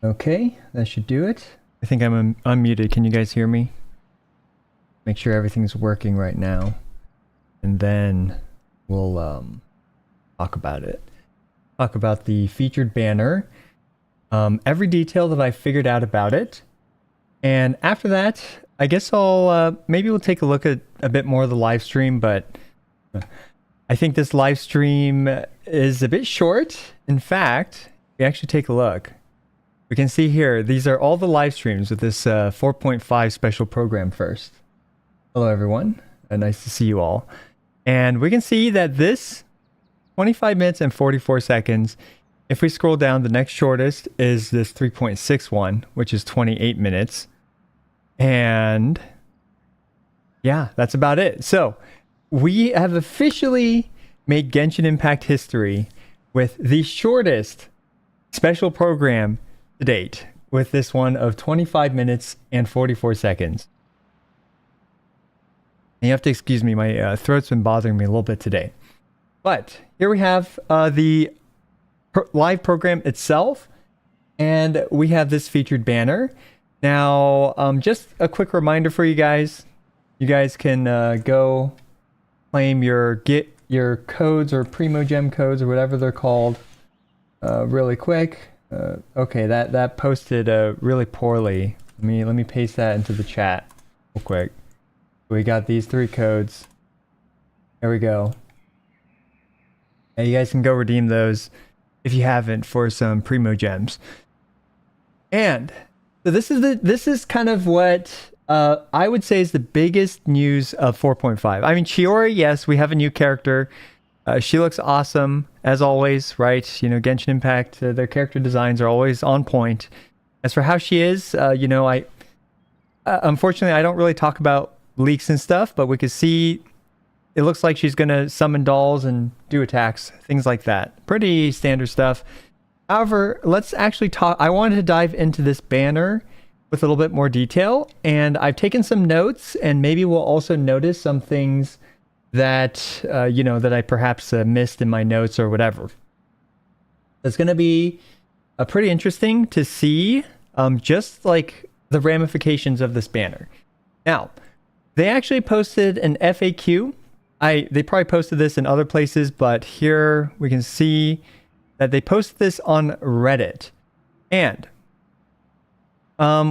Okay, that should do it. I think I'm unmuted. Can you guys hear me? Make sure everything's working right now. And then we'll talk about it. Talk about the featured banner. Every detail that I figured out about it. And after that, I guess I'll maybe we'll take a look at a bit more of the live stream, but I think this live stream is a bit short. In fact, if we actually take a look, we can see here, these are all the live streams with this 4.5 special program first. Hello, everyone. Nice to see you all. And we can see that this 25 minutes and 44 seconds, if we scroll down, the next shortest is this 3.61, which is 28 minutes. And yeah, that's about it. So we have officially made Genshin Impact history with the shortest special program to date, with this one of 25 minutes and 44 seconds. And you have to excuse me, my throat's been bothering me a little bit today. But here we have the live program itself, and we have this featured banner. Now, just a quick reminder for you guys. You guys can go claim get your codes or Primogem codes or whatever they're called really quick. Okay, that posted really poorly. Let me paste that into the chat real quick. We got these 3 codes. There we go. And you guys can go redeem those if you haven't for some Primogems. And so this is kind of what I would say is the biggest news of 4.5. I mean, Chiori, yes, we have a new character. She looks awesome, as always, right? You know, Genshin Impact, their character designs are always on point. As for how she is, you know, unfortunately, I don't really talk about leaks and stuff, but we could see it looks like she's going to summon dolls and do attacks, things like that. Pretty standard stuff. However, let's actually talk. I wanted to dive into this banner with a little bit more detail, and I've taken some notes, and maybe we'll also notice some things that you know, that I perhaps missed in my notes or whatever. It's going to be pretty interesting to see just like the ramifications of this banner. Now, they actually posted an FAQ. They probably posted this in other places, but here we can see that they posted this on Reddit. And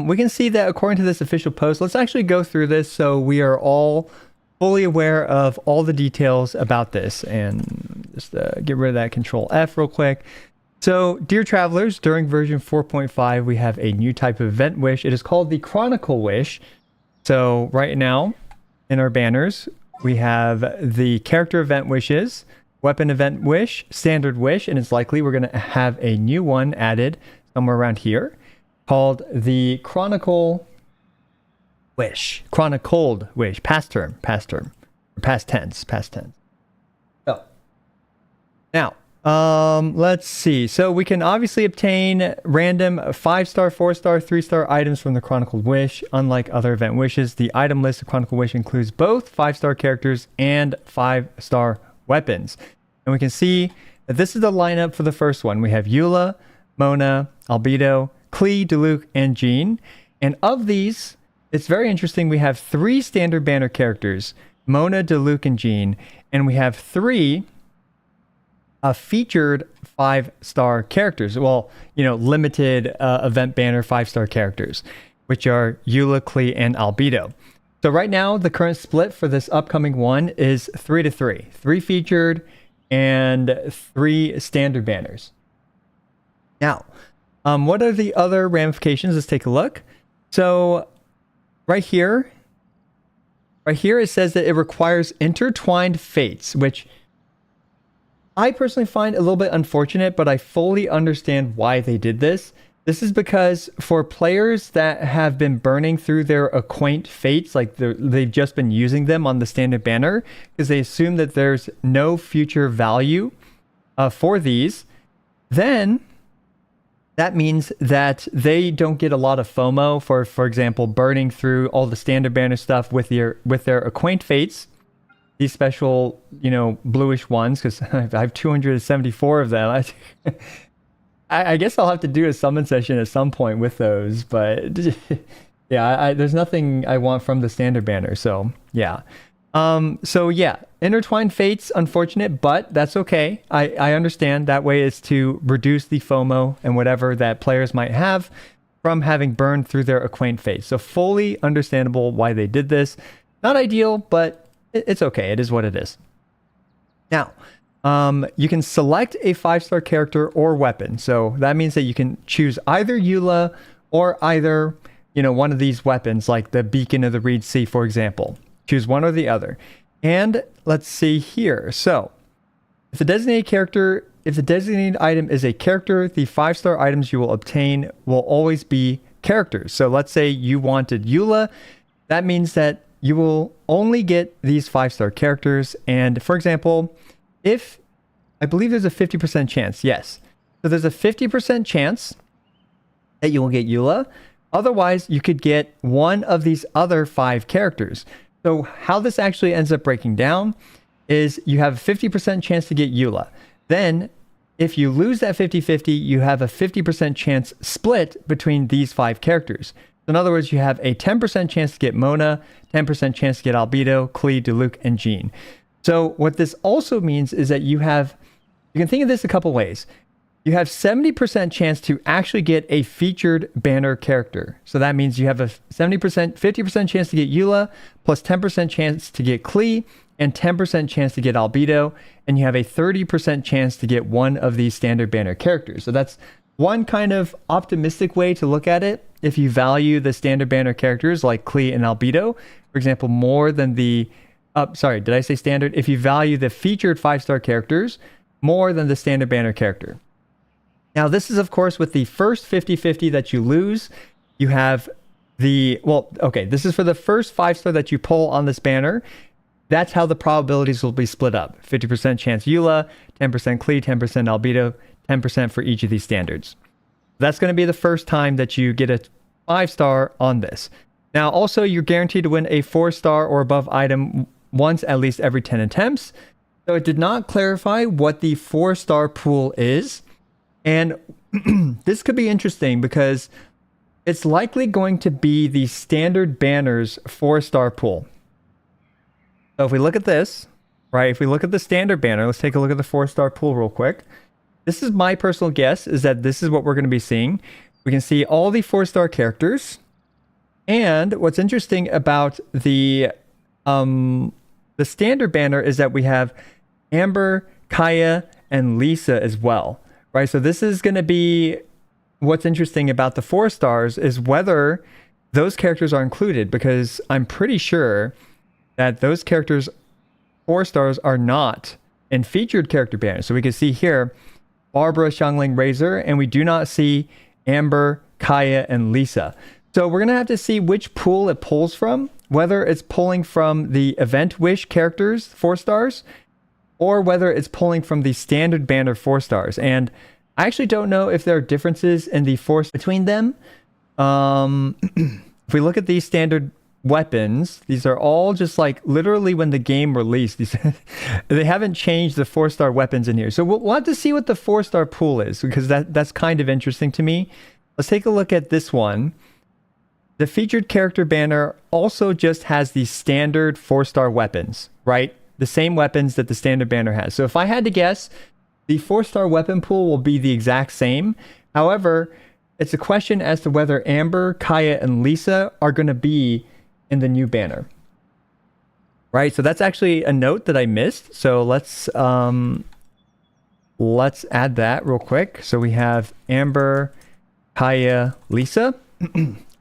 we can see that according to this official post, let's actually go through this so we are all fully aware of all the details about this. And just get rid of that Control F real quick. So, dear travelers, during version 4.5, we have a new type of event wish. It is called the Chronicle Wish. So, right now, in our banners, we have the character event wishes, weapon event wish, standard wish, and it's likely we're going to have a new one added somewhere around here called the Chronicle Wish. Chronicled Wish. Past term. Or past tense. So, now, let's see. So we can obviously obtain random 5-star, 4-star, 3-star items from the Chronicled Wish. Unlike other event wishes, the item list of Chronicled Wish includes both 5-star characters and 5-star weapons. And we can see that this is the lineup for the first one. We have Eula, Mona, Albedo, Klee, Diluc, and Jean. And of these, it's very interesting. We have 3 standard banner characters, Mona, Diluc, and Jean. And we have 3 featured 5-star characters. Well, you know, limited event banner 5-star characters, which are Eula, Klee, and Albedo. So right now, the current split for this upcoming one is 3-3. 3 featured and 3 standard banners. Now, what are the other ramifications? Let's take a look. So right here it says that it requires intertwined fates, which I personally find a little bit unfortunate, but I fully understand why they did this. This is because for players that have been burning through their acquaint fates, like they've just been using them on the standard banner, because they assume that there's no future value for these, then that means that they don't get a lot of FOMO for example, burning through all the standard banner stuff with their acquaint fates, these special, you know, bluish ones, because I have 274 of them. I guess I'll have to do a summon session at some point with those, but yeah, there's nothing I want from the standard banner. So yeah. So yeah, Intertwined Fates, unfortunate, but that's okay. I understand. That way is to reduce the FOMO and whatever that players might have from having burned through their Acquaint Fates. So fully understandable why they did this. Not ideal, but it's okay. It is what it is. Now, you can select a 5-star character or weapon. So that means that you can choose either Eula or either, one of these weapons, like the Beacon of the Reed Sea, for example. Choose one or the other. And let's see here. So if the designated item is a character, the 5-star items you will obtain will always be characters. So let's say you wanted Eula. That means that you will only get these 5-star characters. And for example, if I believe there's a 50% chance. Yes. So there's a 50% chance that you will get Eula. Otherwise, you could get one of these other 5 characters. So how this actually ends up breaking down is you have a 50% chance to get Eula. Then if you lose that 50-50, you have a 50% chance split between these 5 characters. So in other words, you have a 10% chance to get Mona, 10% chance to get Albedo, Klee, Diluc, and Jean. So what this also means is that you can think of this a couple ways. You have 70% chance to actually get a featured banner character. So that means you have a 50% chance to get Eula, plus 10% chance to get Klee, and 10% chance to get Albedo, and you have a 30% chance to get one of these standard banner characters. So that's one kind of optimistic way to look at it. If you value the standard banner characters like Klee and Albedo, for example, more than the... sorry, did I say standard? If you value the featured 5-star characters more than the standard banner character. Now, this is, of course, with the first 50-50 that you lose. You have this is for the first 5-star that you pull on this banner. That's how the probabilities will be split up. 50% chance Eula, 10% Klee, 10% Albedo, 10% for each of these standards. That's going to be the first time that you get a 5-star on this. Now, also, you're guaranteed to win a 4-star or above item once at least every 10 attempts. So it did not clarify what the 4-star pool is. And this could be interesting because it's likely going to be the standard banners 4-star pool. So if we look at this, right, if we look at the standard banner, let's take a look at the 4-star pool real quick. This is my personal guess, is that this is what we're going to be seeing. We can see all the 4-star characters. And what's interesting about the standard banner is that we have Amber, Kaya, and Lisa as well. Right, so this is going to be what's interesting about the 4 stars is whether those characters are included, because I'm pretty sure that those characters 4 stars are not in featured character banners. So we can see here Barbara, Xiangling, Razor, and we do not see Amber, Kaya, and Lisa. So we're going to have to see which pool it pulls from, whether it's pulling from the Event Wish characters 4 stars, or whether it's pulling from the standard banner 4 stars. And I actually don't know if there are differences in the force between them. If we look at these standard weapons, these are all just like literally when the game released. They haven't changed the 4-star weapons in here. So we'll have to see what the 4-star pool is, because that's kind of interesting to me. Let's take a look at this one. The featured character banner also just has the standard 4-star weapons, right? The same weapons that the standard banner has. So if I had to guess, the 4-star weapon pool will be the exact same. However, it's a question as to whether Amber, Kaya, and Lisa are going to be in the new banner. Right? So that's actually a note that I missed. So let's add that real quick. So we have Amber, Kaya, Lisa.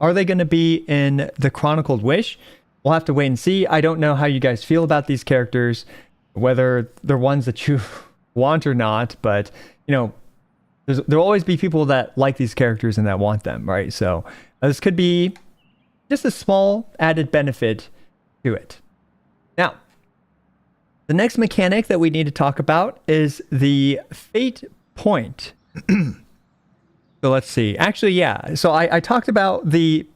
Are they going to be in the Chronicled Wish? We'll have to wait and see. I don't know how you guys feel about these characters, whether they're ones that you want or not, but there'll always be people that like these characters and that want them, right? So this could be just a small added benefit to it. Now, the next mechanic that we need to talk about is the fate point. So let's see. Actually, yeah. So I talked about the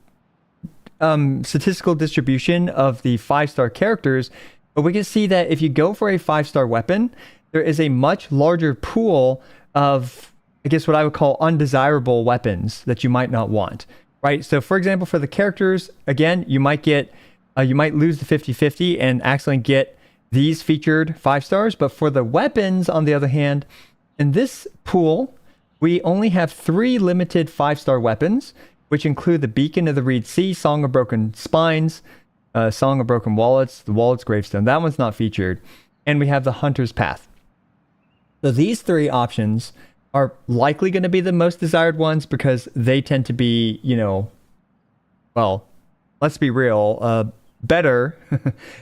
statistical distribution of the 5-star characters, but we can see that if you go for a 5-star weapon, there is a much larger pool of I guess what I would call undesirable weapons that you might not want, right? So for example, for the characters, again, you might lose the 50-50 and accidentally get these featured 5 stars. But for the weapons, on the other hand, in this pool, we only have 3 limited 5-star weapons, which include the Beacon of the Reed Sea, Song of Broken Spines, Song of Broken Wallets, the Wallet's Gravestone. That one's not featured. And we have the Hunter's Path. So these 3 options are likely going to be the most desired ones because they tend to be, well, let's be real, better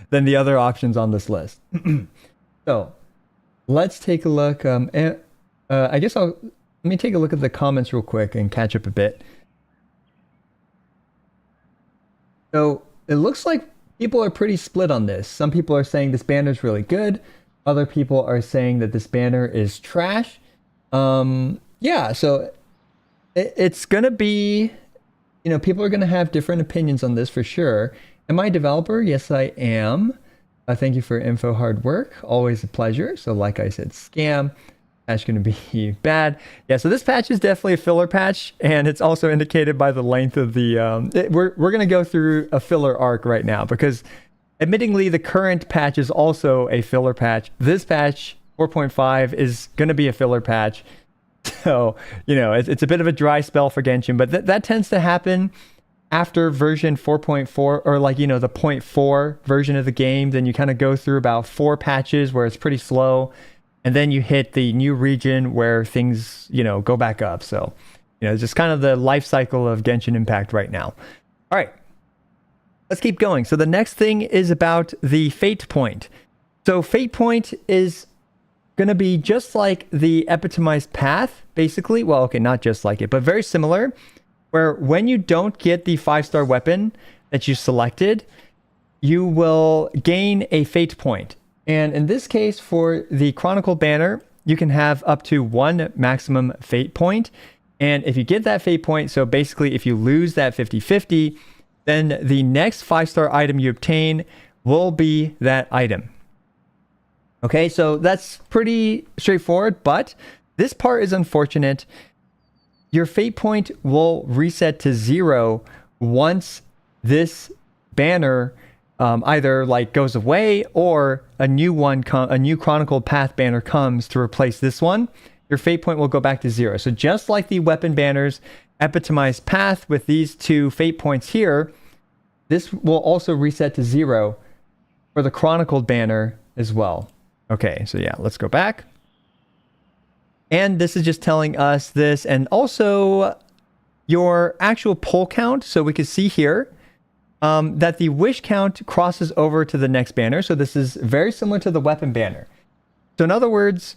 than the other options on this list. So let's take a look. I guess let me take a look at the comments real quick and catch up a bit. So it looks like people are pretty split on this. Some people are saying this banner is really good. Other people are saying that this banner is trash. Yeah, so it's going to be, people are going to have different opinions on this for sure. Am I a developer? Yes, I am. Thank you for info, hard work. Always a pleasure. So like I said, scam. Patch going to be bad. Yeah, so this patch is definitely a filler patch, and it's also indicated by the length of the... we're going to go through a filler arc right now because admittingly, the current patch is also a filler patch. This patch, 4.5, is going to be a filler patch. So, it's a bit of a dry spell for Genshin, but that tends to happen after version 4.4 or like, the 0.4 version of the game. Then you kind of go through about 4 patches where it's pretty slow. And then you hit the new region where things, go back up. So, just kind of the life cycle of Genshin Impact right now. All right. Let's keep going. So the next thing is about the Fate Point. So Fate Point is going to be just like the epitomized path, basically. Well, okay, not just like it, but very similar, where when you don't get the 5-star weapon that you selected, you will gain a Fate Point. And in this case, for the Chronicled banner, you can have up to 1 maximum Fate Point. And if you get that Fate Point, so basically if you lose that 50-50, then the next 5-star item you obtain will be that item. Okay, so that's pretty straightforward, but this part is unfortunate. Your Fate Point will reset to 0 once this banner either like goes away or a new Chronicled Path banner comes to replace this one. Your Fate Point will go back to 0. So just like the weapon banners, epitomized path with these 2 Fate Points here, this will also reset to 0 for the Chronicled banner as well. Okay, so yeah, let's go back. And this is just telling us this, and also your actual pull count. So we can see here that the wish count crosses over to the next banner. So this is very similar to the weapon banner. So in other words,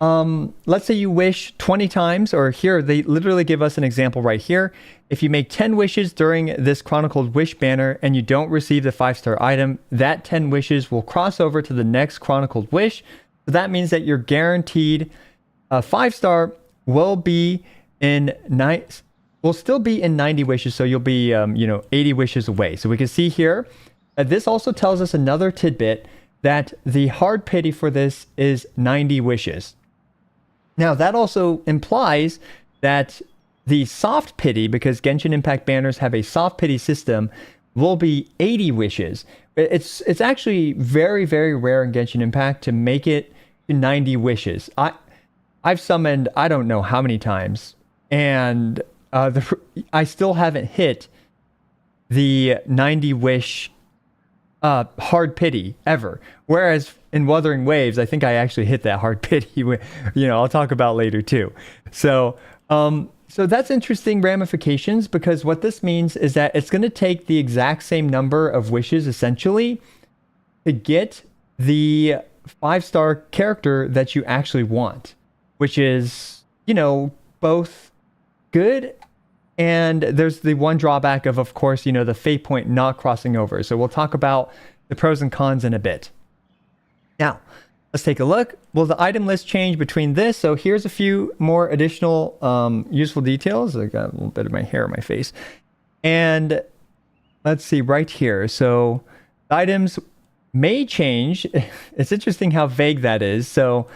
let's say you wish 20 times, or here, they literally give us an example right here. If you make 10 wishes during this Chronicled Wish banner and you don't receive the 5-star item, that 10 wishes will cross over to the next Chronicled Wish. So that means that you're guaranteed 5-star will be in will still be in 90 wishes. So you'll be, 80 wishes away. So we can see here, this also tells us another tidbit that the hard pity for this is 90 wishes. Now, that also implies that the soft pity, because Genshin Impact banners have a soft pity system, will be 80 wishes. It's actually very, very rare in Genshin Impact to make it to 90 wishes. I've summoned, I don't know how many times, and I still haven't hit the 90 wish hard pity ever. Whereas in Wuthering Waves, I think I actually hit that hard pity. I'll talk about later too. So that's interesting ramifications, because what this means is that it's going to take the exact same number of wishes essentially to get the 5-star character that you actually want, which is, both good. And there's the one drawback of course, the Fate Point not crossing over. So we'll talk about the pros and cons in a bit. Now, let's take a look. Will the item list change between this? So here's a few more additional useful details. I got a little bit of my hair on my face. And let's see right here. So items may change. It's interesting how vague that is. So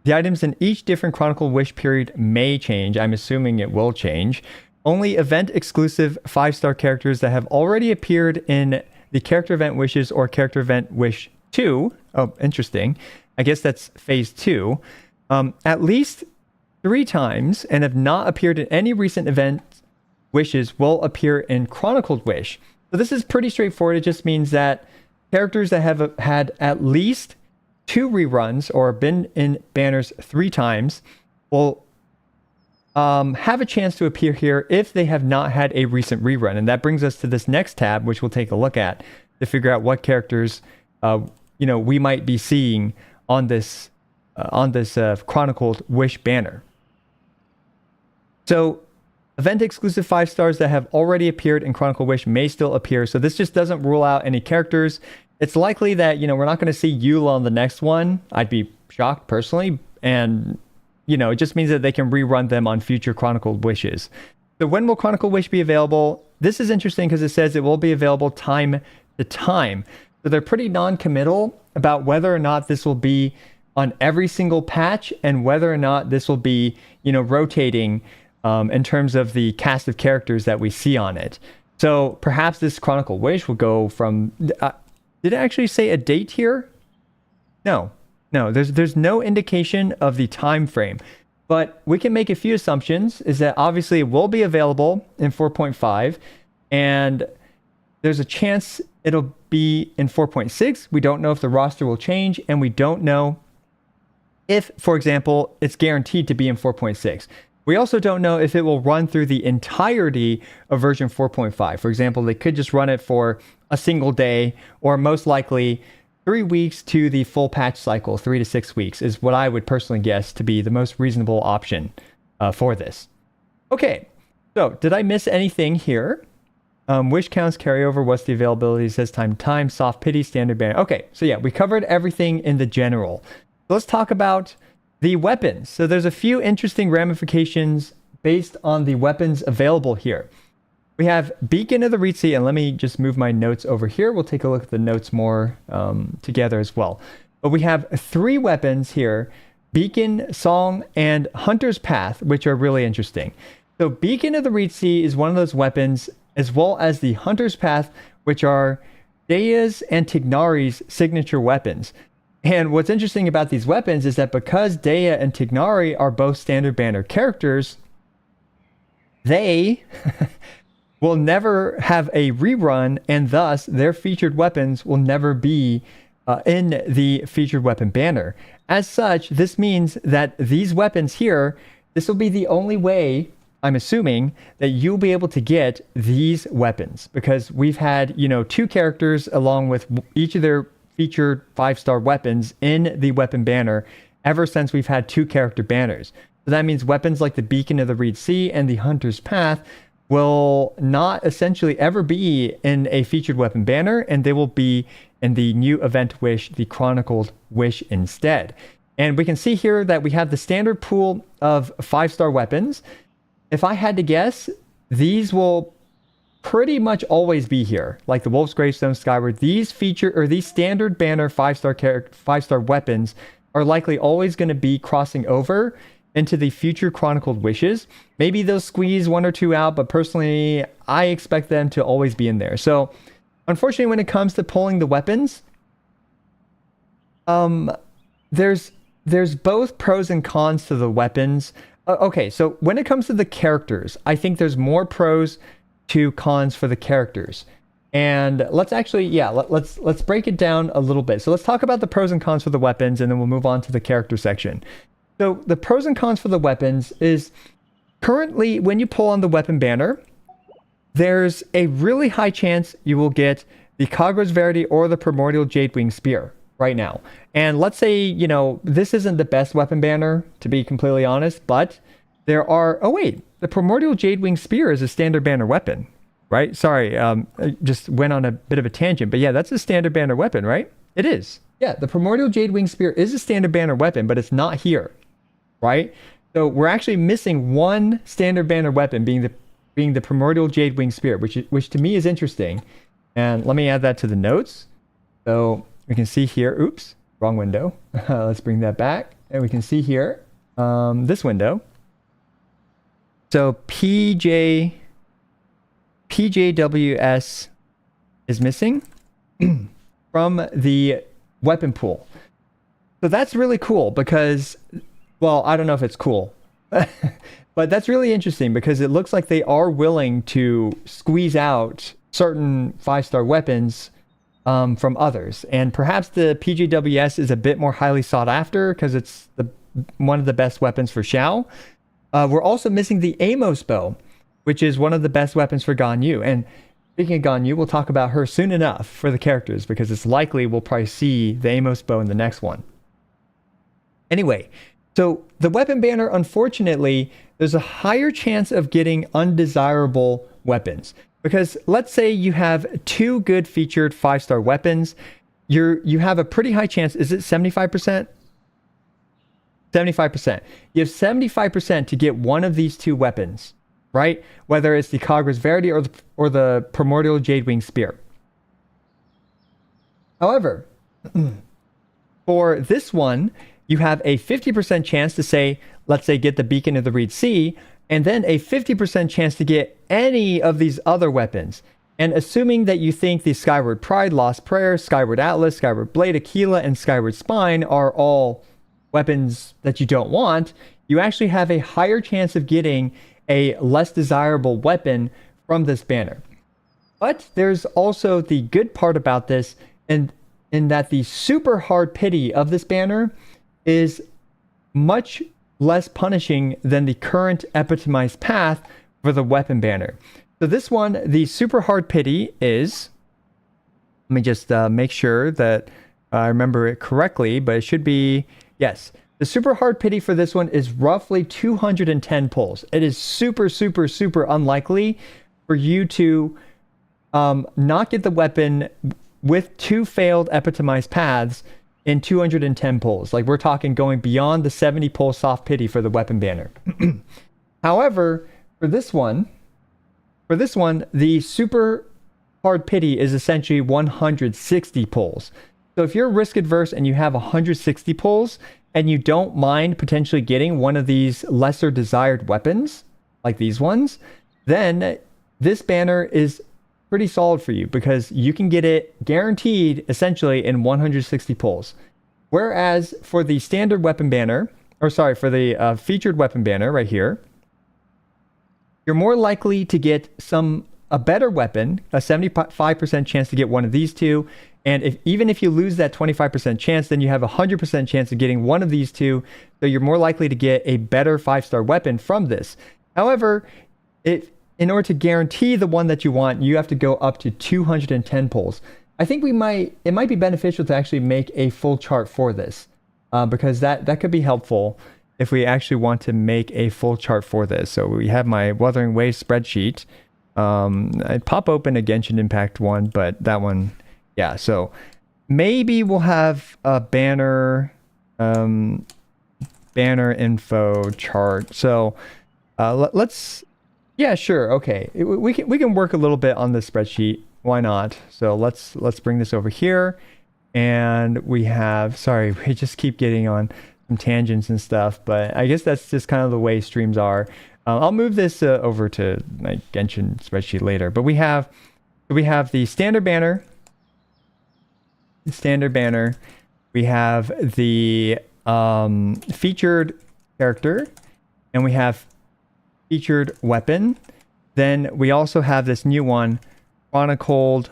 The items in each different Chronicled Wish period may change. I'm assuming it will change. Only event-exclusive 5-star characters that have already appeared in the Character Event Wishes or Character Event Wish 2. Oh, interesting. I guess that's Phase 2. At least 3 times and have not appeared in any recent event wishes will appear in Chronicled Wish. So this is pretty straightforward. It just means that characters that have had at least 2 reruns or been in banners 3 times will have a chance to appear here if they have not had a recent rerun. And that brings us to this next tab, which we'll take a look at to figure out what characters we might be seeing on this Chronicled Wish banner. So event exclusive 5 stars that have already appeared in Chronicled Wish may still appear. So this just doesn't rule out any characters. It's likely that, we're not going to see WuWa on the next one. I'd be shocked personally. And, it just means that they can rerun them on future Chronicled Wishes. So when will Chronicled Wish be available? This is interesting because it says it will be available time to time. So they're pretty non-committal about whether or not this will be on every single patch and whether or not this will be, rotating in terms of the cast of characters that we see on it. So perhaps this Chronicled Wish will go from... did it actually say a date here? No, there's no indication of the time frame. But we can make a few assumptions, is that obviously it will be available in 4.5, and there's a chance it'll be in 4.6. We don't know if the roster will change, and we don't know if, for example, it's guaranteed to be in 4.6. We also don't know if it will run through the entirety of version 4.5. For example, they could just run it for a single day, or most likely 3 weeks to the full patch cycle. 3 to 6 weeks is what I would personally guess to be the most reasonable option for this. Okay, so did I miss anything here? Wish counts, carryover, what's the availability, says time to time, soft pity, standard banner. Okay, so yeah, we covered everything in the general. Let's talk about the weapons. So there's a few interesting ramifications based on the weapons available here. We have Beacon of the Reetsea, and let me just move my notes over here. We'll take a look at the notes more together as well. But we have 3 weapons here, Beacon, Song, and Hunter's Path, which are really interesting. So Beacon of the Reetsea is one of those weapons, as well as the Hunter's Path, which are Deia's and Tignari's signature weapons. And what's interesting about these weapons is that because Deia and Tignari are both standard banner characters, they will never have a rerun, and thus their featured weapons will never be in the featured weapon banner. As such, this means that these weapons here, this will be the only way, I'm assuming, that you'll be able to get these weapons, because we've had, 2 characters along with each of their featured 5-star weapons in the weapon banner ever since we've had 2 character banners. So that means weapons like the Beacon of the Reetsea and the Hunter's Path will not essentially ever be in a featured weapon banner, and they will be in the new event wish, the Chronicled Wish, instead. And we can see here that we have the standard pool of 5-star weapons. If I had to guess, these will pretty much always be here, like the Wolf's Gravestone, Skyward. These standard banner 5-star weapons are likely always going to be crossing over into the future Chronicled Wishes. Maybe they'll squeeze 1 or 2 out, but personally, I expect them to always be in there. So, unfortunately, when it comes to pulling the weapons, there's both pros and cons to the weapons. Okay, so when it comes to the characters, I think there's more pros to cons for the characters. And let's actually, let's break it down a little bit. So let's talk about the pros and cons for the weapons, and then we'll move on to the character section. So the pros and cons for the weapons is currently when you pull on the weapon banner, there's a really high chance you will get the Kagra's Verity or the Primordial Jadewing Spear right now. And let's say, this isn't the best weapon banner, to be completely honest, but there are... Oh, wait. The Primordial Jadewing Spear is a standard banner weapon, right? Sorry, I just went on a bit of a tangent. But yeah, that's a standard banner weapon, right? It is. Yeah, the Primordial Jadewing Spear is a standard banner weapon, but it's not here, right? So we're actually missing one standard banner weapon, being the Primordial Jadewing Spear, which to me is interesting. And let me add that to the notes. So we can see here, oops, wrong window. Let's bring that back. and we can see here, this window. So PJWS is missing from the weapon pool. So that's really cool because, well, I don't know if it's cool, but that's really interesting because it looks like they are willing to squeeze out certain 5-star weapons from others. And perhaps the PJWS is a bit more highly sought after because it's one of the best weapons for Xiao. We're also missing the Amos bow, which is one of the best weapons for Ganyu. And speaking of Ganyu, we'll talk about her soon enough for the characters because it's likely we'll probably see the Amos bow in the next one. Anyway, so the weapon banner, unfortunately, there's a higher chance of getting undesirable weapons. Because let's say you have 2 good featured 5-star weapons, you have a pretty high chance. Is it 75%? 75%. You have 75% to get one of these 2 weapons, right? Whether it's the Kagra's Verity or the Primordial Jadewing Spear. However, for this one, you have a 50% chance to say, let's say, get the Beacon of the Reed Sea, and then a 50% chance to get any of these other weapons. And assuming that you think the Skyward Pride, Lost Prayer, Skyward Atlas, Skyward Blade, Aquila, and Skyward Spine are all weapons that you don't want, you actually have a higher chance of getting a less desirable weapon from this banner. But there's also the good part about this, and in that the super hard pity of this banner is much less punishing than the current epitomized path for the weapon banner. So this one, the super hard pity is, let me just make sure that I remember it correctly, but it should be, yes. The super hard pity for this one is roughly 210 pulls. It is super, super, super unlikely for you to not get the weapon with 2 failed epitomized paths in 210 pulls. Like, we're talking going beyond the 70 pull soft pity for the weapon banner. However, for this one, the super hard pity is essentially 160 pulls. So if you're risk adverse and you have 160 pulls and you don't mind potentially getting one of these lesser desired weapons, like these ones, then this banner is pretty solid for you because you can get it guaranteed essentially in 160 pulls. Whereas for the standard weapon banner, or sorry, for the featured weapon banner right here, you're more likely to get a better weapon, a 75% chance to get one of these 2. And even if you lose that 25% chance, then you have a 100% chance of getting one of these 2. So you're more likely to get a better 5-star weapon from this. However, in order to guarantee the one that you want, you have to go up to 210 pulls. I think it might be beneficial to actually make a full chart for this because that could be helpful if we actually want to make a full chart for this. So we have my Wuthering Wave spreadsheet. I'd pop open a Genshin Impact one, but that one, yeah. So maybe we'll have a banner info chart. So let's, yeah, sure, okay. We can work a little bit on this spreadsheet. Why not? So let's bring this over here, and we have. Sorry, we just keep getting on some tangents and stuff, but I guess that's just kind of the way streams are. I'll move this over to my Genshin spreadsheet later. But we have the standard banner. We have the featured character, and we have featured weapon. Then we also have this new one, Chronicled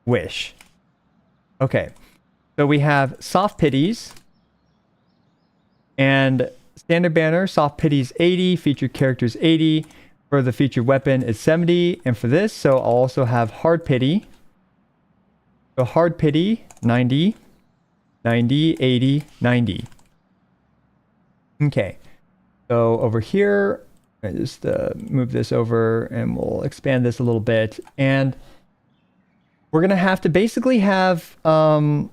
Wish. Okay, so we have soft pities and standard banner. Soft pities 80, featured characters 80. For the featured weapon, it's 70, and for this, so I'll also have hard pity. So hard pity 90, 90, 80, 90. Okay, so over here, I just move this over and we'll expand this a little bit. And we're going to have to basically have, so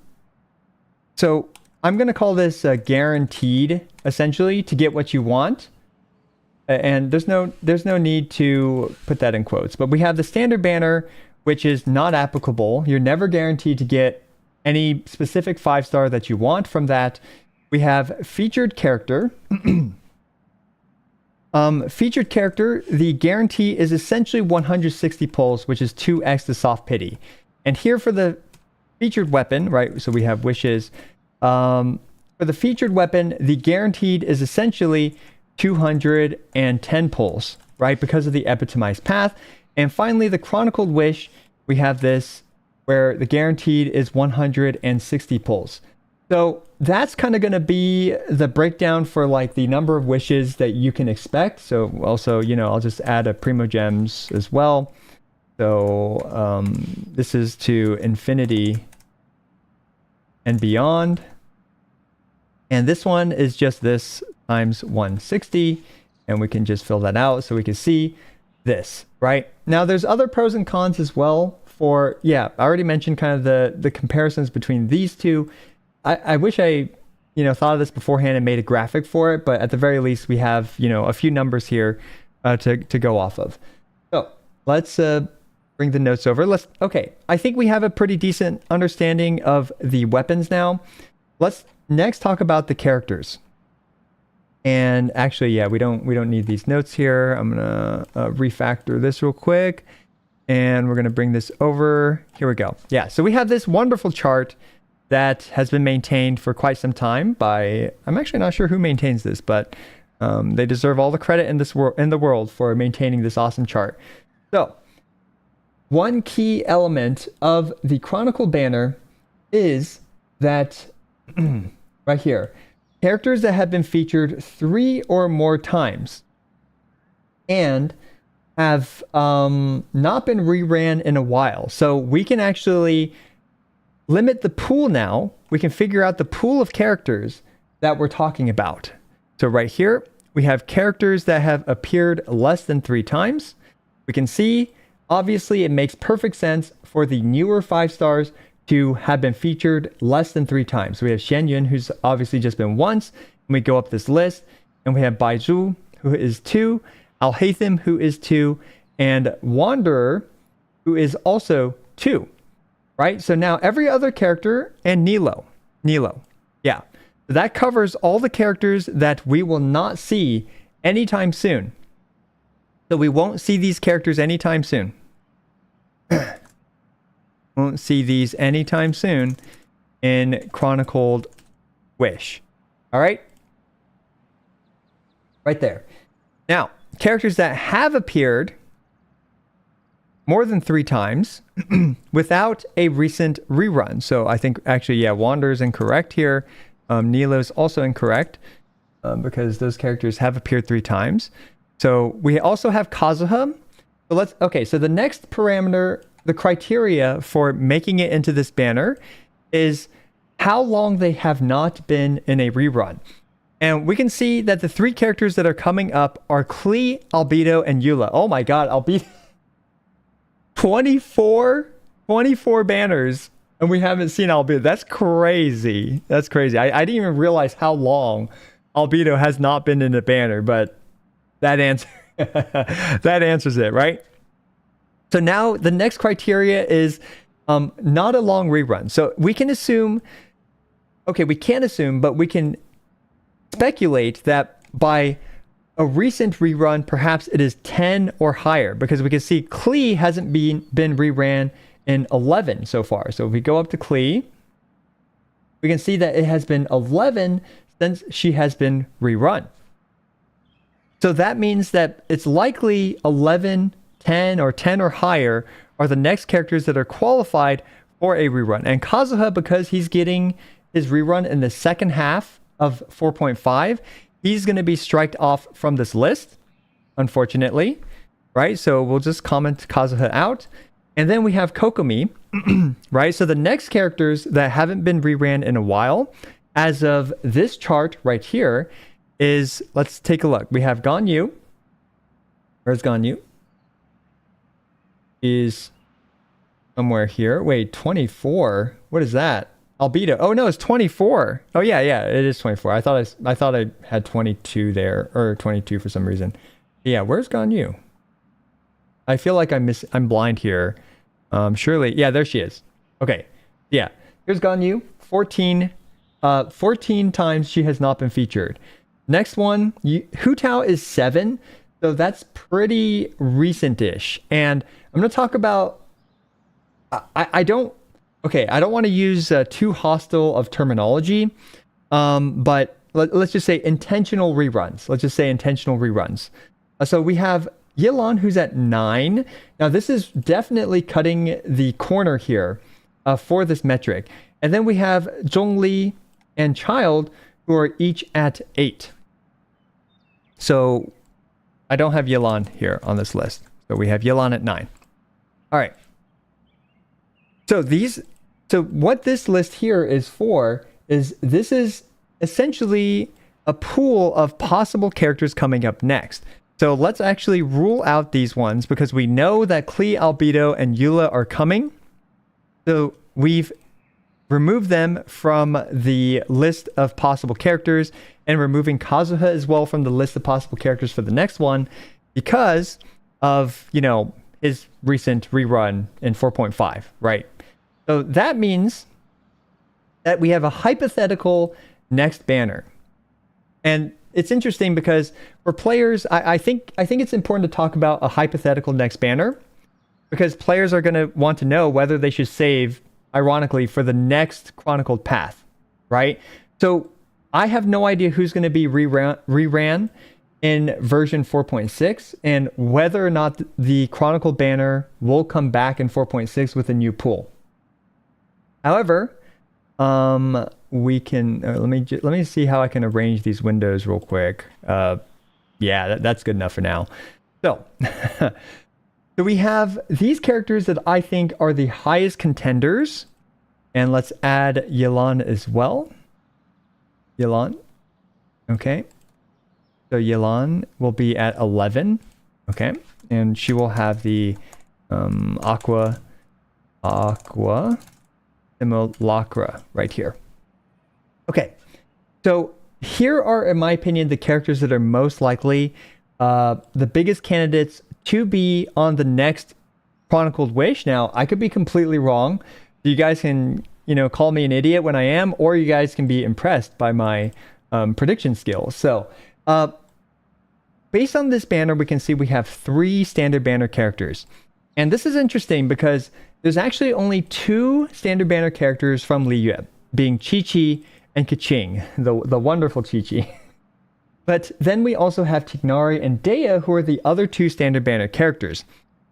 I'm going to call this guaranteed, essentially, to get what you want. And there's no need to put that in quotes. But we have the standard banner, which is not applicable. You're never guaranteed to get any specific 5-star that you want from that. We have featured character. Featured character, the guarantee is essentially 160 pulls, which is 2x the soft pity. And here for the featured weapon, right? So we have wishes. For the featured weapon, the guaranteed is essentially 210 pulls, right? Because of the epitomized path. And finally, the chronicled wish, we have this where the guaranteed is 160 pulls. So that's kind of going to be the breakdown for like the number of wishes that you can expect. So also, I'll just add a Primo Gems as well. So this is to infinity and beyond. And this one is just this times 160. And we can just fill that out so we can see this, right? Now there's other pros and cons as well for, I already mentioned kind of the comparisons between these two. I wish I, thought of this beforehand and made a graphic for it, but at the very least we have, a few numbers here to go off of. So let's bring the notes over. Okay, I think we have a pretty decent understanding of the weapons now. Let's next talk about the characters. And actually, we don't need these notes here. I'm gonna refactor this real quick, and we're gonna bring this over. Here we go. Yeah, so we have this wonderful chart that has been maintained for quite some time by, I'm actually not sure who maintains this, but they deserve all the credit in the world for maintaining this awesome chart. So one key element of the Chronicle banner is that right here, characters that have been featured 3 or more times and have not been reran in a while. So we can actually limit the pool now. We can figure out the pool of characters that we're talking about. So right here, we have characters that have appeared less than 3 times. We can see, obviously, it makes perfect sense for the newer 5 stars to have been featured less than 3 times. So we have Shen Yun, who's obviously just been once. And we go up this list, and we have Baizhu, who is 2, Al-Haytham, who is 2, and Wanderer, who is also 2. Right? So now every other character and Nilo. Yeah. That covers all the characters that we will not see anytime soon. So we won't see these characters anytime soon. Won't see these anytime soon in Chronicled Wish. All right? Right there. Now, characters that have appeared more than 3 times without a recent rerun. So I think actually, Wanderer's incorrect here. Nilo's also incorrect because those characters have appeared 3 times. So we also have Kazuha. So the next parameter, the criteria for making it into this banner is how long they have not been in a rerun. And we can see that the 3 characters that are coming up are Klee, Albedo, and Eula. Oh my god, Albedo. 24 banners, and we haven't seen Albedo. That's crazy. I didn't even realize how long Albedo has not been in a banner, but that answers it, right? So now the next criteria is not a long rerun. So we can assume, we can't assume, but we can speculate that by a recent rerun, perhaps it is 10 or higher, because we can see Klee hasn't been reran in 11 so far. So if we go up to Klee, we can see that it has been 11 since she has been rerun. So that means that it's likely 11, 10, or 10 or higher are the next characters that are qualified for a rerun. And Kazuha, because he's getting his rerun in the second half of 4.5, he's going to be striked off from this list, unfortunately, right? So we'll just comment Kazuha out. And then we have Kokomi, right? So the next characters that haven't been reran in a while, as of this chart right here, is, let's take a look. We have Ganyu. Where's Ganyu? Is somewhere here. Wait, 24? What is that? Albedo. Oh no, it's 24. Oh yeah, it is 24. I thought I had 22 there, or 22 for some reason. Yeah, where's Ganyu? I feel like I'm blind here. Surely, yeah, there she is. Okay, yeah. Here's Ganyu, 14 14 times she has not been featured. Next one, Hu Tao is 7, so that's pretty recent-ish. And I'm going to talk about... I don't want to use too hostile of terminology, but let's just say intentional reruns. Let's just say intentional reruns. So we have Yilan, who's at 9. Now, this is definitely cutting the corner here for this metric. And then we have Zhongli and Child, who are each at 8. So I don't have Yilan here on this list. So we have Yilan at 9. All right. So what this list here is for is this is essentially a pool of possible characters coming up next. So let's actually rule out these ones because we know that Klee, Albedo, and Eula are coming. So we've removed them from the list of possible characters and removing Kazuha as well from the list of possible characters for the next one because of, his recent rerun in 4.5, right? So that means that we have a hypothetical next banner. And it's interesting because for players, I think it's important to talk about a hypothetical next banner because players are going to want to know whether they should save, ironically, for the next chronicled path, right? So I have no idea who's going to be reran in version 4.6 and whether or not the chronicled banner will come back in 4.6 with a new pool. However, we can let me see how I can arrange these windows real quick. Yeah, that's good enough for now. So, so we have these characters that I think are the highest contenders, and let's add Yilan as well. Yilan, okay. So Yilan will be at 11, okay, and she will have the aqua simulacra right here. Okay, so here are, in my opinion, the characters that are most likely the biggest candidates to be on the next Chronicled Wish. Now, I could be completely wrong. You guys can, call me an idiot when I am, or you guys can be impressed by my prediction skills. So, based on this banner, we can see we have 3 standard banner characters. And this is interesting because there's actually only 2 standard banner characters from Liyue, being Qiqi and Keqing, the wonderful Qiqi. But then we also have Tignari and Dea, who are the other 2 standard banner characters.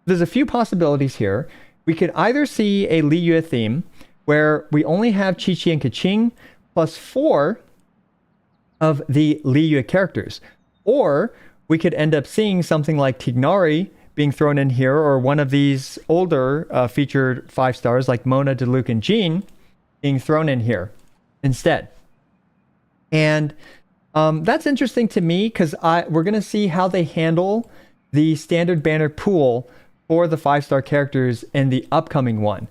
There's a few possibilities here. We could either see a Liyue theme where we only have Qiqi and Keqing plus 4 of the Liyue characters. Or we could end up seeing something like Tignari being thrown in here, or one of these older featured 5 stars like Mona, Diluc, and Jean being thrown in here instead. And that's interesting to me because we're going to see how they handle the standard banner pool for the 5-star characters in the upcoming one.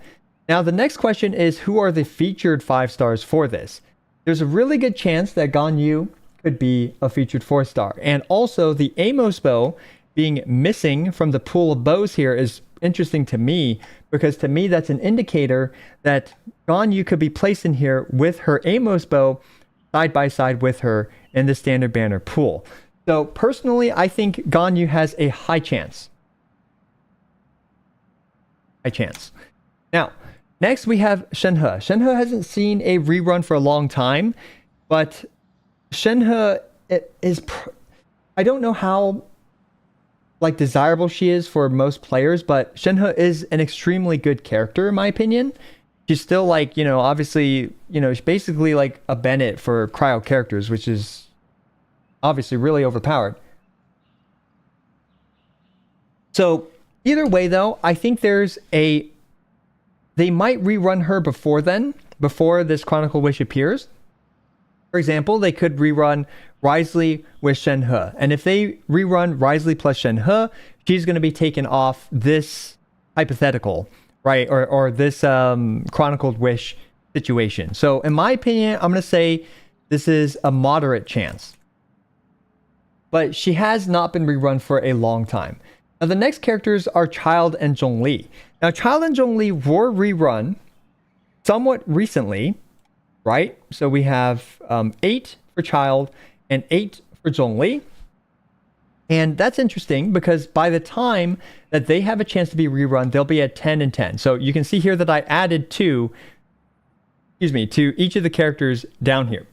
Now, the next question is, who are the featured 5 stars for this? There's a really good chance that Ganyu could be a featured 4-star. And also, the Amos bow being missing from the pool of bows here is interesting to me, because to me, that's an indicator that Ganyu could be placed in here with her Amos bow side by side with her in the standard banner pool. So personally, I think Ganyu has a high chance. Now, next we have Shenhe. Shenhe hasn't seen a rerun for a long time, but Shenhe is... I don't know how desirable she is for most players, but Shenhe is an extremely good character in my opinion. She's still obviously, she's basically like a Bennett for cryo characters, which is obviously really overpowered. So either way though, I think they might rerun her before this Chronicle Wish appears. For example, they could rerun Wriothesley with Shenhe. And if they rerun Wriothesley plus Shenhe, she's going to be taken off this hypothetical, right? Or this Chronicled Wish situation. So in my opinion, I'm going to say this is a moderate chance. But she has not been rerun for a long time. Now the next characters are Child and Zhongli. Now Child and Zhongli were rerun somewhat recently, right? So we have 8 for Child and 8 for Zhongli. And that's interesting because by the time that they have a chance to be rerun, they'll be at 10 and 10. So you can see here that I added 2, to each of the characters down here.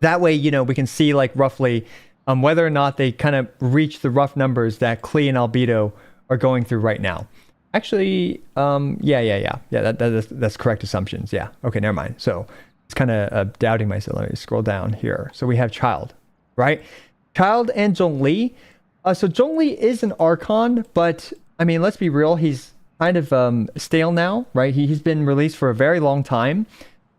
That way, we can see like roughly whether or not they kind of reach the rough numbers that Klee and Albedo are going through right now. Actually, yeah. That's correct assumptions. Yeah. Okay, never mind. So it's kind of doubting myself. Let me scroll down here. So we have Child, right? Child and Zhongli. So Zhongli is an Archon, but I mean, let's be real. He's kind of stale now, right? He's been released for a very long time.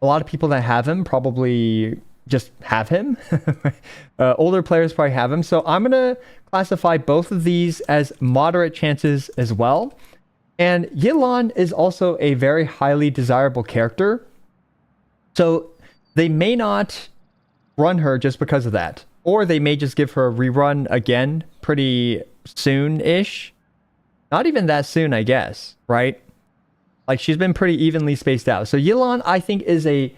A lot of people that have him probably just have him. Older players probably have him. So I'm going to classify both of these as moderate chances as well. And Yelan is also a very highly desirable character. So they may not run her just because of that. Or they may just give her a rerun again pretty soon-ish. Not even that soon, I guess, right? Like, she's been pretty evenly spaced out. So Yelan, I think, is a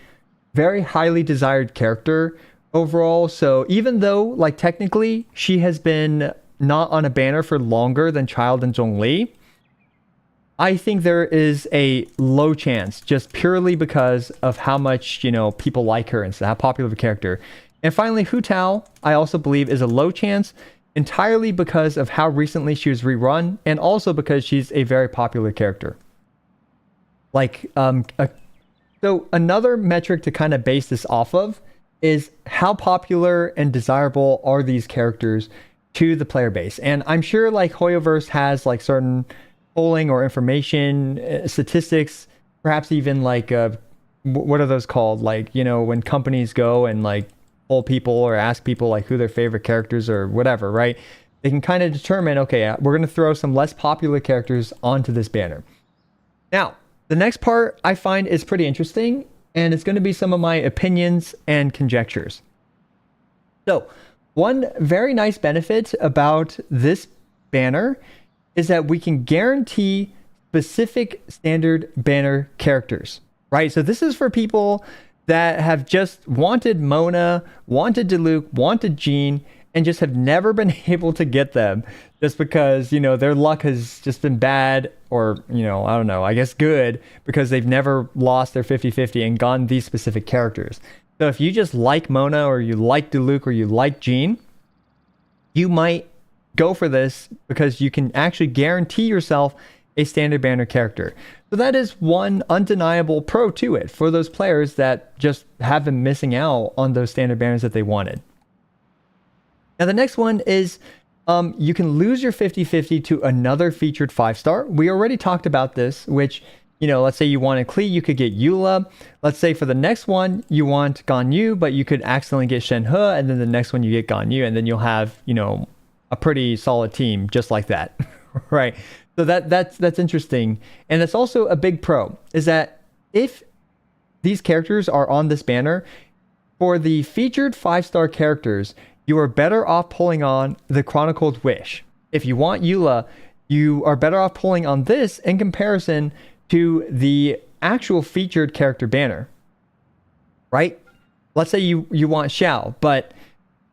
very highly desired character overall. So even though, like, technically, she has been not on a banner for longer than Child and Zhongli, I think there is a low chance just purely because of how much, people like her and how popular of a character. And finally, Hu Tao, I also believe, is a low chance entirely because of how recently she was rerun and also because she's a very popular character. Like, so another metric to kind of base this off of is how popular and desirable are these characters to the player base. And I'm sure like Hoyoverse has like certain polling or information, statistics, perhaps even like, what are those called? Like, when companies go and like poll people or ask people like who their favorite characters or whatever, right? They can kind of determine, okay, we're going to throw some less popular characters onto this banner. Now, the next part I find is pretty interesting, and it's going to be some of my opinions and conjectures. So, one very nice benefit about this banner is that we can guarantee specific standard banner characters, right? So this is for people that have just wanted Mona, wanted Diluc, wanted Jean, and just have never been able to get them just because, their luck has just been bad or, I don't know, I guess good because they've never lost their 50-50 and gotten these specific characters. So if you just like Mona or you like Diluc or you like Jean, you might go for this because you can actually guarantee yourself a standard banner character. So that is one undeniable pro to it for those players that just have been missing out on those standard banners that they wanted. Now the next one is you can lose your 50-50 to another featured 5-star. We already talked about this, which, let's say you wanted Klee, you could get Eula. Let's say for the next one, you want Ganyu, but you could accidentally get Shenhe, and then the next one you get Ganyu, and then you'll have, a pretty solid team just like that, right? So that's interesting. And that's also a big pro, is that if these characters are on this banner, for the featured 5-star characters, you are better off pulling on the Chronicled Wish. If you want Eula, you are better off pulling on this in comparison to the actual featured character banner, right? Let's say you want Xiao, but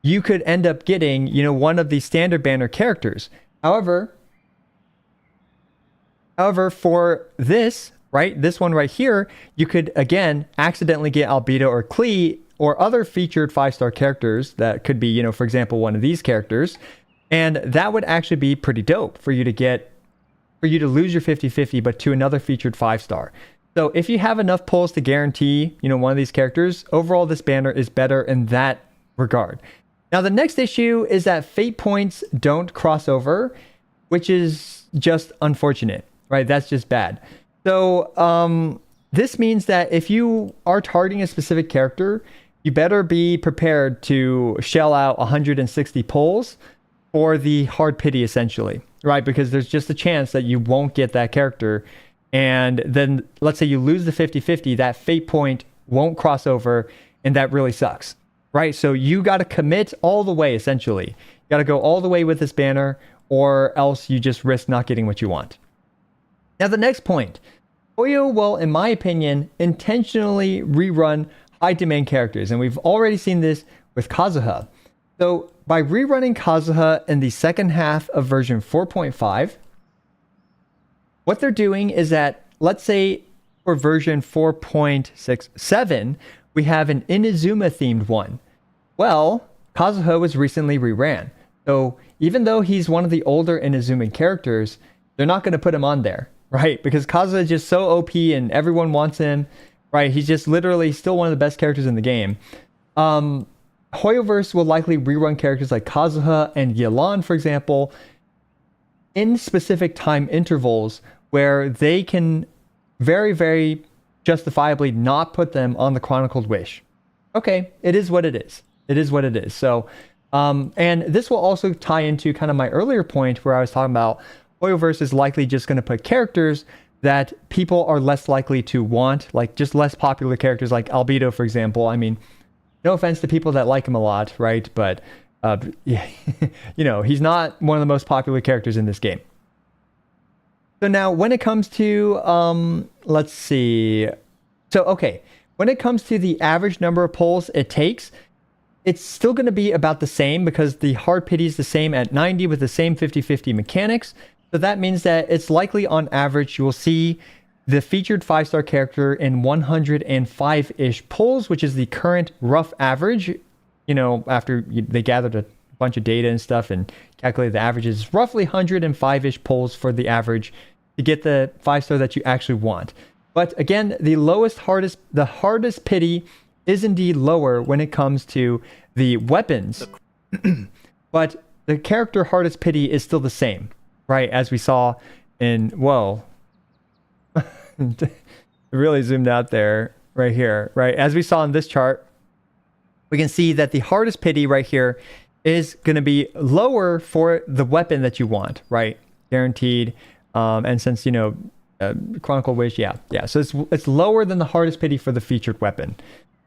you could end up getting, one of the standard banner characters. However, for this, right, this one right here, you could, again, accidentally get Albedo or Klee or other featured 5-star characters that could be, for example, one of these characters. And that would actually be pretty dope for you to lose your 50-50, but to another featured 5-star. So if you have enough pulls to guarantee, one of these characters, overall this banner is better in that regard. Now, the next issue is that fate points don't cross over, which is just unfortunate, right? That's just bad. So this means that if you are targeting a specific character, you better be prepared to shell out 160 pulls for the hard pity, essentially, right? Because there's just a chance that you won't get that character. And then let's say you lose the 50-50, that fate point won't cross over, and that really sucks. Right, so you got to commit all the way, essentially. You got to go all the way with this banner, or else you just risk not getting what you want. Now, the next point. Hoyo will, in my opinion, intentionally rerun high demand characters, and we've already seen this with Kazuha. So by rerunning Kazuha in the second half of version 4.5, what they're doing is that, let's say for version 4.67, we have an Inazuma themed one. Well, Kazuha was recently reran. So even though he's one of the older Inazuma characters, they're not going to put him on there, right? Because Kazuha is just so OP and everyone wants him, right? He's just literally still one of the best characters in the game. Hoyoverse will likely rerun characters like Kazuha and Yelan, for example, in specific time intervals where they can very, very justifiably not put them on the Chronicled Wish. Okay, it is what it is. It is what it is. So, and this will also tie into kind of my earlier point where I was talking about Hoyoverse is likely just going to put characters that people are less likely to want, like just less popular characters like Albedo, for example. I mean, no offense to people that like him a lot, right? But, yeah, you know, he's not one of the most popular characters in this game. So now when it comes to, let's see. So, okay, when it comes to the average number of pulls it takes, it's still going to be about the same because the hard pity is the same at 90 with the same 50-50 mechanics. So that means that it's likely on average you will see the featured 5-star character in 105-ish pulls, which is the current rough average. You know, after they gathered a bunch of data and stuff and calculated the averages, roughly 105-ish pulls for the average to get the 5-star that you actually want. But again, the hardest pity is indeed lower when it comes to the weapons. But the character hardest pity is still the same, right? As we saw in, whoa. Really zoomed out there, right here, right? As we saw in this chart, we can see that the hardest pity right here is going to be lower for the weapon that you want, right? Guaranteed. And since, you know, Chronicle Wish, yeah. So it's lower than the hardest pity for the featured weapon.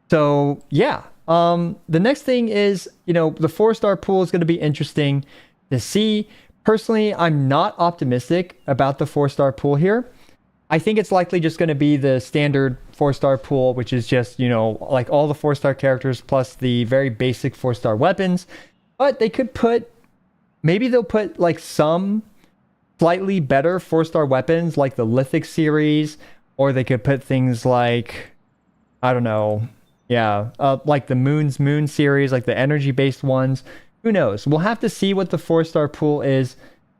So yeah, the next thing is, you know, the 4-star pool is going to be interesting to see. Personally, I'm not optimistic about the 4-star pool here. I think it's likely just going to be the standard 4-star pool, which is just, you know, like all the 4-star characters plus the very basic 4-star weapons. But they could put, maybe they'll put like some slightly better 4-star weapons like the Lithic series, or they could put things like, I don't know, like the Moon series, like the energy-based ones. Who knows? We'll have to see what the 4-star pool is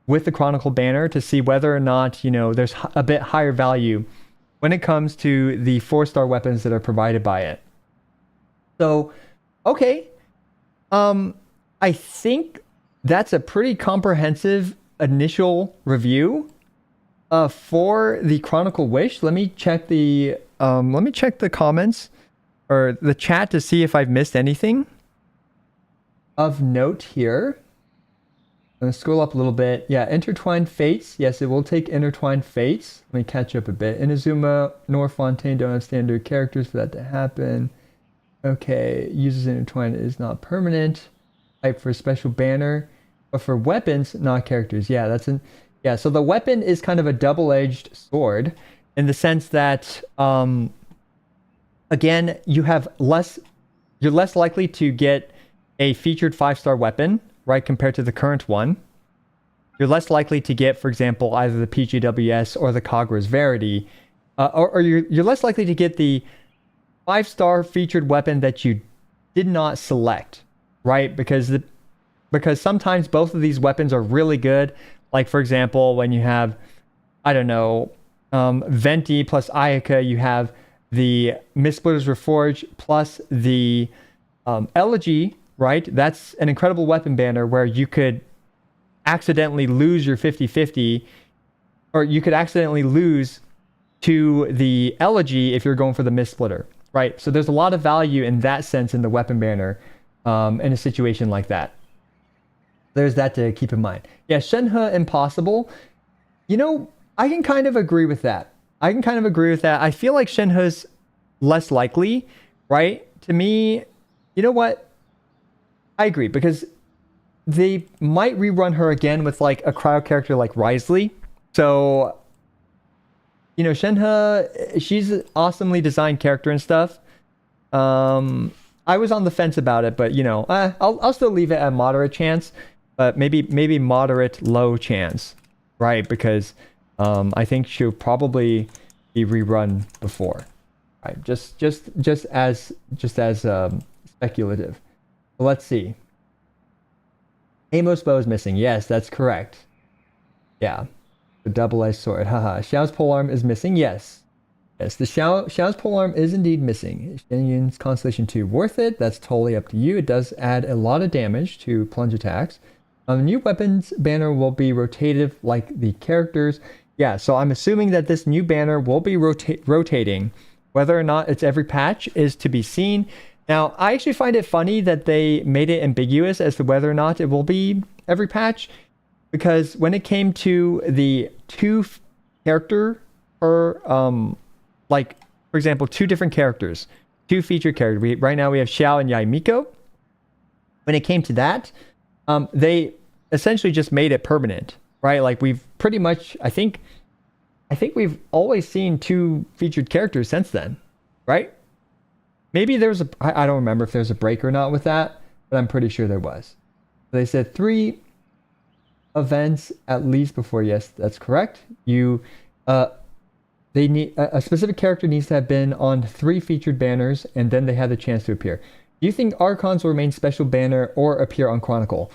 with the Chronicle banner to see whether or not, you know, there's a bit higher value when it comes to the 4-star weapons that are provided by it. So, okay. I think that's a pretty comprehensive initial review for the Chronicle Wish. Let me check the comments or the chat to see if I've missed anything of note here. I'm going to scroll up a little bit. Yeah, Intertwined Fates. Yes, it will take Intertwined Fates. Let me catch up a bit. Inazuma, nor Fontaine don't have standard characters for that to happen. Okay, uses Intertwined is not permanent. Type for a special banner. But for weapons, not characters. Yeah, so the weapon is kind of a double-edged sword in the sense that, again, you're less likely to get a featured 5-star weapon, right, compared to the current one. You're less likely to get, for example, either the PGWS or the Kagura's Verity, or you're less likely to get the 5-star featured weapon that you did not select, right? Because sometimes both of these weapons are really good. Like, for example, when you have, I don't know, Venti plus Ayaka, you have the Mistsplitter's Reforge plus the Elegy, right? That's an incredible weapon banner where you could accidentally lose your 50-50, or you could accidentally lose to the Elegy if you're going for the Mistsplitter, right? So there's a lot of value in that sense in the weapon banner in a situation like that. There's that to keep in mind. Yeah, Shenhe Impossible. You know, I can kind of agree with that. I feel like Shenhe's less likely, right? To me, you know what? I agree, because they might rerun her again with like a cryo character like Risley. So, you know, Shenhe, she's an awesomely designed character and stuff. I was on the fence about it, but you know, I'll still leave it at moderate chance, but maybe moderate low chance, right? Because I think she'll probably be rerun before, right? Just as speculative. So let's see. Amos bow is missing. Yes, that's correct. Yeah, the double-edged sword. Haha. Xiao's polearm is missing. Yes. Yes, the Xiao's polearm is indeed missing. Shenyun's Constellation 2. Worth it? That's totally up to you. It does add a lot of damage to plunge attacks. The new weapons banner will be rotative like the characters. Yeah, so I'm assuming that this new banner will be rotating. Whether or not it's every patch is to be seen. Now, I actually find it funny that they made it ambiguous as to whether or not it will be every patch. Because when it came to the two character per like, for example, two different characters, two featured characters. Right now we have Xiao and Yaimiko. When it came to that, they essentially just made it permanent, right? Like we've pretty much, I think we've always seen two featured characters since then, right? Maybe there was I don't remember if there's a break or not with that, but I'm pretty sure there was. So they said 3 events at least before. Yes, that's correct. They need a specific character needs to have been on 3 featured banners, and then they have the chance to appear. Do you think Archons will remain special banner or appear on Chronicle?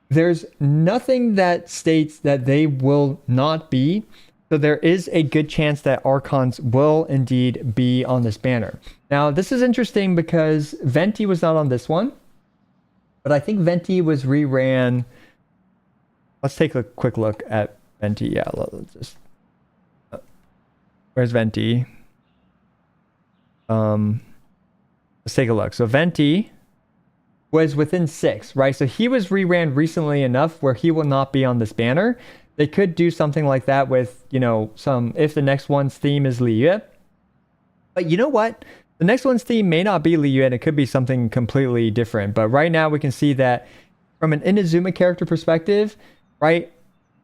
There's nothing that states that they will not be, so there is a good chance that Archons will indeed be on this banner. Now, this is interesting because Venti was not on this one, but I think Venti was reran. Let's take a quick look at Venti. Yeah, let's just. Where's Venti? Let's take a look. So Venti was within 6, right? So he was reran recently enough where he will not be on this banner. They could do something like that with, you know, if the next one's theme is Liyue. But you know what? The next one's theme may not be Liyue and it could be something completely different. But right now we can see that from an Inazuma character perspective, right?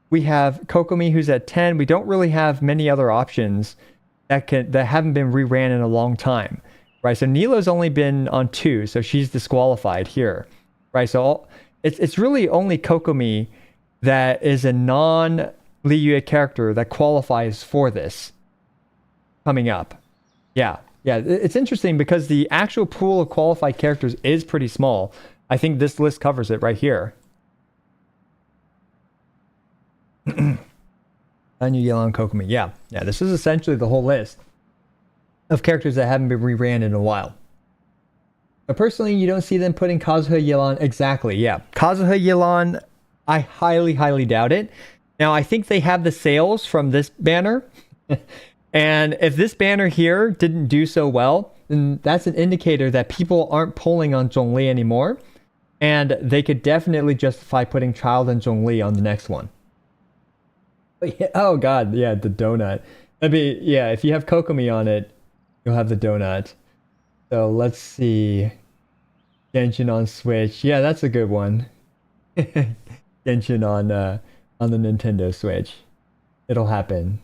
We have Kokomi who's at 10. We don't really have many other options that haven't been reran in a long time, right? So Nilo's only been on 2, so she's disqualified here, right? So it's really only Kokomi that is a non-Liyue character that qualifies for this coming up. Yeah, it's interesting because the actual pool of qualified characters is pretty small. I think this list covers it right here. Anu, Yelan, Kokomi. Yeah, this is essentially the whole list of characters that haven't been reran in a while. But personally, you don't see them putting Kazuha Yelan. Exactly, yeah. Kazuha Yelan, I highly doubt it. Now, I think they have the sales from this banner. And if this banner here didn't do so well, then that's an indicator that people aren't pulling on Zhongli anymore. And they could definitely justify putting Child and Zhongli on the next one. Yeah, oh god, yeah, the donut. I mean, yeah, if you have Kokomi on it, you'll have the donut. So let's see. Genshin on Switch. Yeah, that's a good one. Genshin on the Nintendo Switch. It'll happen.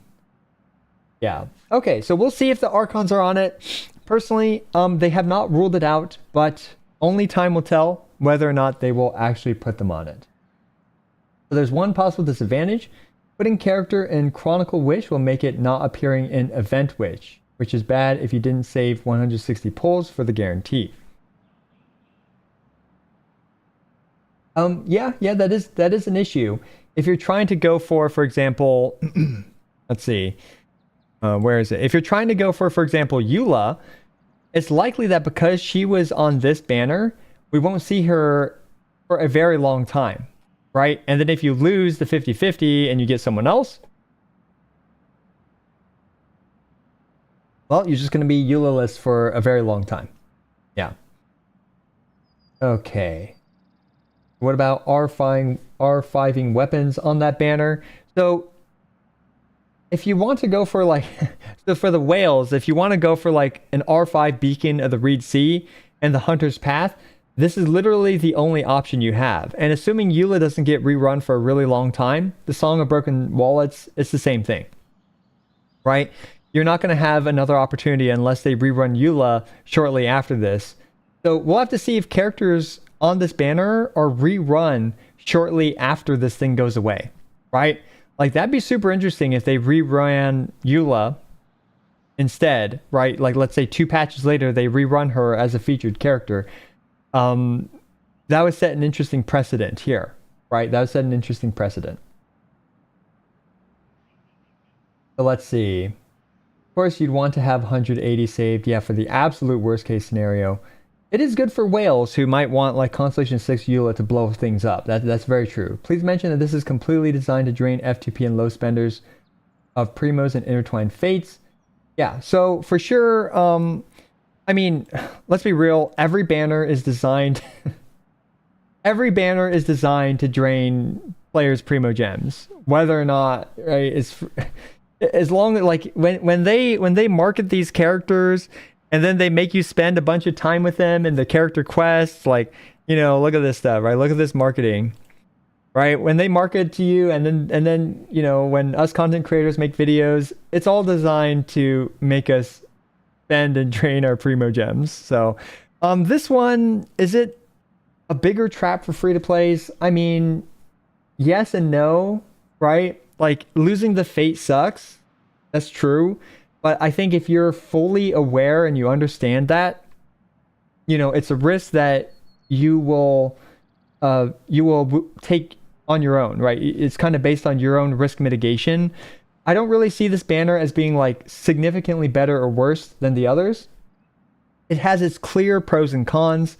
Yeah. Okay, so we'll see if the Archons are on it. Personally, they have not ruled it out, but only time will tell whether or not they will actually put them on it. So there's one possible disadvantage. Putting character in Chronicle Wish will make it not appearing in Event Wish, which is bad if you didn't save 160 pulls for the guarantee. Yeah, that is an issue. If you're trying to go for example, let's see, where is it? If you're trying to go for example, Eula, it's likely that because she was on this banner, we won't see her for a very long time. Right? And then if you lose the 50-50 and you get someone else, well, you're just going to be Eula-less for a very long time. Yeah. Okay. What about R5ing weapons on that banner? So if you want to go for like, so for the whales, if you want to go for like an R5 beacon of the Reed Sea and the Hunter's Path, this is literally the only option you have. And assuming Eula doesn't get rerun for a really long time, the Song of Broken Wallets, it's the same thing. right? You're not going to have another opportunity unless they rerun Eula shortly after this. So we'll have to see if characters on this banner are rerun shortly after this thing goes away, right? Like that'd be super interesting if they rerun Eula instead, right? Like let's say 2 patches later they rerun her as a featured character. That would set an interesting precedent here, right? That would set an interesting precedent. So let's see. Of course, you'd want to have 180 saved. Yeah, for the absolute worst case scenario. It is good for whales who might want like Constellation 6 Eula to blow things up. That's very true. Please mention that this is completely designed to drain F2P and low spenders of Primos and Intertwined Fates. Yeah, so for sure, I mean, let's be real. Every banner is designed... every banner is designed to drain players' Primo gems. Whether or not, right, it's... As long as like when they market these characters and then they make you spend a bunch of time with them in the character quests, like, you know, look at this stuff, right? Look at this marketing, right? When they market to you and then you know, when us content creators make videos, it's all designed to make us spend and drain our Primo gems. So this one, is it a bigger trap for free to plays? I mean, yes and no, right? Like losing the fate sucks. That's true. But I think if you're fully aware and you understand that, you know, it's a risk that you will take on your own, right? It's kind of based on your own risk mitigation. I don't really see this banner as being like significantly better or worse than the others. It has its clear pros and cons.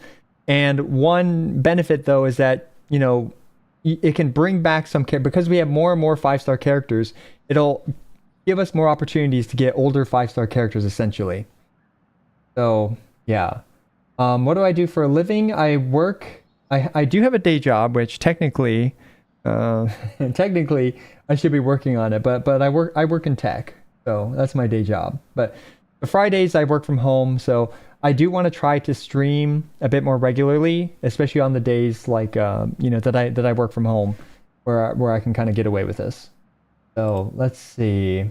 And one benefit though is that, you know, it can bring back some because we have more and more 5-star characters. It'll give us more opportunities to get older 5-star characters essentially. So yeah. What do I do for a living? I work. I do have a day job, which technically I should be working on it, but I work in tech, so that's my day job. But the Fridays I work from home, so I do want to try to stream a bit more regularly, especially on the days like you know, that I work from home, where I can kind of get away with this. So let's see.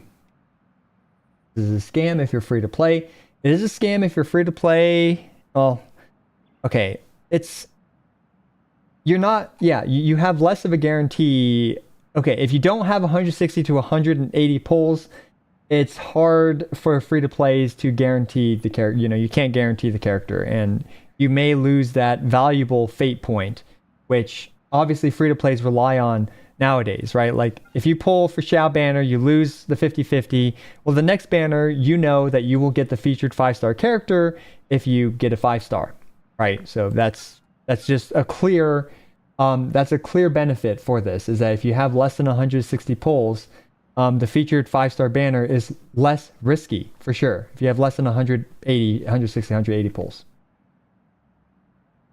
This is a scam if you're free to play. It is a scam if you're free to play. Well, okay, you're not. Yeah, you have less of a guarantee. Okay, if you don't have 160 to 180 pulls, it's hard for free to plays to guarantee the character. You know, you can't guarantee the character, and you may lose that valuable fate point, which obviously free to plays rely on nowadays, right? Like if you pull for Xiao banner, you lose the 50-50. Well, the next banner, you know that you will get the featured 5-star character if you get a 5-star, right? So that's just a clear benefit for this, is that if you have less than 160 pulls, the featured 5-star banner is less risky for sure if you have less than 180 pulls.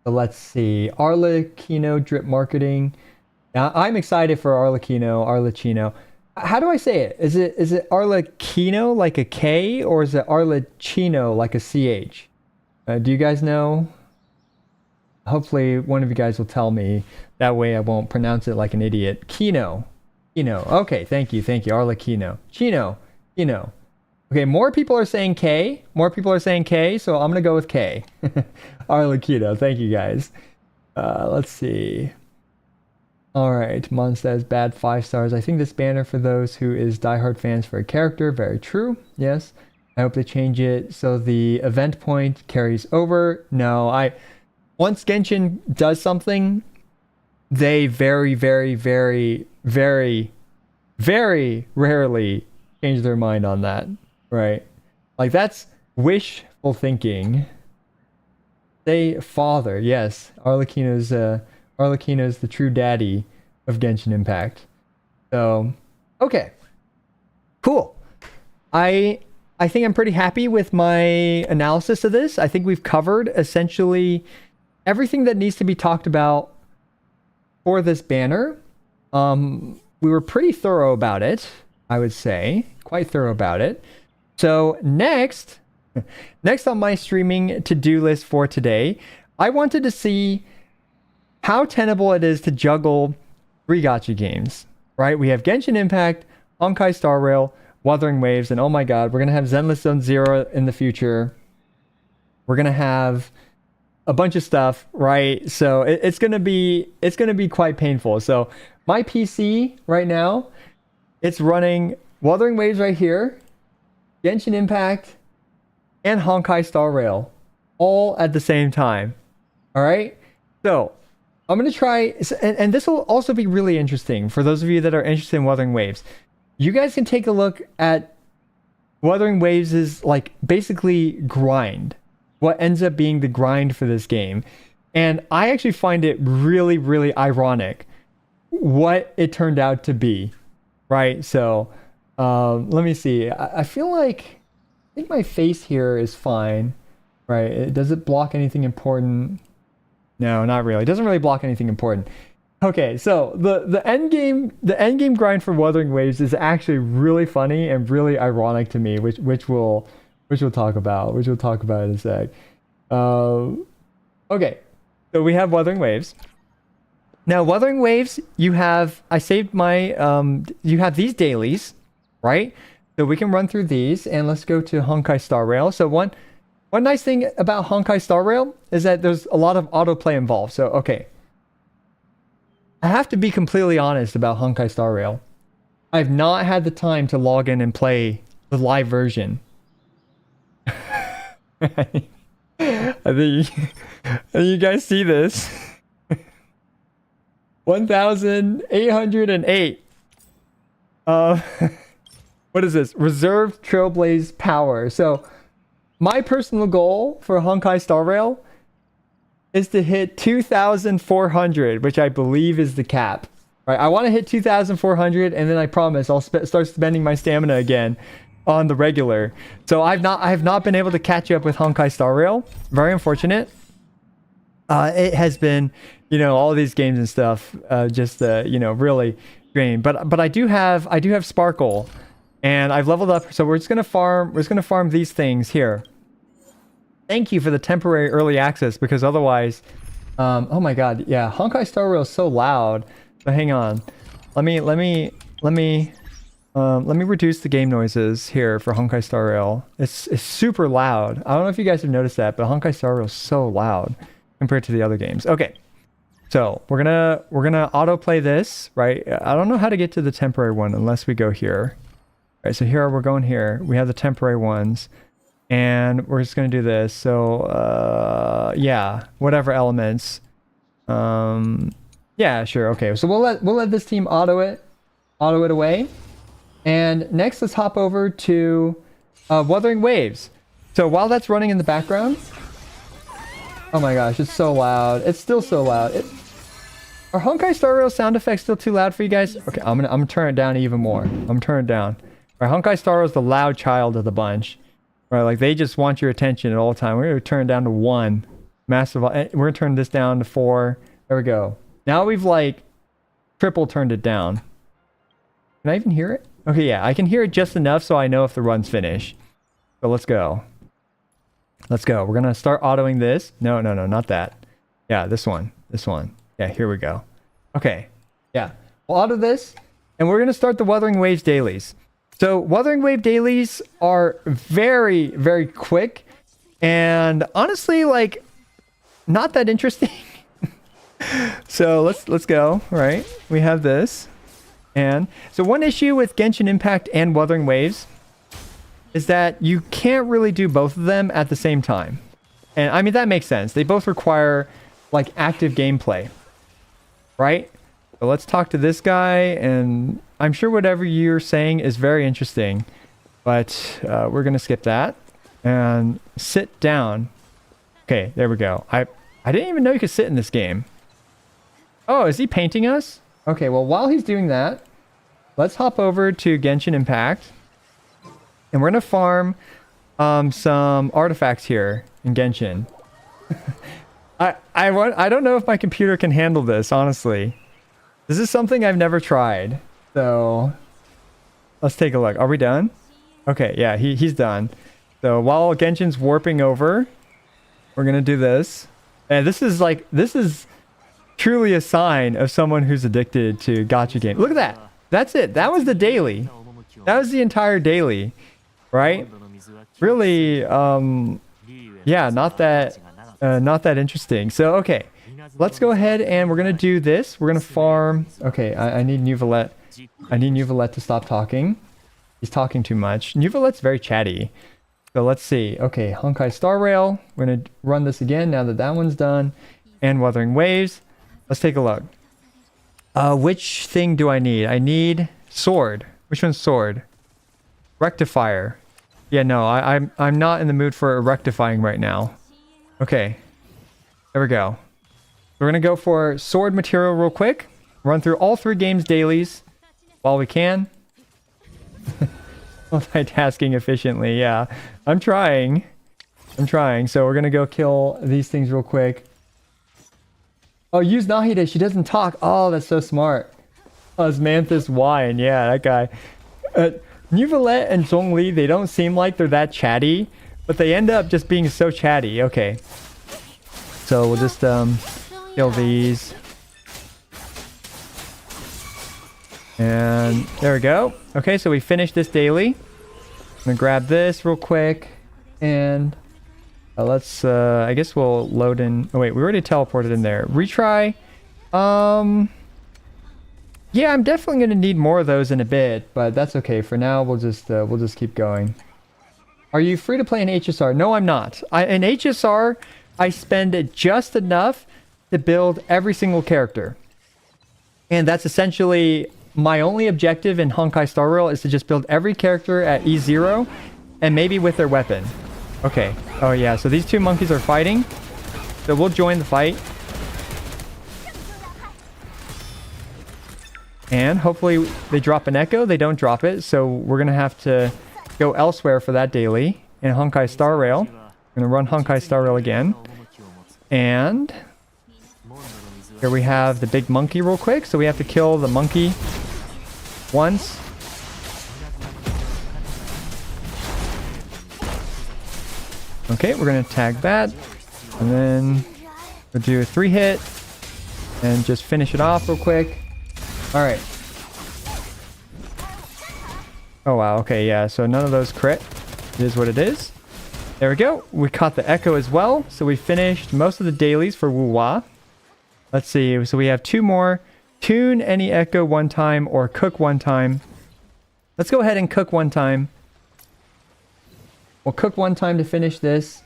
So let's see. Arlecchino drip marketing. Now, I'm excited for Arlecchino. How do I say it? Is it Arlecchino like a K, or is it Arlecchino like a CH? Do you guys know? Hopefully one of you guys will tell me. That way I won't pronounce it like an idiot. Kino. Okay, thank you. Arlecchino. Chino. Okay, more people are saying K. So I'm going to go with K. Arlecchino. Thank you guys. Let's see. All right, Mon says bad 5 stars. I think this banner for those who is diehard fans for a character. Very true. Yes. I hope they change it so the event point carries over. No, once Genshin does something, they very, very, very, very, very rarely change their mind on that, right? Like that's wishful thinking. Say father, yes. Arlecchino's the true daddy of Genshin Impact. So, okay, cool. I think I'm pretty happy with my analysis of this. I think we've covered essentially everything that needs to be talked about for this banner. We were pretty thorough about it, I would say. Quite thorough about it. So next on my streaming to-do list for today, I wanted to see how tenable it is to juggle 3 gacha games, right? We have Genshin Impact, Honkai Star Rail, Wuthering Waves, and oh my god, we're gonna have Zenless Zone Zero in the future. We're gonna have a bunch of stuff, right? So it's gonna be quite painful. So my PC right now, it's running Wuthering Waves right here, Genshin Impact, and Honkai Star Rail, all at the same time. All right. So I'm gonna try, and this will also be really interesting for those of you that are interested in Wuthering Waves. You guys can take a look at Wuthering Waves' like basically grind. What ends up being the grind for this game. And I actually find it really, really ironic what it turned out to be. Right? So let me see. I feel like I think my face here is fine. Right? Does it block anything important? No, not really. It doesn't really block anything important. Okay, so the end game grind for Wuthering Waves is actually really funny and really ironic to me, which we'll talk about in a sec. Okay, so we have Wuthering Waves. Now Wuthering Waves, I saved my you have these dailies, right? So we can run through these, and let's go to Honkai Star Rail. So one nice thing about Honkai Star Rail is that there's a lot of autoplay involved. So okay. I have to be completely honest about Honkai Star Rail. I've not had the time to log in and play the live version. I think you guys see this. 1,808. What is this? Reserved Trailblaze power. So my personal goal for Honkai Star Rail is to hit 2,400, which I believe is the cap. Right? I want to hit 2,400, and then I promise I'll start spending my stamina again on the regular. So I have not been able to catch up with Honkai Star Rail. Very unfortunate. It has been, all these games and stuff, just really draining. But I do have Sparkle, and I've leveled up. So we're just gonna farm these things here. Thank you for the temporary early access, because otherwise, oh my god, yeah, Honkai Star Rail is so loud. So hang on, let me reduce the game noises here for Honkai Star Rail. It's super loud. I don't know if you guys have noticed that, but Honkai Star Rail is so loud compared to the other games. Okay, so we're gonna autoplay this, right? I don't know how to get to the temporary one unless we go here. All right, so here we're going here. We have the temporary ones. And we're just going to do this. So, yeah, whatever elements. Yeah, sure. Okay. So we'll let this team auto it away. And next, let's hop over to Wuthering Waves. So while that's running in the background, oh my gosh, it's so loud. It's still so loud. Are Honkai Star Rail sound effects still too loud for you guys? Okay, I'm gonna turn it down even more. I'm turning it down. All right, Honkai Star Rail is the loud child of the bunch. Right, like they just want your attention at all time. We're gonna turn it down to 1. Massive. We're gonna turn this down to 4. There we go. Now we've like triple turned it down. Can I even hear it? Okay, yeah, I can hear it just enough so I know if the run's finished. So let's go. Let's go. We're gonna start autoing this. No, not that. Yeah, this one. Yeah, here we go. Okay. Yeah, we'll auto this, and we're gonna start the Wuthering Waves dailies. So Wuthering Wave dailies are very, very quick, and honestly, like, not that interesting. So let's go. Right, we have this, and so one issue with Genshin Impact and Wuthering Waves is that you can't really do both of them at the same time, and I mean that makes sense. They both require like active gameplay, right? So let's talk to this guy, and I'm sure whatever you're saying is very interesting, but we're going to skip that and sit down. Okay, there we go. I didn't even know you could sit in this game. Oh, is he painting us? Okay, well, while he's doing that, let's hop over to Genshin Impact, and we're going to farm some artifacts here in Genshin. I don't know if my computer can handle this, honestly. This is something I've never tried. So let's take a look. Are we done? Okay, yeah, he's done. So while Genshin's warping over, we're gonna do this. And this is truly a sign of someone who's addicted to gacha games. Look at that. That's it. That was the daily. That was the entire daily, right? Really, yeah, not that interesting. So, okay, let's go ahead and we're gonna do this. We're gonna farm. Okay, I need Nuvalet. I need Nuvalet to stop talking. He's talking too much. Nuvalet's very chatty. So let's see. Okay, Honkai Star Rail. We're gonna run this again now that that one's done. And Wuthering Waves. Let's take a look. Which thing do I need? I need sword. Which one's sword? Rectifier. Yeah, no, I'm not in the mood for rectifying right now. Okay. There we go. We're gonna go for sword material real quick. Run through all 3 games dailies while we can. Multitasking efficiently, yeah. I'm trying. So we're gonna go kill these things real quick. Oh, use Nahide. She doesn't talk. Oh, that's so smart. Osmanthus Wine. Yeah, that guy. Nuvalet and Zhongli, they don't seem like they're that chatty, but they end up just being so chatty. Okay. So we'll just kill these. And there we go. Okay, so we finished this daily. I'm gonna grab this real quick. And let's, I guess we'll load in. Oh wait, we already teleported in there. Retry. Yeah, I'm definitely gonna need more of those in a bit, but that's okay. For now, we'll just keep going. Are you free to play in HSR? No, I'm not. In HSR, I spend just enough to build every single character. And that's essentially my only objective in Honkai Star Rail is to just build every character at E0 and maybe with their weapon. Okay. Oh yeah, so these 2 monkeys are fighting. So we'll join the fight. And hopefully they drop an echo. They don't drop it, so we're going to have to go elsewhere for that daily in Honkai Star Rail. I'm going to run Honkai Star Rail again. And here we have the big monkey real quick. So we have to kill the monkey once. Okay, we're going to tag that. And then we'll do a 3-hit and just finish it off real quick. All right. Oh, wow. Okay, yeah. So none of those crit. It is what it is. There we go. We caught the echo as well. So we finished most of the dailies for WuWa. Let's see. So we have 2 more. Tune any echo 1 time or cook 1 time. Let's go ahead and cook 1 time. We'll cook 1 time to finish this.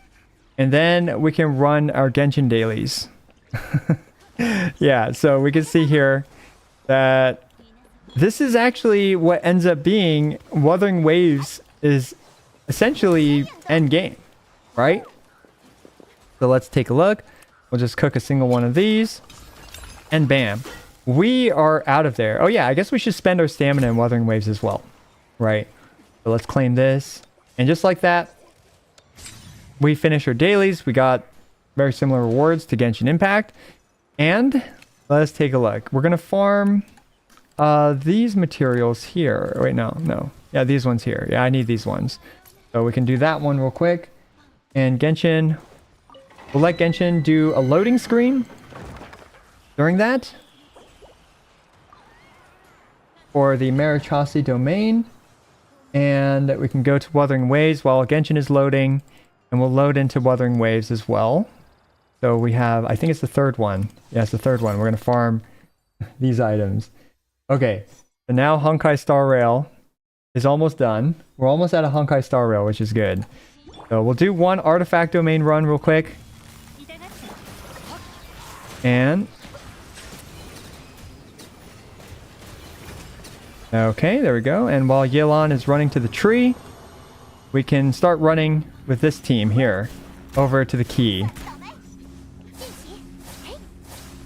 And then we can run our Genshin dailies. Yeah, so we can see here that this is actually what ends up being Wuthering Waves is essentially Endgame, right? So let's take a look. We'll just cook a single one of these. And bam. We are out of there. Oh yeah, I guess we should spend our stamina in Wuthering Waves as well. Right. So let's claim this. And just like that, we finished our dailies. We got very similar rewards to Genshin Impact. And let's take a look. We're going to farm these materials here. Wait, no. Yeah, these ones here. Yeah, I need these ones. So we can do that one real quick. And Genshin, we'll let Genshin do a loading screen during that for the Marichasi domain. And we can go to Wuthering Waves while Genshin is loading. And we'll load into Wuthering Waves as well. So we have, I think it's the 3rd one. Yeah, it's the 3rd one. We're going to farm these items. Okay, so now Honkai Star Rail is almost done. We're almost out of Honkai Star Rail, which is good. So we'll do 1 artifact domain run real quick. And okay, there we go. And while Yelan is running to the tree, we can start running with this team here over to the key.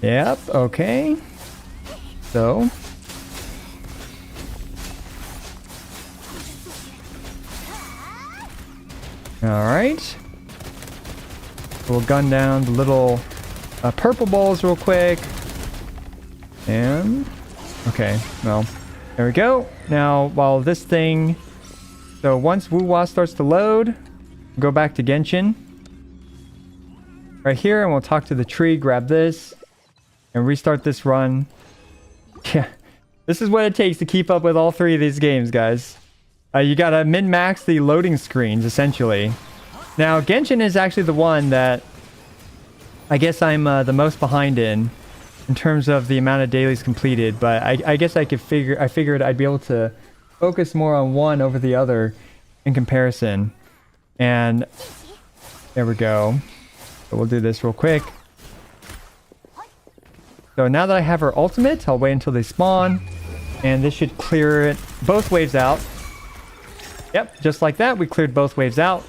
Yep, okay. So alright. We'll gun down the little purple balls real quick. And okay, well, there we go. Now, while this thing... So once WuWa starts to load, go back to Genshin. Right here, and we'll talk to the tree, grab this, and restart this run. Yeah, this is what it takes to keep up with all 3 of these games, guys. You gotta min-max the loading screens, essentially. Now, Genshin is actually the one that I guess I'm the most behind in terms of the amount of dailies completed, but I guess I figured I'd be able to focus more on one over the other in comparison. And there we go. So we'll do this real quick. So now that I have her ultimate, I'll wait until they spawn, and this should clear it both waves out. Yep, just like that, we cleared both waves out.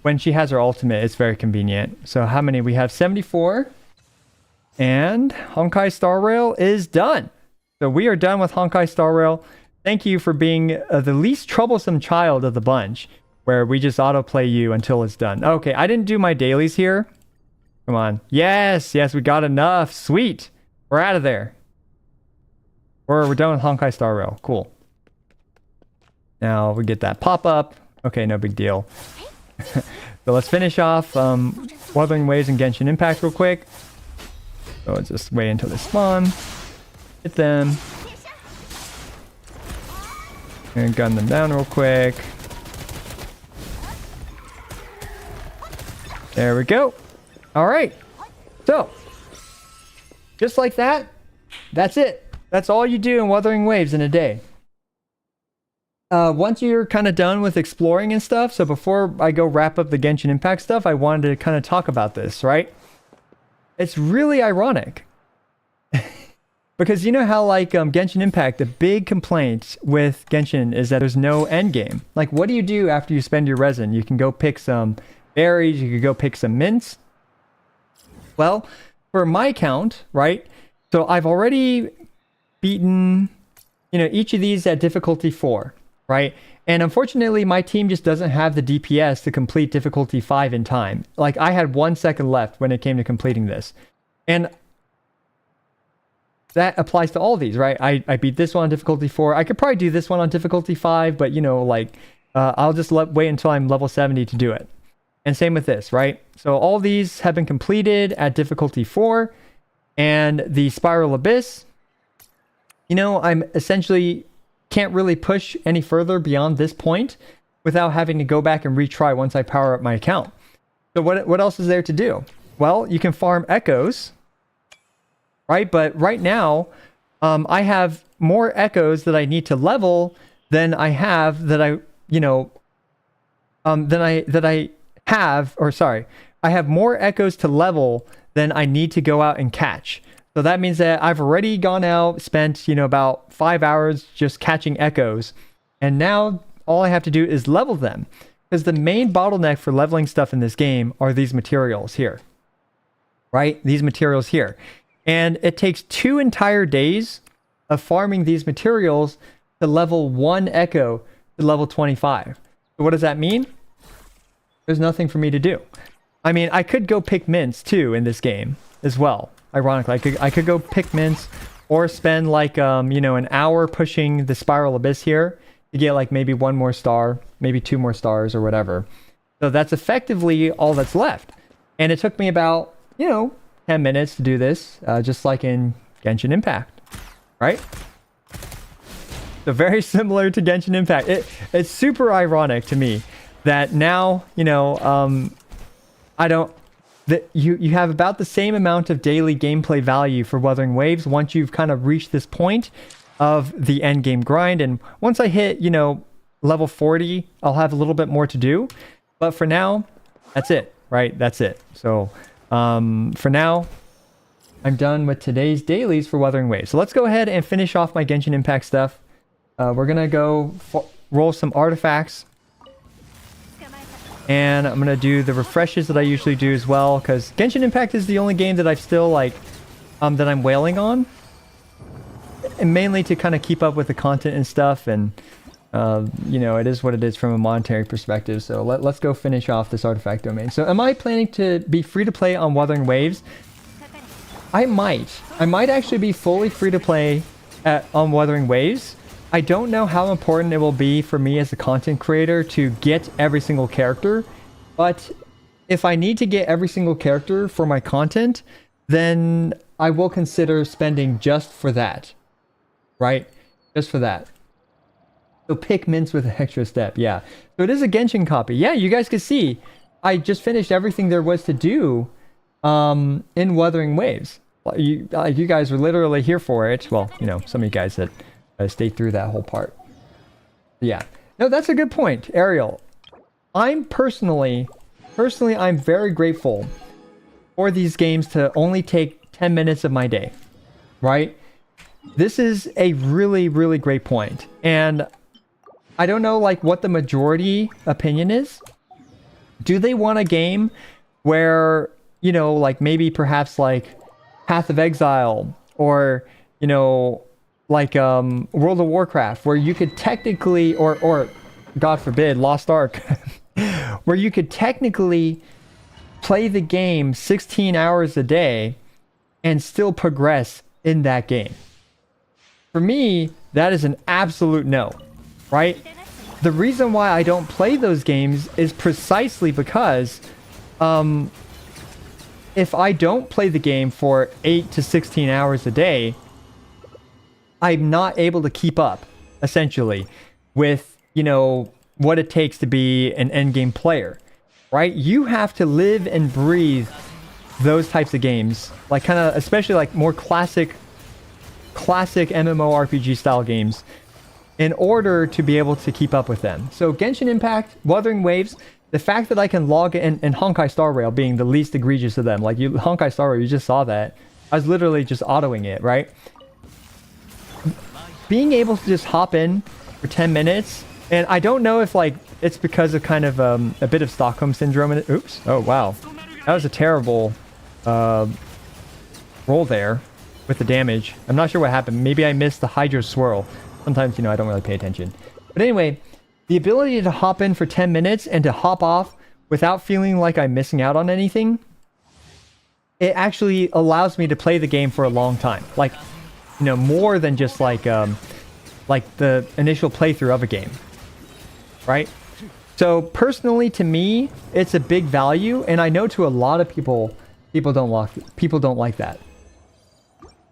When she has her ultimate, it's very convenient. So how many? We have 74. And Honkai Star Rail is done. So we are done with Honkai Star Rail. Thank you for being the least troublesome child of the bunch, where we just autoplay you until it's done. Okay, I didn't do my dailies here. Come on. Yes, we got enough. Sweet. We're out of there. We're done with Honkai Star Rail. Cool. Now we get that pop-up. Okay, no big deal. So let's finish off Wuthering Waves and Genshin Impact real quick. So let's just wait until they spawn. Hit them. And gun them down real quick. There we go. Alright. So, just like that, that's it. That's all you do in Wuthering Waves in a day. Once you're kind of done with exploring and stuff, so before I go wrap up the Genshin Impact stuff, I wanted to kind of talk about this, right? It's really ironic. Because you know how like Genshin Impact, the big complaint with Genshin is that there's no endgame. Like what do you do after you spend your resin? You can go pick some berries, you could go pick some mints. Well, for my count, right? So I've already beaten, each of these at difficulty 4, right? And unfortunately, my team just doesn't have the DPS to complete difficulty 5 in time. Like, I had 1 second left when it came to completing this. And that applies to all these, right? I beat this one on difficulty 4. I could probably do this one on difficulty 5, but, I'll just wait until I'm level 70 to do it. And same with this, right? So all these have been completed at difficulty 4. And the Spiral Abyss, I'm essentially can't really push any further beyond this point without having to go back and retry once I power up my account. So what else is there to do? Well, you can farm echoes, right? But right now, I have more echoes that I need to level than I have that I have more echoes to level than I need to go out and catch. So that means that I've already gone out, spent, about 5 hours just catching echoes. And now all I have to do is level them. Because the main bottleneck for leveling stuff in this game are these materials here. Right? These materials here. And it takes 2 entire days of farming these materials to level 1 echo to level 25. So what does that mean? There's nothing for me to do. I mean, I could go pick mints too in this game as well. Ironically, I could go pick mints or spend like, an hour pushing the Spiral Abyss here to get like maybe 1 more star, maybe 2 more stars or whatever. So that's effectively all that's left. And it took me about, 10 minutes to do this, just like in Genshin Impact, right? So very similar to Genshin Impact. It's super ironic to me that now, you have about the same amount of daily gameplay value for Wuthering Waves once you've kind of reached this point of the end game grind. And once I hit, level 40, I'll have a little bit more to do. But for now, that's it, right? That's it. So for now, I'm done with today's dailies for Wuthering Waves. So let's go ahead and finish off my Genshin Impact stuff. We're going to go roll some artifacts. And I'm going to do the refreshes that I usually do as well, because Genshin Impact is the only game that I've still, that I'm wailing on. And mainly to kind of keep up with the content and stuff, and, it is what it is from a monetary perspective. So let's go finish off this artifact domain. So am I planning to be free to play on Wuthering Waves? I might. I might actually be fully free to play on Wuthering Waves. I don't know how important it will be for me as a content creator to get every single character, but if I need to get every single character for my content, then I will consider spending just for that, right? Just for that. So pick mints with an extra step. Yeah. So it is a Genshin copy. Yeah, you guys can see I just finished everything there was to do in Wuthering Waves. You guys were literally here for it. Well, you know, some of you guys that stayed through that whole part. Yeah. No, that's a good point, Ariel. I'm personally, I'm very grateful for these games to only take 10 minutes of my day, right? This is a really, really great point. And I don't know, like, what the majority opinion is. Do they want a game where, you know, like, maybe perhaps, like, Path of Exile or, you know, like, World of Warcraft, where you could technically, or God forbid, Lost Ark, where you could technically play the game 16 hours a day and still progress in that game? For me, that is an absolute no, right? The reason why I don't play those games is precisely because if I don't play the game for 8 to 16 hours a day, I'm not able to keep up, essentially, with, you know, what it takes to be an endgame player, right? You have to live and breathe those types of games, like kind of, especially like more classic MMORPG style games, in order to be able to keep up with them. So Genshin Impact, Wuthering Waves, the fact that I can log in, and Honkai Star Rail being the least egregious of them, like Honkai Star Rail, you just saw that. I was literally just autoing it, right? Being able to just hop in for 10 minutes, and I don't know if like it's because of kind of a bit of Stockholm syndrome in it. Oops. Oh, wow. That was a terrible roll there with the damage. I'm not sure what happened. Maybe I missed the Hydro Swirl. Sometimes, you know, I don't really pay attention. But anyway, the ability to hop in for 10 minutes and to hop off without feeling like I'm missing out on anything, it actually allows me to play the game for a long time. Like, you know, more than just like the initial playthrough of a game, right? So personally, to me, it's a big value, and I know to a lot of people don't like that.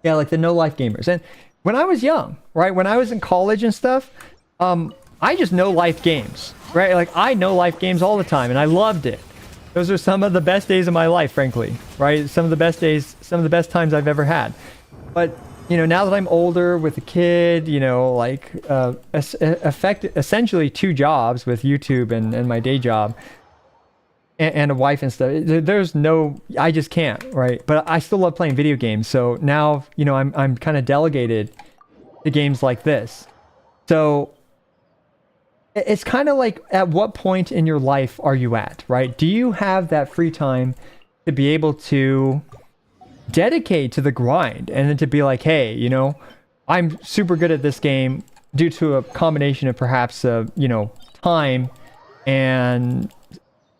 Yeah, like the no life gamers. And when I was young, right, when I was in college and stuff, I just no life games, right? Like I no life games all the time, and I loved it. Those are some of the best days of my life, frankly, right? Some of the best days, some of the best times I've ever had. But you know, now that I'm older with a kid, you know, like essentially 2 jobs with YouTube and my day job, and a wife and stuff, there's no, I just can't, right? But I still love playing video games. So now, you know, I'm kind of delegated to games like this. So it's kind of like, at what point in your life are you at, right? Do you have that free time to be able to dedicate to the grind, and then to be like, hey, you know, I'm super good at this game due to a combination of perhaps you know, time and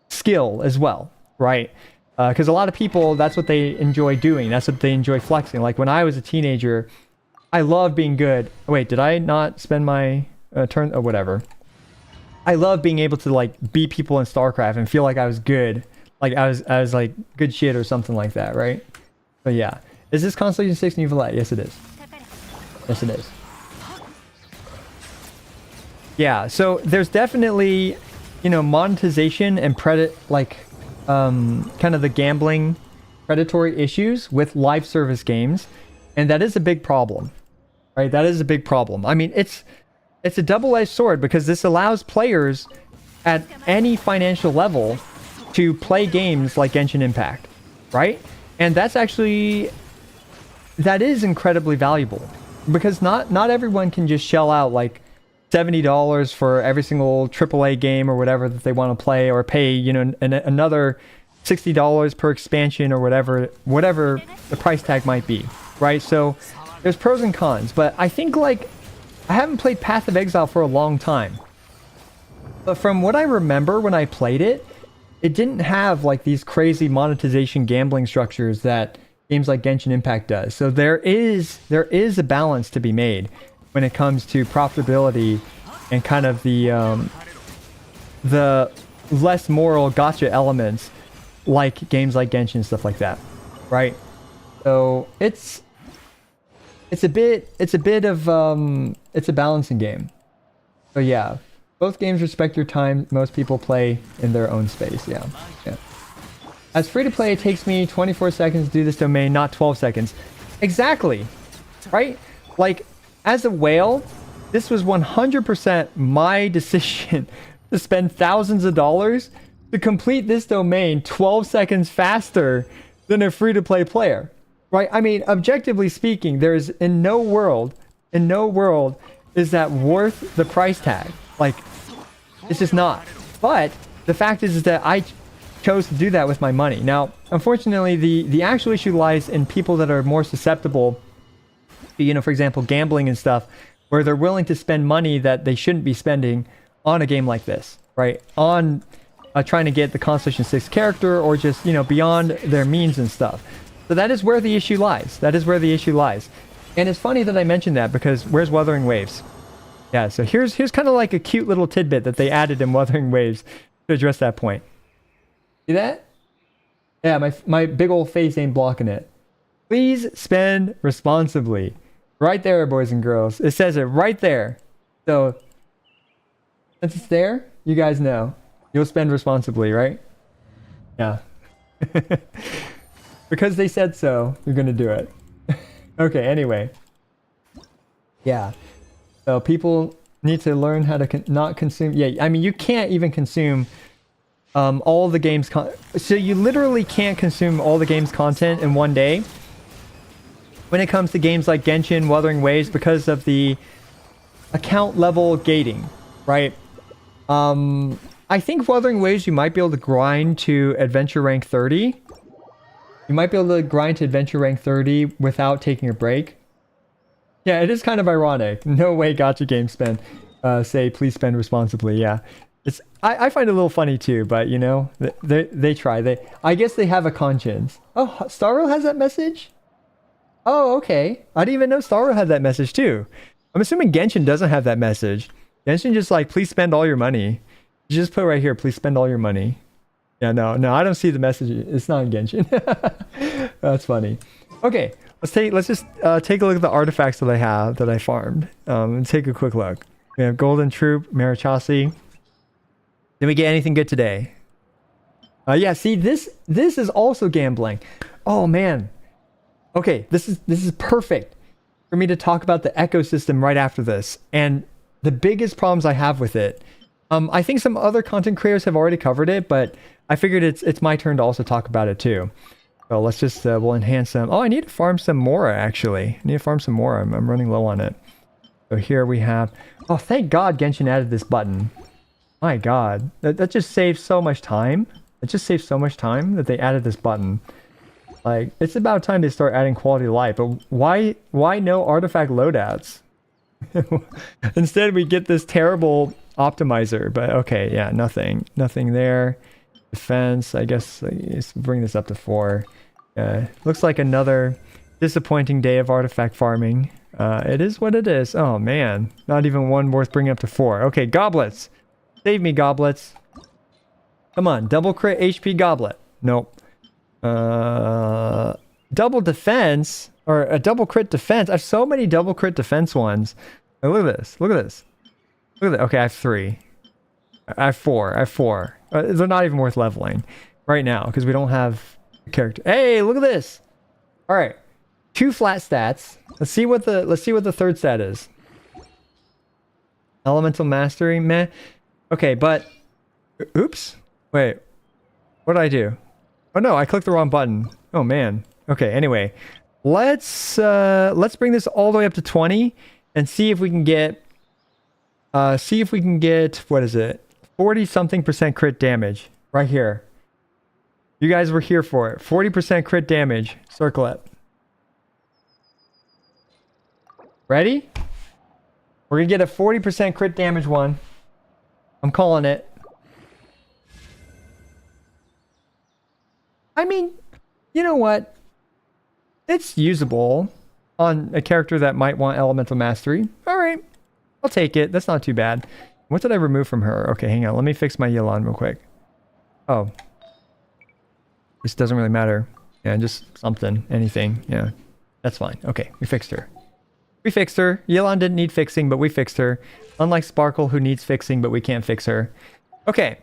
skill as well, right? Because a lot of people, that's what they enjoy doing, that's what they enjoy flexing. Like when I was a teenager, I loved being good. Wait, did I not spend my turn or whatever? I love being able to like beat people in StarCraft and feel like I was good, like I was like good shit or something like that, right? But yeah, is this Constellation 6 New Valette? Yes, it is. Yes, it is. Yeah, so there's definitely, you know, monetization and kind of the gambling, predatory issues with live service games, and that is a big problem, right? That is a big problem. I mean, it's a double-edged sword, because this allows players at any financial level to play games like Genshin Impact, right? And that's actually, that is incredibly valuable, because not everyone can just shell out like $70 for every single AAA game or whatever that they want to play, or pay, you know, another $60 per expansion or whatever the price tag might be, right? So there's pros and cons, but I think, like, I haven't played Path of Exile for a long time, but from what I remember when I played it, it didn't have like these crazy monetization gambling structures that games like Genshin Impact does. So there is a balance to be made when it comes to profitability and kind of the less moral gacha elements, like games like Genshin and stuff like that, right? So it's a bit of it's a balancing game. So yeah, both games respect your time. Most people play in their own space. Yeah. Yeah. As free to play, it takes me 24 seconds to do this domain, not 12 seconds. Exactly. Right? Like, as a whale, this was 100% my decision to spend thousands of dollars to complete this domain 12 seconds faster than a free to play player. Right? I mean, objectively speaking, there's in no world is that worth the price tag. Like, it's just not. But the fact is that I chose to do that with my money. Now, unfortunately, the actual issue lies in people that are more susceptible to, you know, for example, gambling and stuff, where they're willing to spend money that they shouldn't be spending on a game like this, right? On trying to get the Constellation 6 character, or just, you know, beyond their means and stuff. So that is where the issue lies. That is where the issue lies. And it's funny that I mentioned that, because where's Wuthering Waves? Yeah, so here's kind of like a cute little tidbit that they added in Wuthering Waves to address that point. See that? Yeah, my big old face ain't blocking it. Please spend responsibly. Right there, boys and girls. It says it right there. So, since it's there, you guys know. You'll spend responsibly, right? Yeah. Because they said so, you're gonna do it. Okay, anyway. Yeah. So, people need to learn how to not consume... Yeah, I mean, you can't even consume... all the game's so you literally can't consume all the game's content in one day when it comes to games like Genshin, Wuthering Waves, because of the account level gating, right? I think Wuthering Waves you might be able to grind to adventure rank 30. You might be able to grind to adventure rank 30 without taking a break. Yeah, it is kind of ironic. No way gacha games say please spend responsibly. Yeah. I find it a little funny too, but you know, they try. I guess they have a conscience. Oh, Starro has that message? Oh, okay. I didn't even know Starro had that message too. I'm assuming Genshin doesn't have that message. Genshin just like, please spend all your money. You just put right here, please spend all your money. Yeah, no, I don't see the message. It's not in Genshin. That's funny. Okay, let's just take a look at the artifacts that I farmed. And take a quick look. We have Golden Troop, Marichasi. Did we get anything good today? Yeah, see, this is also gambling. Oh man. Okay, this is perfect for me to talk about the ecosystem right after this, and the biggest problems I have with it. I think some other content creators have already covered it, but I figured it's my turn to also talk about it too. So let's just we'll enhance them. Oh, I need to farm some Mora actually. I need to farm some Mora. I'm running low on it. So here we have. Oh, thank God Genshin added this button. My God, that just saves so much time. It just saves so much time that they added this button. Like, it's about time they start adding quality of life. But why no artifact loadouts? Instead, we get this terrible optimizer. But okay, yeah, nothing there. Defense, I guess. Let's bring this up to 4. Looks like another disappointing day of artifact farming. It is what it is. Oh man, not even one worth bringing up to 4. Okay, goblets. Save me, goblets. Come on, double crit HP goblet. Nope. Double defense, or a double crit defense. I have so many double crit defense ones. Oh, look at this. Look at this. Look at that. Okay, I have 3. I have 4. They're not even worth leveling right now because we don't have a character. Hey, look at this. All right, 2 flat stats. Let's see what the third stat is. Elemental mastery, meh. Okay, but oops. Wait. What did I do? Oh no, I clicked the wrong button. Oh man. Okay, anyway. Let's bring this all the way up to 20 and see if we can get what is it? 40 something % crit damage right here. You guys were here for it. 40% crit damage. Circle it. Ready? We're gonna get a 40% crit damage one. I'm calling it. I mean, you know what? It's usable on a character that might want elemental mastery. All right, I'll take it. That's not too bad. What did I remove from her? Okay, hang on. Let me fix my Yelan real quick. Oh. This doesn't really matter. Yeah, just something. Anything. Yeah. That's fine. Okay, we fixed her. We fixed her. Yelan didn't need fixing, but we fixed her. Unlike Sparkle, who needs fixing, but we can't fix her. Okay.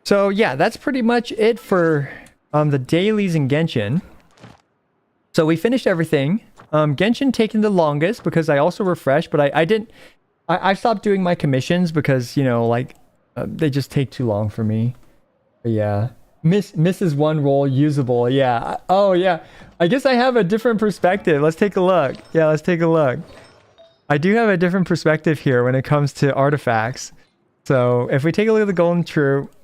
So yeah, that's pretty much it for the dailies in Genshin. So we finished everything. Genshin taking the longest because I also refreshed, but I stopped doing my commissions because, you know, like, they just take too long for me. But yeah. Misses one role usable. Yeah. Oh, yeah. I guess I have a different perspective. Let's take a look. Yeah, let's take a look. I do have a different perspective here when it comes to artifacts. So if we take a look at the Golden Troop,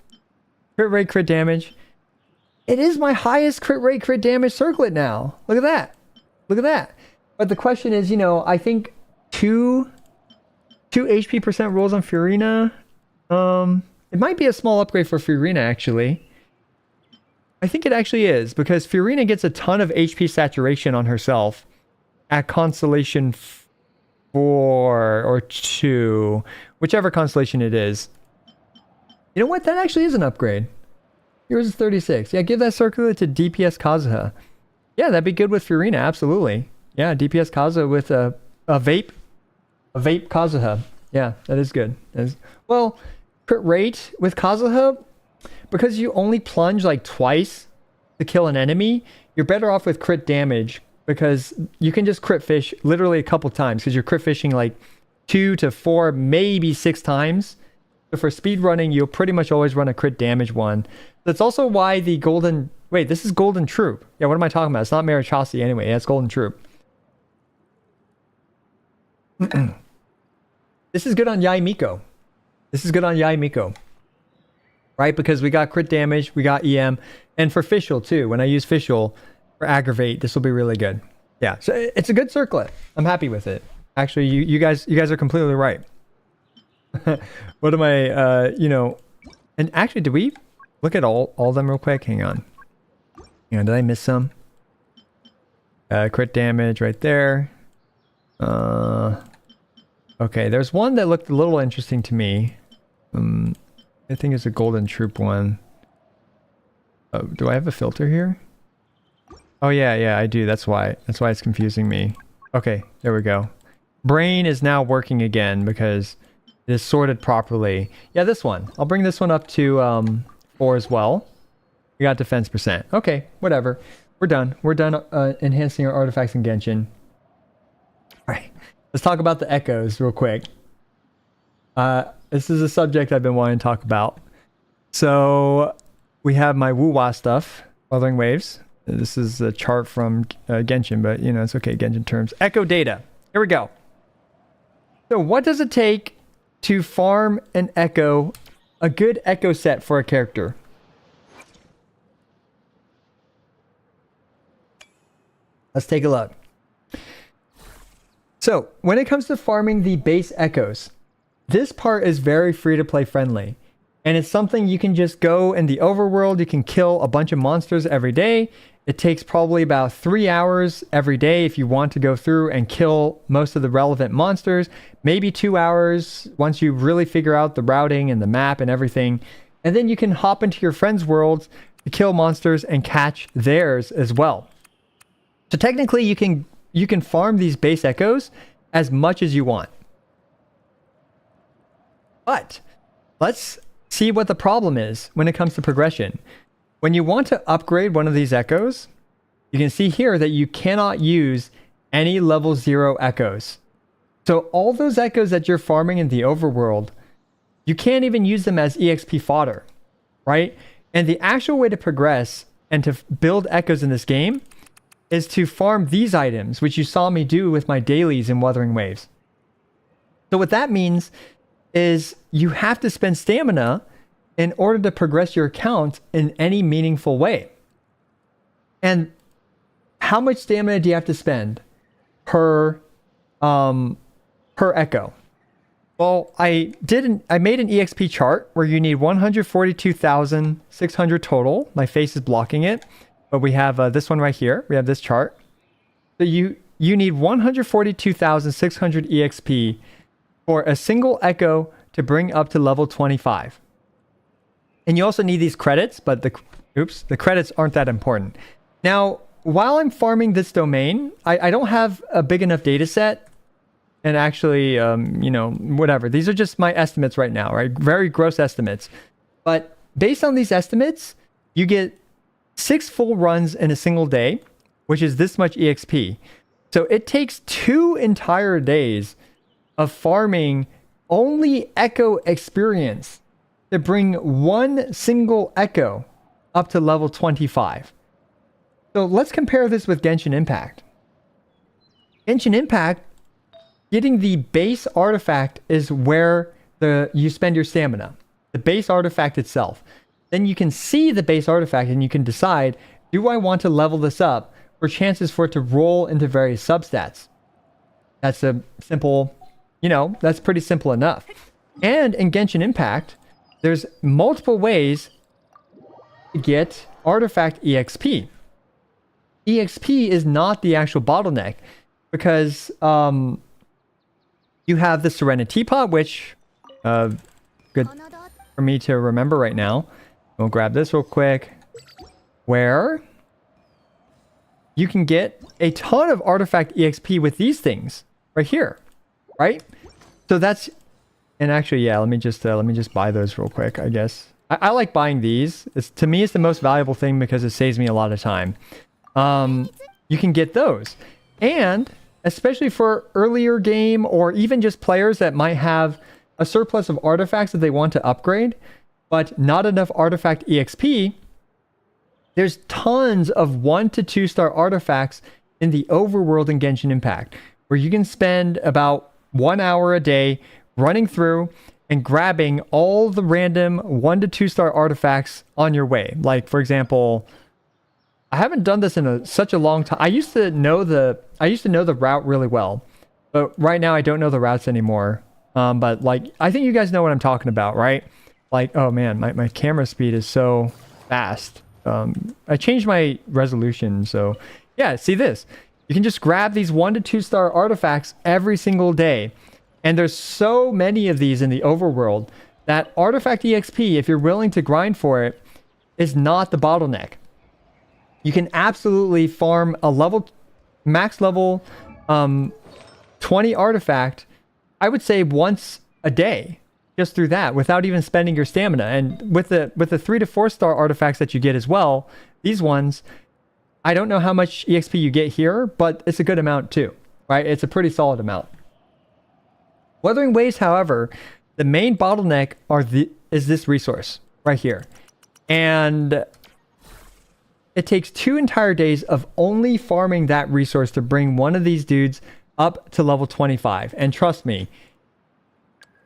crit rate, crit damage. It is my highest crit rate, crit damage circlet now. Look at that. Look at that. But the question is, you know, I think two HP percent rolls on Furina. It might be a small upgrade for Furina, actually. I think it actually is, because Furina gets a ton of HP saturation on herself at Constellation 4 or 2, whichever constellation it is. You know what? That actually is an upgrade. Yours is 36. Yeah, give that circular to DPS Kazuha. Yeah, that'd be good with Furina, absolutely. Yeah, DPS Kazuha with a vape. A vape Kazuha. Yeah, that is good. Well, crit rate with Kazuha, because you only plunge like twice to kill an enemy, you're better off with crit damage because you can just crit fish literally a couple times because you're crit fishing like 2 to 4, maybe 6 times. So for speed running, you'll pretty much always run a crit damage one. That's also why the golden... Wait, this is Golden Troop. Yeah, what am I talking about? It's not Marichasi anyway. Yeah, it's Golden Troop. This is good on Yai Miko. This is good on Yai Miko. Right? Because we got crit damage, we got EM, and for Fischl too. When I use Fischl for Aggravate, this will be really good. Yeah, so it's a good circlet. I'm happy with it. Actually, you guys are completely right. What am I, you know... And actually, did we look at all of them real quick? Hang on. Yeah, did I miss some? Crit damage right there. Okay, there's one that looked a little interesting to me. I think it's a Golden Troop one. Oh, do I have a filter here? Oh yeah, I do. That's why it's confusing me. Okay, there we go. Brain is now working again because it is sorted properly. Yeah, this one. I'll bring this one up to 4 as well. We got defense percent. Okay, whatever. We're done. We're done enhancing our artifacts in Genshin. Alright, let's talk about the echoes real quick. This is a subject I've been wanting to talk about. So we have my WuWa stuff, Wuthering Waves. This is a chart from Genshin, but you know, it's okay, Genshin terms. Echo data. Here we go. So what does it take to farm an echo, a good echo set for a character? Let's take a look. So when it comes to farming the base echoes, this part is very free to play friendly. And it's something you can just go in the overworld. You can kill a bunch of monsters every day. It takes probably about 3 hours every day if you want to go through and kill most of the relevant monsters. Maybe 2 hours once you really figure out the routing and the map and everything. And then you can hop into your friends' worlds to kill monsters and catch theirs as well. So technically you can farm these base echoes as much as you want. But let's see what the problem is when it comes to progression. When you want to upgrade one of these echoes, you can see here that you cannot use any level 0 echoes. So all those echoes that you're farming in the overworld, you can't even use them as EXP fodder, right? And the actual way to progress and to build echoes in this game is to farm these items, which you saw me do with my dailies in Wuthering Waves. So what that means is you have to spend stamina in order to progress your account in any meaningful way. And how much stamina do you have to spend per echo? Well, I made an EXP chart where you need 142,600 total. My face is blocking it, but we have this one right here. We have this chart. So you need 142,600 EXP for a single echo to bring up to level 25. And you also need these credits, but the credits aren't that important. Now, while I'm farming this domain, I don't have a big enough data set. And actually, you know, whatever. These are just my estimates right now, right? Very gross estimates. But based on these estimates, you get 6 full runs in a single day, which is this much EXP. So it takes 2 entire days of farming only Echo experience to bring 1 single Echo up to level 25. So let's compare this with Genshin Impact. Genshin Impact, getting the base artifact is where you spend your stamina. The base artifact itself. Then you can see the base artifact and you can decide, do I want to level this up for chances for it to roll into various substats? That's a simple, you know, that's pretty simple enough. And in Genshin Impact, there's multiple ways to get artifact EXP. EXP is not the actual bottleneck because you have the Serenity Teapot, which good for me to remember right now. We'll grab this real quick, where you can get a ton of artifact EXP with these things right here, right? So that's, and actually, yeah, let me just buy those real quick, I guess. I like buying these. To me, it's the most valuable thing because it saves me a lot of time. You can get those. And especially for earlier game or even just players that might have a surplus of artifacts that they want to upgrade, but not enough artifact EXP, there's tons of 1 to 2 star artifacts in the overworld in Genshin Impact, where you can spend about 1 hour a day running through and grabbing all the random 1 to 2 star artifacts on your way. Like, for example, I haven't done this in such a long time. I used to know the route really well, but right now I don't know the routes anymore. But like, I think you guys know what I'm talking about, right? Like, oh man, my camera speed is so fast. I changed my resolution, so yeah, see this. You can just grab these 1 to 2 star artifacts every single day. And there's so many of these in the overworld that artifact EXP, if you're willing to grind for it, is not the bottleneck. You can absolutely farm a max level 20 artifact, I would say once a day, just through that, without even spending your stamina. And with the 3 to 4 star artifacts that you get as well, these ones, I don't know how much EXP you get here, but it's a good amount too, right? It's a pretty solid amount. Wuthering Waves, however, the main bottleneck is this resource right here. And it takes 2 entire days of only farming that resource to bring one of these dudes up to level 25. And trust me,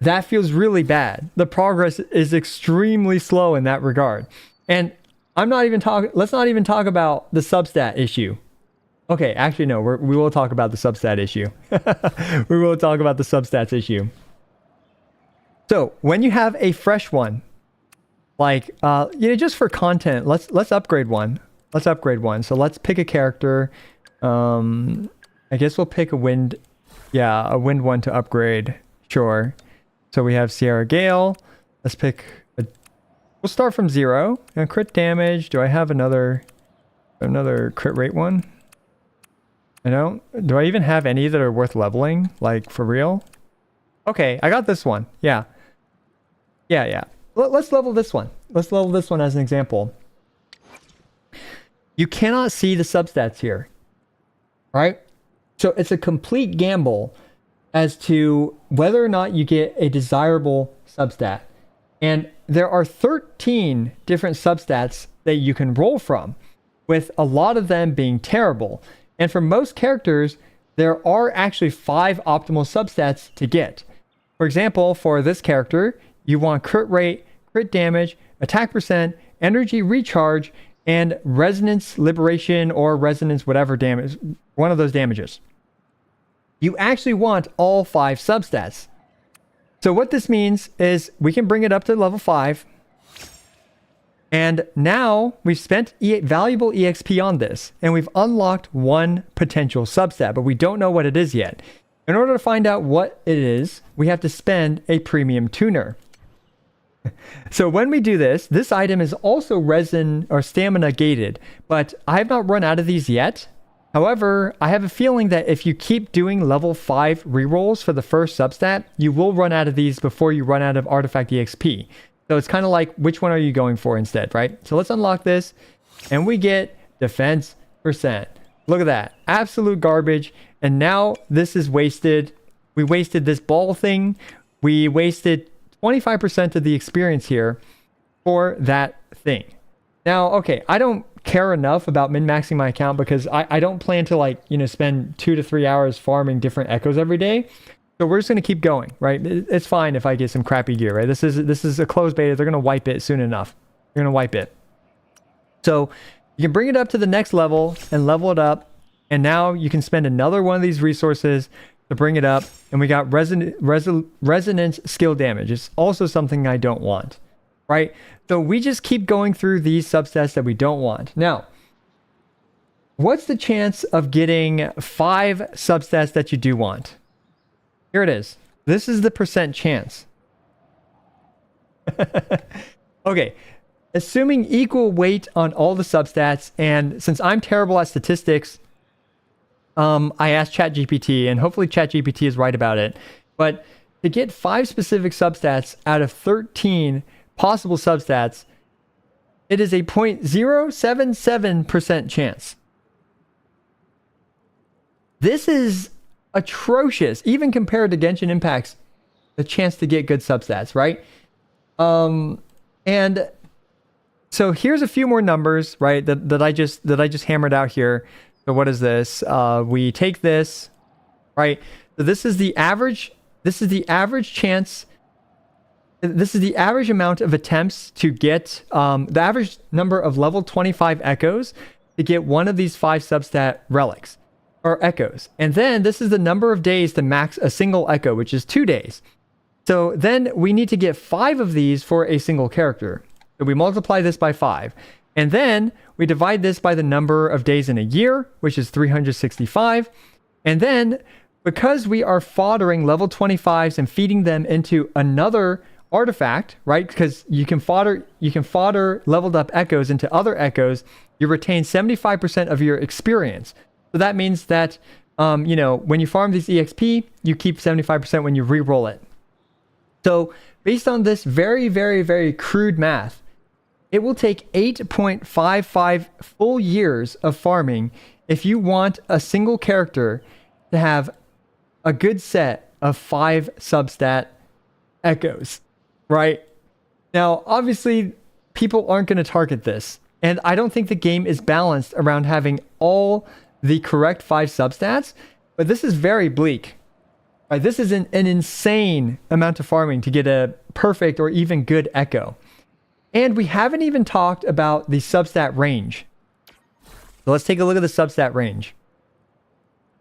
that feels really bad. The progress is extremely slow in that regard. And let's not even talk about the substat issue. Okay, actually, no, we will talk about the substat issue. We will talk about the substats issue. So when you have a fresh one, like, just for content, let's upgrade one. Let's upgrade one. So let's pick a character. I guess we'll pick a wind one to upgrade. Sure. So we have Sierra Gale. Let's pick we'll start from 0. And crit damage. Do I have another crit rate one? I don't. Do I even have any that are worth leveling? Like, for real? Okay, I got this one. Yeah. Yeah. Let's level this one. Let's level this one as an example. You cannot see the substats here, right? So it's a complete gamble as to whether or not you get a desirable substat. And there are 13 different substats that you can roll from, with a lot of them being terrible. And for most characters, there are actually 5 optimal substats to get. For example, for this character, you want crit rate, crit damage, attack percent, energy recharge, and resonance liberation or resonance whatever damage, one of those damages. You actually want all 5 substats. So what this means is we can bring it up to level 5. And now we've spent valuable EXP on this, and we've unlocked one potential substat, but we don't know what it is yet. In order to find out what it is, we have to spend a premium tuner. So when we do this, this item is also resin or stamina gated, but I have not run out of these yet. However, I have a feeling that if you keep doing level 5 rerolls for the first substat, you will run out of these before you run out of artifact EXP. So it's kind of like, which one are you going for instead, right? So let's unlock this, and we get defense percent. Look at that. Absolute garbage. And now this is wasted. We wasted this ball thing. We wasted 25% of the experience here for that thing. Now, okay, I don't care enough about min-maxing my account because I don't plan to, like, you know, spend 2 to 3 hours farming different echoes every day. So we're just going to keep going, right? It's fine if I get some crappy gear, right? This is a closed beta. They're going to wipe it soon enough. They're going to wipe it. So you can bring it up to the next level and level it up. And now you can spend another one of these resources to bring it up. And we got resonance skill damage. It's also something I don't want, right? So we just keep going through these substats that we don't want. Now, what's the chance of getting 5 substats that you do want? Here it is. This is the percent chance. Okay. Assuming equal weight on all the substats, and since I'm terrible at statistics, I asked ChatGPT, and hopefully ChatGPT is right about it. But to get 5 specific substats out of 13 possible substats, it is a 0.077% chance. This is atrocious, even compared to Genshin Impact's the chance to get good substats, right? And so here's a few more numbers, right? That I just hammered out here. So what is this? We take this, right? So this is the average. This is the average chance. This is the average amount of attempts to get the average number of level 25 echoes to get one of these 5 substat relics or echoes. And then this is the number of days to max a single echo, which is 2 days. So then we need to get 5 of these for a single character. So we multiply this by 5. And then we divide this by the number of days in a year, which is 365. And then because we are foddering level 25s and feeding them into another artifact, right? Because you can fodder leveled up echoes into other echoes, you retain 75% of your experience. So that means that, you know, when you farm these EXP, you keep 75% when you re-roll it. So based on this very, very, very crude math, it will take 8.55 full years of farming if you want a single character to have a good set of 5 substat echoes, right? Now, obviously, people aren't going to target this. And I don't think the game is balanced around having all the correct 5 substats, but this is very bleak. Right? This is an insane amount of farming to get a perfect or even good echo. And we haven't even talked about the substat range. So let's take a look at the substat range.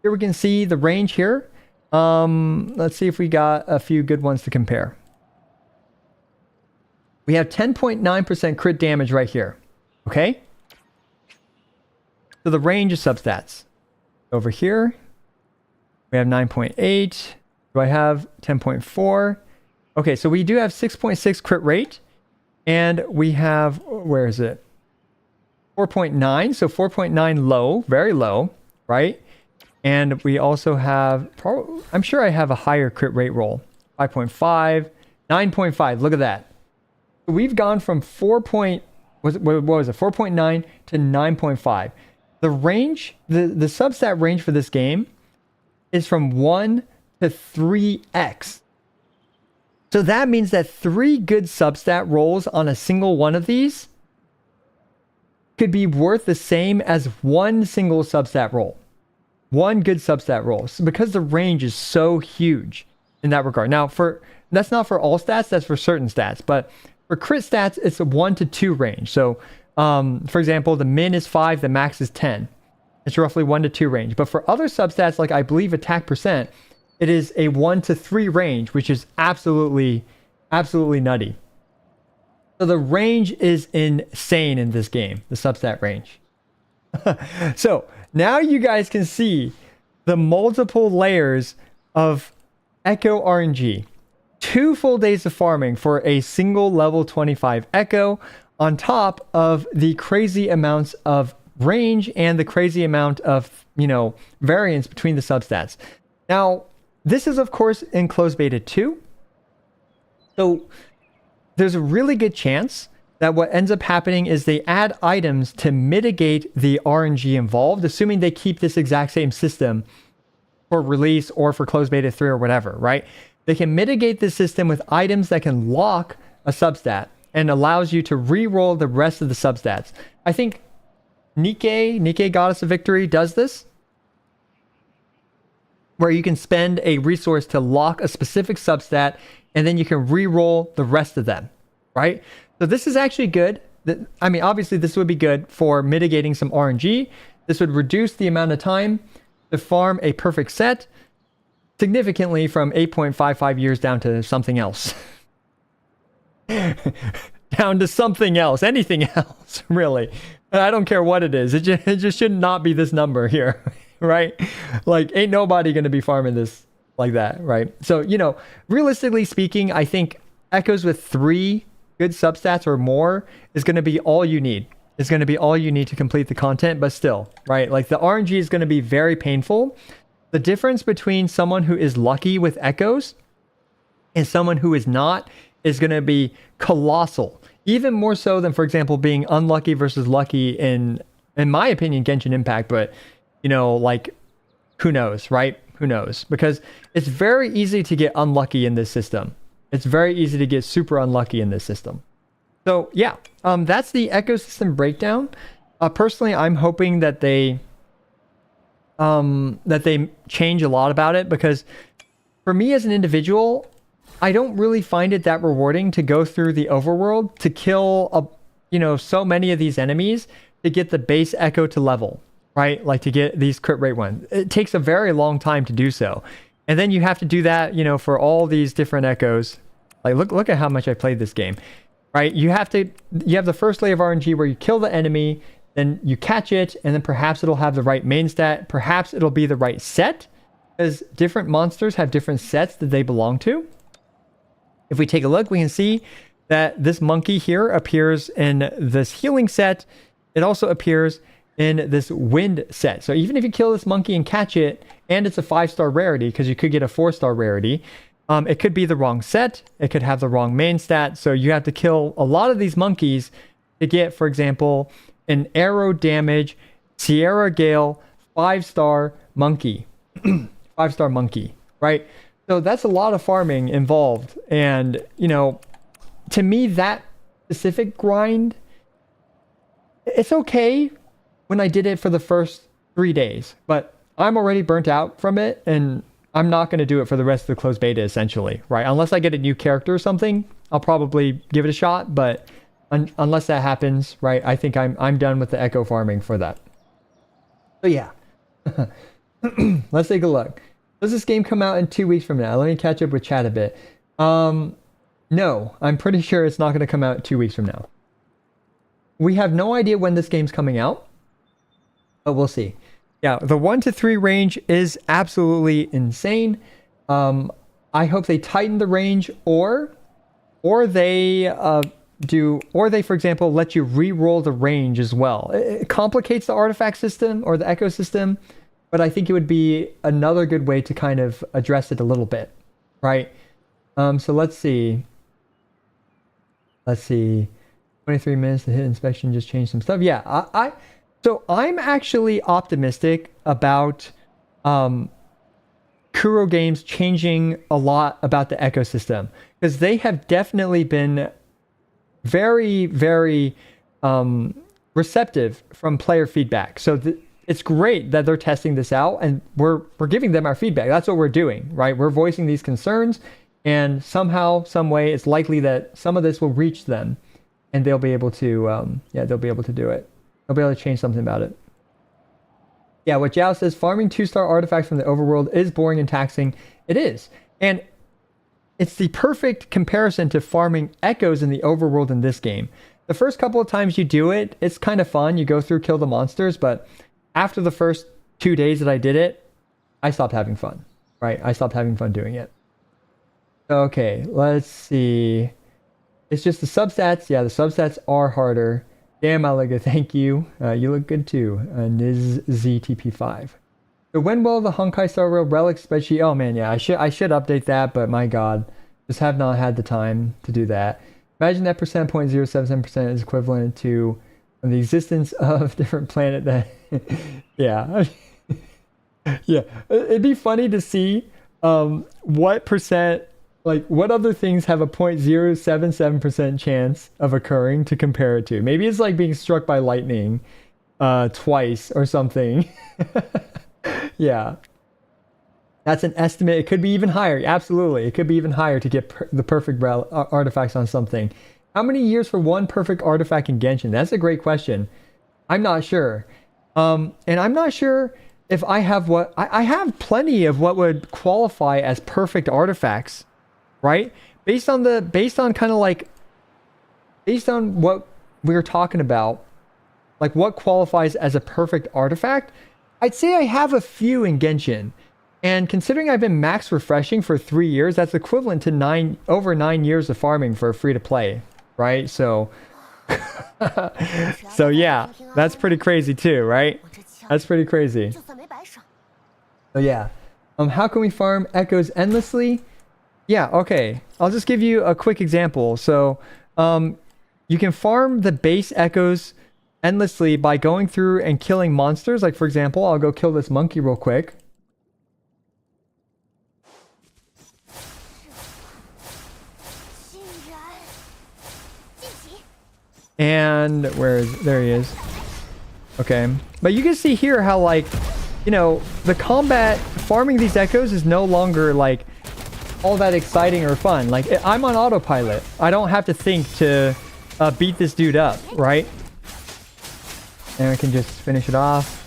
Here we can see the range here. Let's see if we got a few good ones to compare. We have 10.9% crit damage right here. Okay? So the range of substats. Over here, we have 9.8. Do I have 10.4? Okay, so we do have 6.6 crit rate. And we have, where is it? 4.9. So 4.9 low, very low, right? And we also have, I'm sure I have a higher crit rate roll. 5.5, 9.5. Look at that. We've gone from 4.9 to 9.5. The range, the substat range for this game is from 1 to 3x. So that means that 3 good substat rolls on a single one of these could be worth the same as 1 single substat roll. 1 good substat roll. So because the range is so huge in that regard. Now, that's not for all stats, that's for certain stats. But for crit stats, it's a 1 to 2 range. So, for example, the min is 5, the max is 10. It's roughly 1 to 2 range. But for other substats, like I believe attack percent, it is a 1 to 3 range, which is absolutely nutty. So the range is insane in this game, the substat range. So now you guys can see the multiple layers of Echo RNG. 2 full days of farming for a single level 25 echo, on top of the crazy amounts of range and the crazy amount of, variance between the substats. Now, this is of course in closed beta 2. So there's a really good chance that what ends up happening is they add items to mitigate the RNG involved, assuming they keep this exact same system for release or for closed beta 3 or whatever, right? They can mitigate the system with items that can lock a substat and allows you to re-roll the rest of the substats. I think Nikke Goddess of Victory does this, where you can spend a resource to lock a specific substat and then you can re-roll the rest of them, right? So this is actually good. I mean, obviously this would be good for mitigating some RNG. This would reduce the amount of time to farm a perfect set significantly from 8.55 years down to something else. Down to something else, anything else, really. I don't care what it is. It just should not be this number here, right? Like, ain't nobody going to be farming this like that, right? So, realistically speaking, I think echoes with 3 good substats or more is going to be all you need. It's going to be all you need to complete the content, but still, right? Like, the RNG is going to be very painful. The difference between someone who is lucky with echoes and someone who is not is going to be colossal. Even more so than, for example, being unlucky versus lucky in my opinion, Genshin Impact. But, like, who knows, right? Who knows? Because it's very easy to get unlucky in this system. It's very easy to get super unlucky in this system. So yeah, that's the ecosystem breakdown. Personally, I'm hoping that they change a lot about it, because for me as an individual, I don't really find it that rewarding to go through the overworld to kill so many of these enemies to get the base echo to level, right? Like to get these crit rate ones. It takes a very long time to do so. And then you have to do that, for all these different echoes. Like look at how much I played this game, right? You have the first layer of RNG where you kill the enemy, then you catch it, and then perhaps it'll have the right main stat. Perhaps it'll be the right set, because different monsters have different sets that they belong to. If we take a look, we can see that this monkey here appears in this healing set. It also appears in this wind set. So even if you kill this monkey and catch it, and it's a 5-star rarity, because you could get a 4-star rarity, it could be the wrong set. It could have the wrong main stat. So you have to kill a lot of these monkeys to get, for example, an arrow damage Sierra Gale 5-star monkey. 5-star monkey, right? So that's a lot of farming involved. And, to me, that specific grind, it's okay when I did it for the first 3 days, but I'm already burnt out from it, and I'm not going to do it for the rest of the closed beta, essentially, right? Unless I get a new character or something, I'll probably give it a shot, but unless that happens, right, I think I'm done with the echo farming for that. So yeah, let's take a look. Does this game come out in 2 weeks from now? Let me catch up with chat a bit. No, I'm pretty sure it's not going to come out 2 weeks from now. We have no idea when this game's coming out, but we'll see. Yeah, the 1 to 3 range is absolutely insane. I hope they tighten the range, or they for example, let you re-roll the range as well. It complicates the artifact system or the ecosystem, but I think it would be another good way to kind of address it a little bit, right? So let's see. 23 minutes to hit inspection, just change some stuff. Yeah, so I'm actually optimistic about Kuro Games changing a lot about the ecosystem, because they have definitely been very, very receptive from player feedback. So it's great that they're testing this out, and we're giving them our feedback. That's what we're doing, right? We're voicing these concerns, and somehow, some way, it's likely that some of this will reach them, and they'll be able to, they'll be able to do it. They'll be able to change something about it. Yeah, what Jiao says, farming 2-star artifacts from the overworld is boring and taxing. It is. And it's the perfect comparison to farming echoes in the overworld in this game. The first couple of times you do it, it's kind of fun. You go through, kill the monsters, but after the first 2 days that I did it, I stopped having fun, right? I stopped having fun doing it. Okay, let's see. It's just the substats. Yeah, the substats are harder. Damn, I look good. Thank you. You look good too. NizZTP5. So when will the Honkai Star Rail relic spreadsheet? Oh man, yeah, I should update that, but my God, just have not had the time to do that. Imagine that percent 0.077% is equivalent to the existence of different planet that. Yeah, yeah. It'd be funny to see what percent, like what other things have a 0.077% chance of occurring to compare it to. Maybe it's like being struck by lightning twice or something. Yeah. That's an estimate. It could be even higher. Absolutely. It could be even higher to get the perfect artifacts on something. How many years for one perfect artifact in Genshin? That's a great question. I'm not sure. And I'm not sure if I have what... I have plenty of what would qualify as perfect artifacts, right? Based on kind of like... Based on what we were talking about, like what qualifies as a perfect artifact, I'd say I have a few in Genshin. And considering I've been max refreshing for 3 years, that's equivalent to over 9 years of farming for free to play, right? So, so yeah, that's pretty crazy too, right? That's pretty crazy. So yeah, how can we farm echoes endlessly? Yeah, okay. I'll just give you a quick example. So, you can farm the base echoes endlessly by going through and killing monsters. Like for example, I'll go kill this monkey real quick. And there he is. Okay. But you can see here how like, you know, the combat farming these echoes is no longer like all that exciting or fun. Like I'm on autopilot. I don't have to think to beat this dude up, right? And I can just finish it off.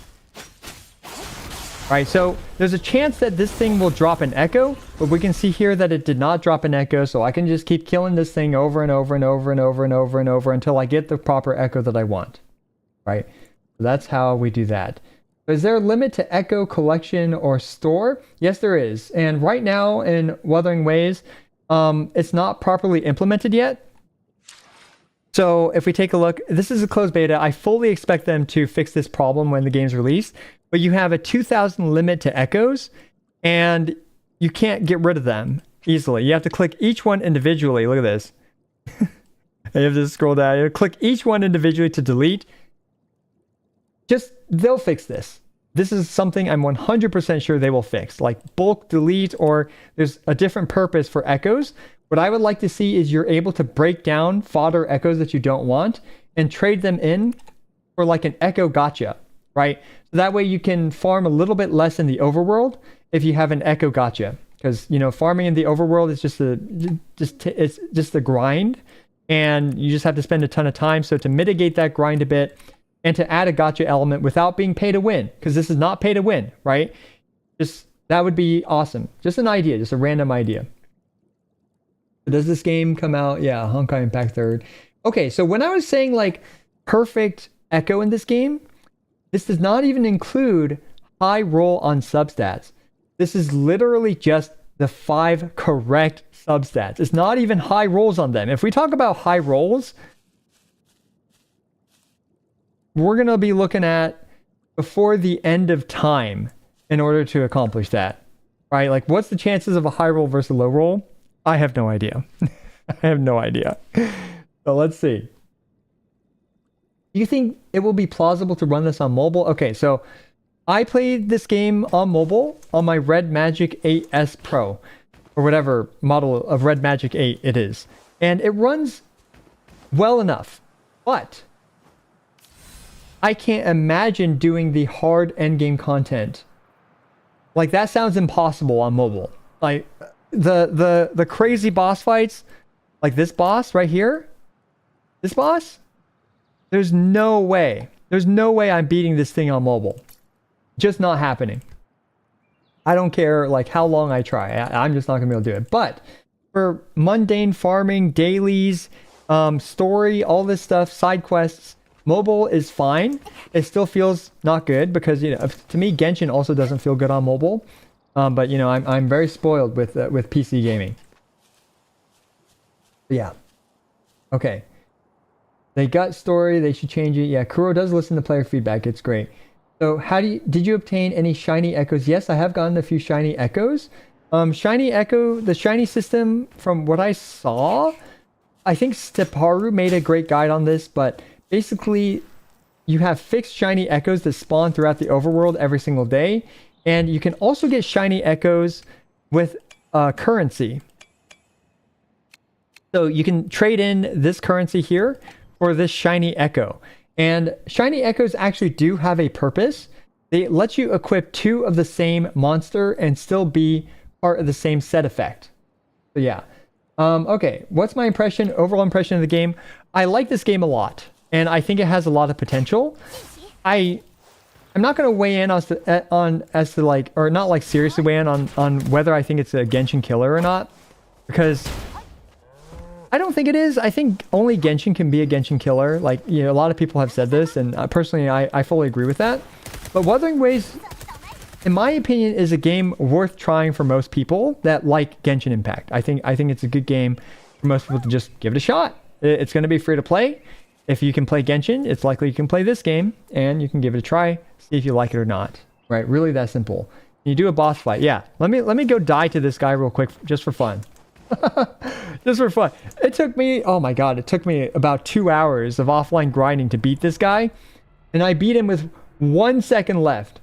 Right, so there's a chance that this thing will drop an echo, but we can see here that it did not drop an echo, so I can just keep killing this thing over and over and over and over and over and over until I get the proper echo that I want. Right? So that's how we do that. Is there a limit to echo collection or store? Yes, there is. And right now in Wuthering Waves, it's not properly implemented yet. So if we take a look, this is a closed beta. I fully expect them to fix this problem when the game's released. But you have a 2,000 limit to echoes, and you can't get rid of them easily. You have to click each one individually. Look at this. You have to scroll down. You have to click each one individually to delete. They'll fix this. This is something I'm 100% sure they will fix. Like bulk delete, or there's a different purpose for echoes. What I would like to see is you're able to break down fodder echoes that you don't want and trade them in for like an echo gacha, right? So that way you can farm a little bit less in the overworld if you have an echo gacha. Because, you know, farming in the overworld is it's just the grind, and you just have to spend a ton of time. So to mitigate that grind a bit and to add a gacha element without being pay to win, because this is not pay to win, right? That would be awesome. Just an idea, just a random idea. Does this game come out? Yeah, Honkai Impact 3rd. Okay, so when I was saying like perfect echo in this game, this does not even include high roll on substats. This is literally just the 5 correct substats. It's not even high rolls on them. If we talk about high rolls, we're going to be looking at before the end of time in order to accomplish that, right? Like what's the chances of a high roll versus a low roll? I have no idea. I have no idea. So let's see. Do you think it will be plausible to run this on mobile? Okay, so I played this game on mobile on my Red Magic 8S Pro, or whatever model of Red Magic 8 it is. And it runs well enough, but I can't imagine doing the hard endgame content. Like that sounds impossible on mobile. Like the crazy boss fights, like this boss right here, this boss, there's no way I'm beating this thing on mobile. Just not happening. I don't care like how long I try. I'm just not gonna be able to do it. But for mundane farming, dailies, story, all this stuff, side quests, mobile is fine. It still feels not good because, you know, to me Genshin also doesn't feel good on mobile. But you know, I'm very spoiled with PC gaming. Yeah. Okay. They got story. They should change it. Yeah, Kuro does listen to player feedback. It's great. So did you obtain any shiny echoes? Yes, I have gotten a few shiny echoes. Shiny echo, the shiny system, from what I saw, I think Steparu made a great guide on this, but basically you have fixed shiny echoes that spawn throughout the overworld every single day. And you can also get shiny echoes with currency. So you can trade in this currency here for this shiny echo. And shiny echoes actually do have a purpose. They let you equip 2 of the same monster and still be part of the same set effect. So yeah. Okay, what's my overall impression of the game? I like this game a lot, and I think it has a lot of potential. I'm not going to weigh in as to like, or not like seriously weigh in on whether I think it's a Genshin killer or not, because I don't think it is. I think only Genshin can be a Genshin killer. Like, you know, a lot of people have said this, and personally, I fully agree with that. But Wuthering Waves, in my opinion, is a game worth trying for most people that like Genshin Impact. I think it's a good game for most people to just give it a shot. It's going to be free to play. If you can play Genshin, it's likely you can play this game, and you can give it a try, see if you like it or not. Right? Really that simple. You do a boss fight. Yeah. Let me go die to this guy real quick, just for fun. Just for fun. It took me, oh my god, it took me about 2 hours of offline grinding to beat this guy, and I beat him with 1 second left.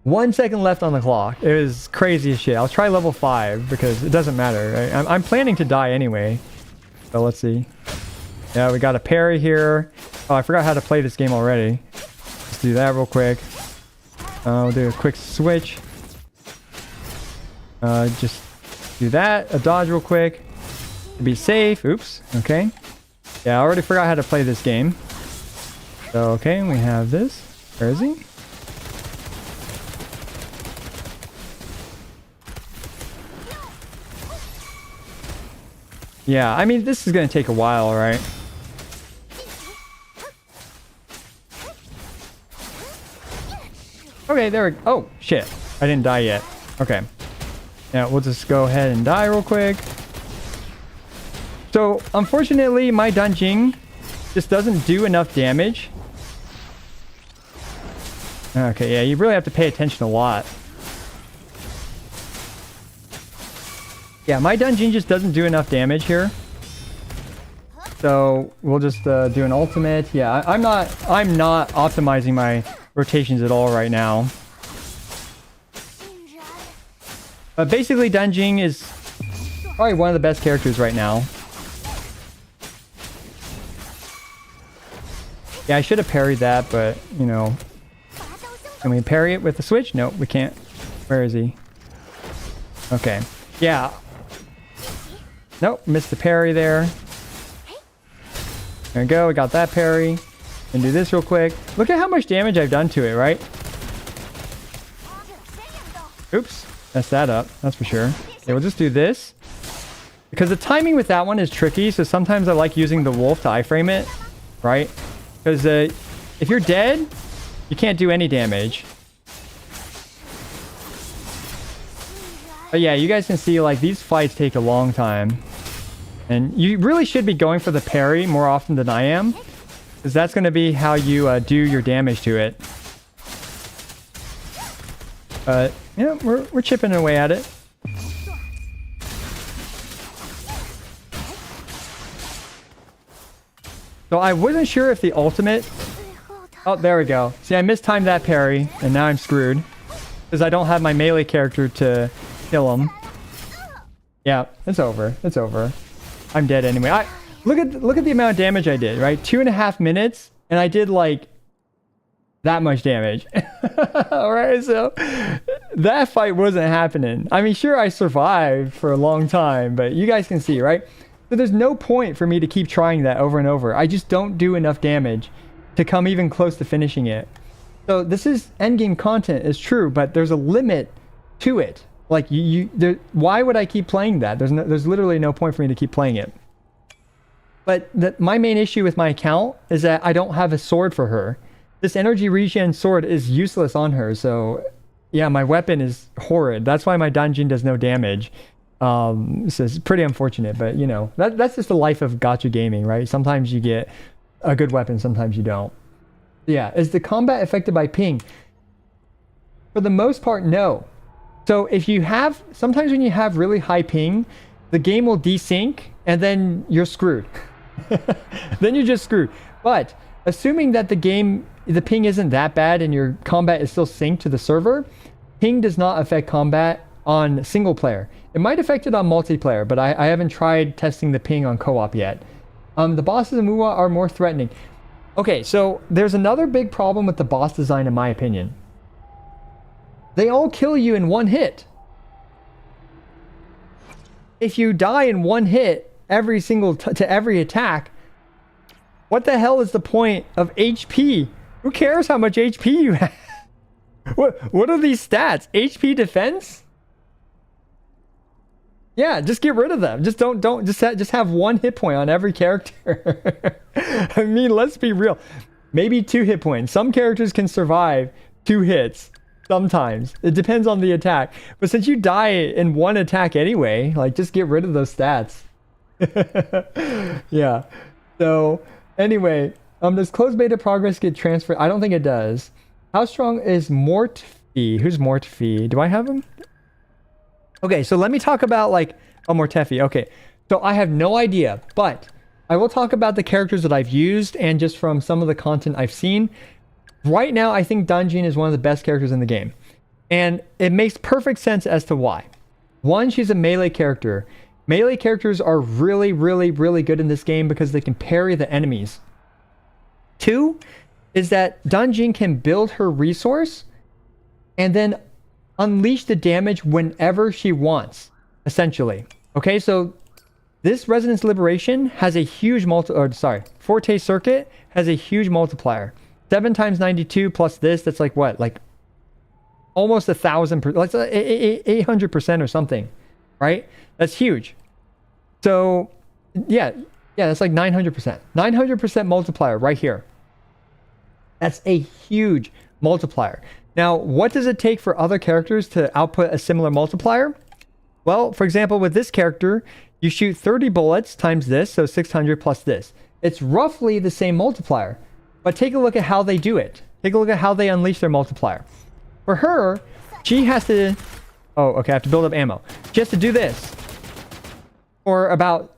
1 second left on the clock. It was crazy as shit. I'll try level 5 because it doesn't matter. Right? I'm planning to die anyway. So let's see. Yeah, we got a parry here. Oh, I forgot how to play this game already. Let's do that real quick. We'll do a quick switch. Just do that. A dodge real quick. To be safe. Oops. Okay. Yeah, I already forgot how to play this game. So, okay, we have this. Where is he? Yeah, I mean, this is going to take a while, right? Okay, there we go. Oh, shit. I didn't die yet. Okay. Yeah, we'll just go ahead and die real quick. So, unfortunately, my Dunjing just doesn't do enough damage. Okay, yeah, you really have to pay attention a lot. Yeah, my Dunjing just doesn't do enough damage here. So, we'll just do an ultimate. Yeah, I'm not optimizing my rotations at all right now. But basically, Dunjing is probably one of the best characters right now. Yeah, I should have parried that, but, you know. Can we parry it with the switch? No, we can't. Where is he? Okay. Yeah. Nope, missed the parry there. There we go, we got that parry. And do this real quick. Look at how much damage I've done to it, right? Oops, messed that up, that's for sure. Okay, we'll just do this. Because the timing with that one is tricky, so sometimes I like using the wolf to iframe it, right? Because if you're dead, you can't do any damage. But yeah, you guys can see, like, these fights take a long time. And you really should be going for the parry more often than I am. Because that's going to be how you do your damage to it. But, yeah, we're chipping away at it. So I wasn't sure if the ultimate... Oh, there we go. See, I mistimed that parry, and now I'm screwed. Because I don't have my melee character to kill him. Yeah, it's over. It's over. I'm dead anyway. Look at the amount of damage I did, right? 2.5 minutes, and I did, like, that much damage. Alright, so that fight wasn't happening. I mean, sure, I survived for a long time, but you guys can see, right? So there's no point for me to keep trying that over and over. I just don't do enough damage to come even close to finishing it. So this is endgame content, is true, but there's a limit to it. Like, why would I keep playing that? There's literally no point for me to keep playing it. But my main issue with my account is that I don't have a sword for her. This energy regen sword is useless on her, so yeah, my weapon is horrid. That's why my dungeon does no damage. So it's pretty unfortunate, but you know, that's just the life of gacha gaming, right? Sometimes you get a good weapon, sometimes you don't. Yeah, is the combat affected by ping? For the most part, no. So if you have, sometimes when you have really high ping, the game will desync and then you're screwed. Then you're just screwed. But assuming that the ping isn't that bad and your combat is still synced to the server, ping does not affect combat on single player. It might affect it on multiplayer, but I haven't tried testing the ping on co-op yet. The bosses in WuWa are more threatening. Okay, so there's another big problem with the boss design in my opinion. They all kill you in one hit. If you die in one hit to every attack, what the hell is the point of HP? Who cares how much HP you have? What are these stats? HP defense? Yeah, just get rid of them. Just just have one hit point on every character. I mean, let's be real. Maybe 2 hit points. Some characters can survive 2 hits. Sometimes. It depends on the attack. But since you die in one attack anyway, like, just get rid of those stats. Yeah. So, anyway, does closed beta progress get transferred? I don't think it does. How strong is Mortfi? Who's Mortfi? Do I have him? Okay, so let me talk about, like, Mortefi. Okay, so I have no idea, but I will talk about the characters that I've used and just from some of the content I've seen. Right now, I think Danjin is one of the best characters in the game. And it makes perfect sense as to why. One, she's a melee character. Melee characters are really, really, really good in this game because they can parry the enemies. 2 is that Danjin can build her resource and then unleash the damage whenever she wants, essentially. Okay, so this Resonance Liberation has a huge Forte Circuit has a huge multiplier. 7 times 92 plus this, that's like what? Like almost 1,000%, like 800% or something, right? That's huge. So yeah, that's like 900%. 900% multiplier right here. That's a huge multiplier. Now, what does it take for other characters to output a similar multiplier? Well, for example, with this character, you shoot 30 bullets times this, so 600 plus this. It's roughly the same multiplier. But take a look at how they do it. Take a look at how they unleash their multiplier. For her, she has to... Oh, okay, I have to build up ammo. She has to do this for about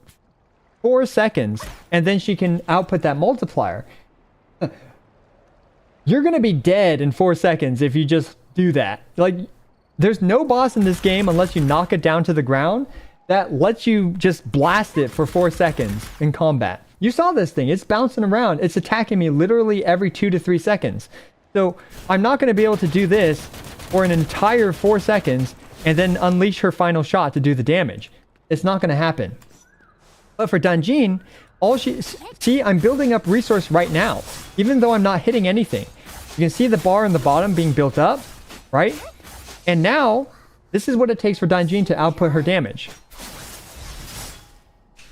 4 seconds, and then she can output that multiplier. You're going to be dead in 4 seconds if you just do that. Like, there's no boss in this game unless you knock it down to the ground that lets you just blast it for 4 seconds in combat. You saw this thing. It's bouncing around. It's attacking me literally every 2 to 3 seconds. So I'm not going to be able to do this for an entire 4 seconds and then unleash her final shot to do the damage. It's not going to happen. But for Danjin, see, I'm building up resource right now, even though I'm not hitting anything. You can see the bar in the bottom being built up, right? And now, this is what it takes for Danjin to output her damage.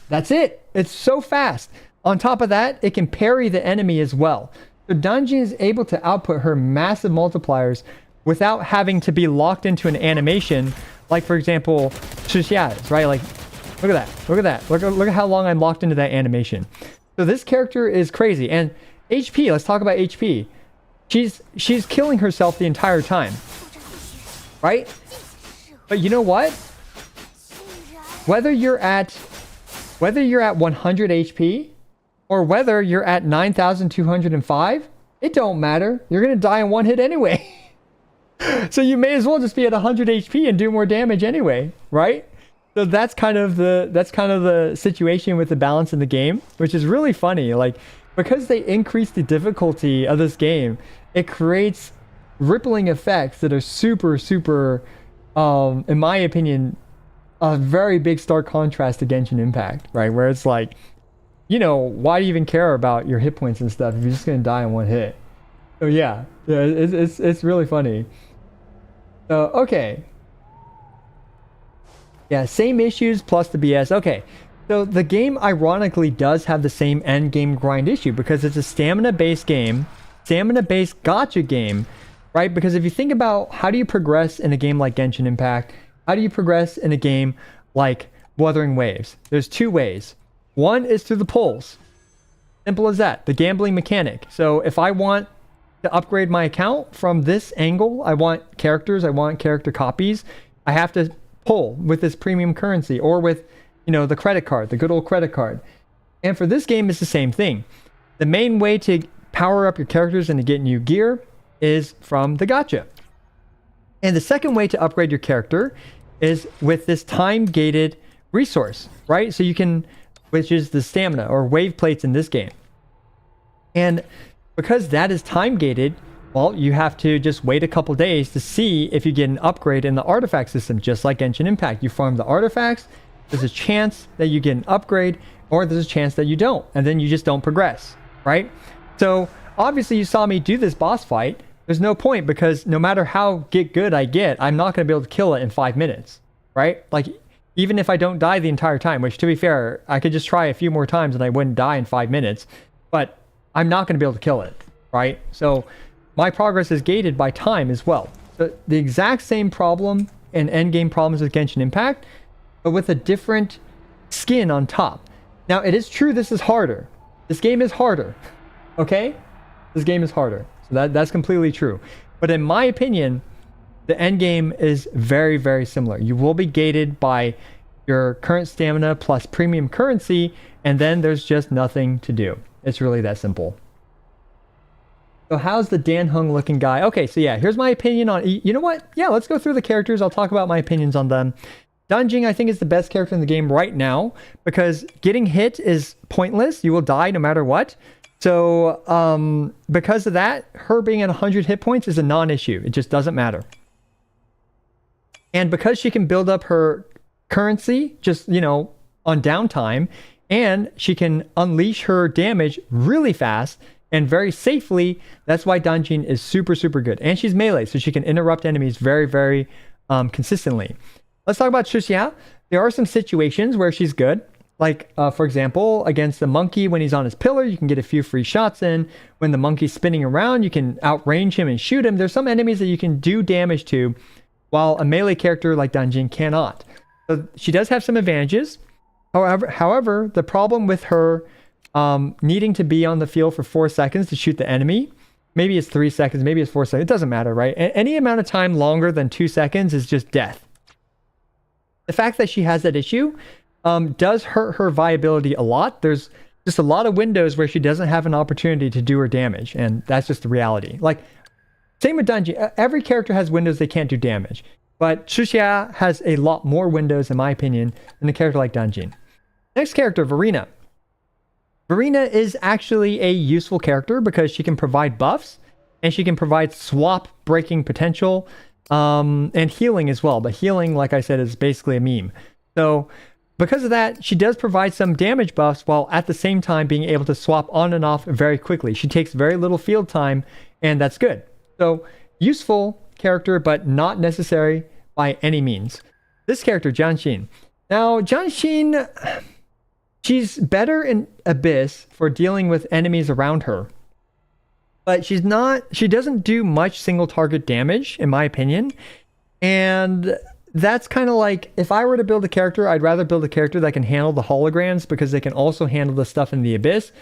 That's it. It's so fast. On top of that, it can parry the enemy as well. So Danjin is able to output her massive multipliers without having to be locked into an animation, like for example, Shishia's, right? Like, look at that. Look at that. Look at how long I'm locked into that animation. So this character is crazy. And HP, let's talk about HP. She's killing herself the entire time, right? But you know what? Whether you're at 100 HP or whether you're at 9,205, it don't matter. You're going to die in one hit anyway. So you may as well just be at 100 HP and do more damage anyway, right? So that's kind of the situation with the balance in the game, which is really funny. Like, because they increase the difficulty of this game, it creates rippling effects that are super, super, in my opinion, a very big stark contrast to Genshin Impact, right? Where it's like, you know, why do you even care about your hit points and stuff if you're just gonna die in one hit? So yeah, it's really funny. So okay, yeah, same issues plus the BS. Okay, so the game ironically does have the same end game grind issue because it's a stamina-based game, stamina-based gacha game, right? Because if you think about how do you progress in a game like Genshin Impact, how do you progress in a game like Wuthering Waves. There's two ways. One is through the pulls. Simple as that. The gambling mechanic. So if I want to upgrade my account from this angle, I want characters, I want character copies, I have to pull with this premium currency or with, the credit card, the good old credit card. And for this game, it's the same thing. The main way to power up your characters and to get new gear is from the gacha. And the second way to upgrade your character is with this time-gated resource, right? So you can, which is the stamina or wave plates in this game. And because that is time-gated, well, you have to just wait a couple days to see if you get an upgrade in the artifact system, just like Genshin Impact. You farm the artifacts, there's a chance that you get an upgrade, or there's a chance that you don't, and then you just don't progress, right? So obviously you saw me do this boss fight. There's no point, because no matter how good I get, I'm not going to be able to kill it in 5 minutes, right? Like, even if I don't die the entire time, which to be fair, I could just try a few more times and I wouldn't die in 5 minutes, but I'm not going to be able to kill it, right? So my progress is gated by time as well. So the exact same problem and endgame problems with Genshin Impact, but with a different skin on top. Now, it is true this is harder. This game is harder, okay? This game is harder. So that's completely true. But in my opinion, the end game is very, very similar. You will be gated by your current stamina plus premium currency, and then there's just nothing to do. It's really that simple. So how's the Dan Heng looking guy? Okay, so yeah, here's my opinion on... You know what? Yeah, let's go through the characters. I'll talk about my opinions on them. Danjing, I think, is the best character in the game right now, because getting hit is pointless. You will die no matter what. So because of that, her being at 100 hit points is a non-issue. It just doesn't matter. And because she can build up her currency just, on downtime, and she can unleash her damage really fast and very safely, that's why Danjin is super, super good. And she's melee, so she can interrupt enemies very, very consistently. Let's talk about Xuxia. There are some situations where she's good. Like, for example, against the monkey, when he's on his pillar, you can get a few free shots in. When the monkey's spinning around, you can outrange him and shoot him. There's some enemies that you can do damage to, while a melee character like Danjin cannot. So she does have some advantages. However, the problem with her needing to be on the field for 4 seconds to shoot the enemy, maybe it's 3 seconds, maybe it's 4 seconds, it doesn't matter, right? Any amount of time longer than 2 seconds is just death. The fact that she has that issue does hurt her viability a lot. There's just a lot of windows where she doesn't have an opportunity to do her damage, and that's just the reality. Like, same with Danjin. Every character has windows they can't do damage, but Xuxia has a lot more windows, in my opinion, than a character like Danjin. Next character, Verena. Verena is actually a useful character because she can provide buffs, and she can provide swap breaking potential, and healing as well. But healing, like I said, is basically a meme. So because of that, she does provide some damage buffs while at the same time being able to swap on and off very quickly. She takes very little field time, and that's good. So useful character, but not necessary by any means. This character, Jianxin. Now, Jianxin, she's better in Abyss for dealing with enemies around her. But she doesn't do much single target damage, in my opinion. And that's kind of like, if I were to build a character, I'd rather build a character that can handle the holograms, because they can also handle the stuff in the Abyss.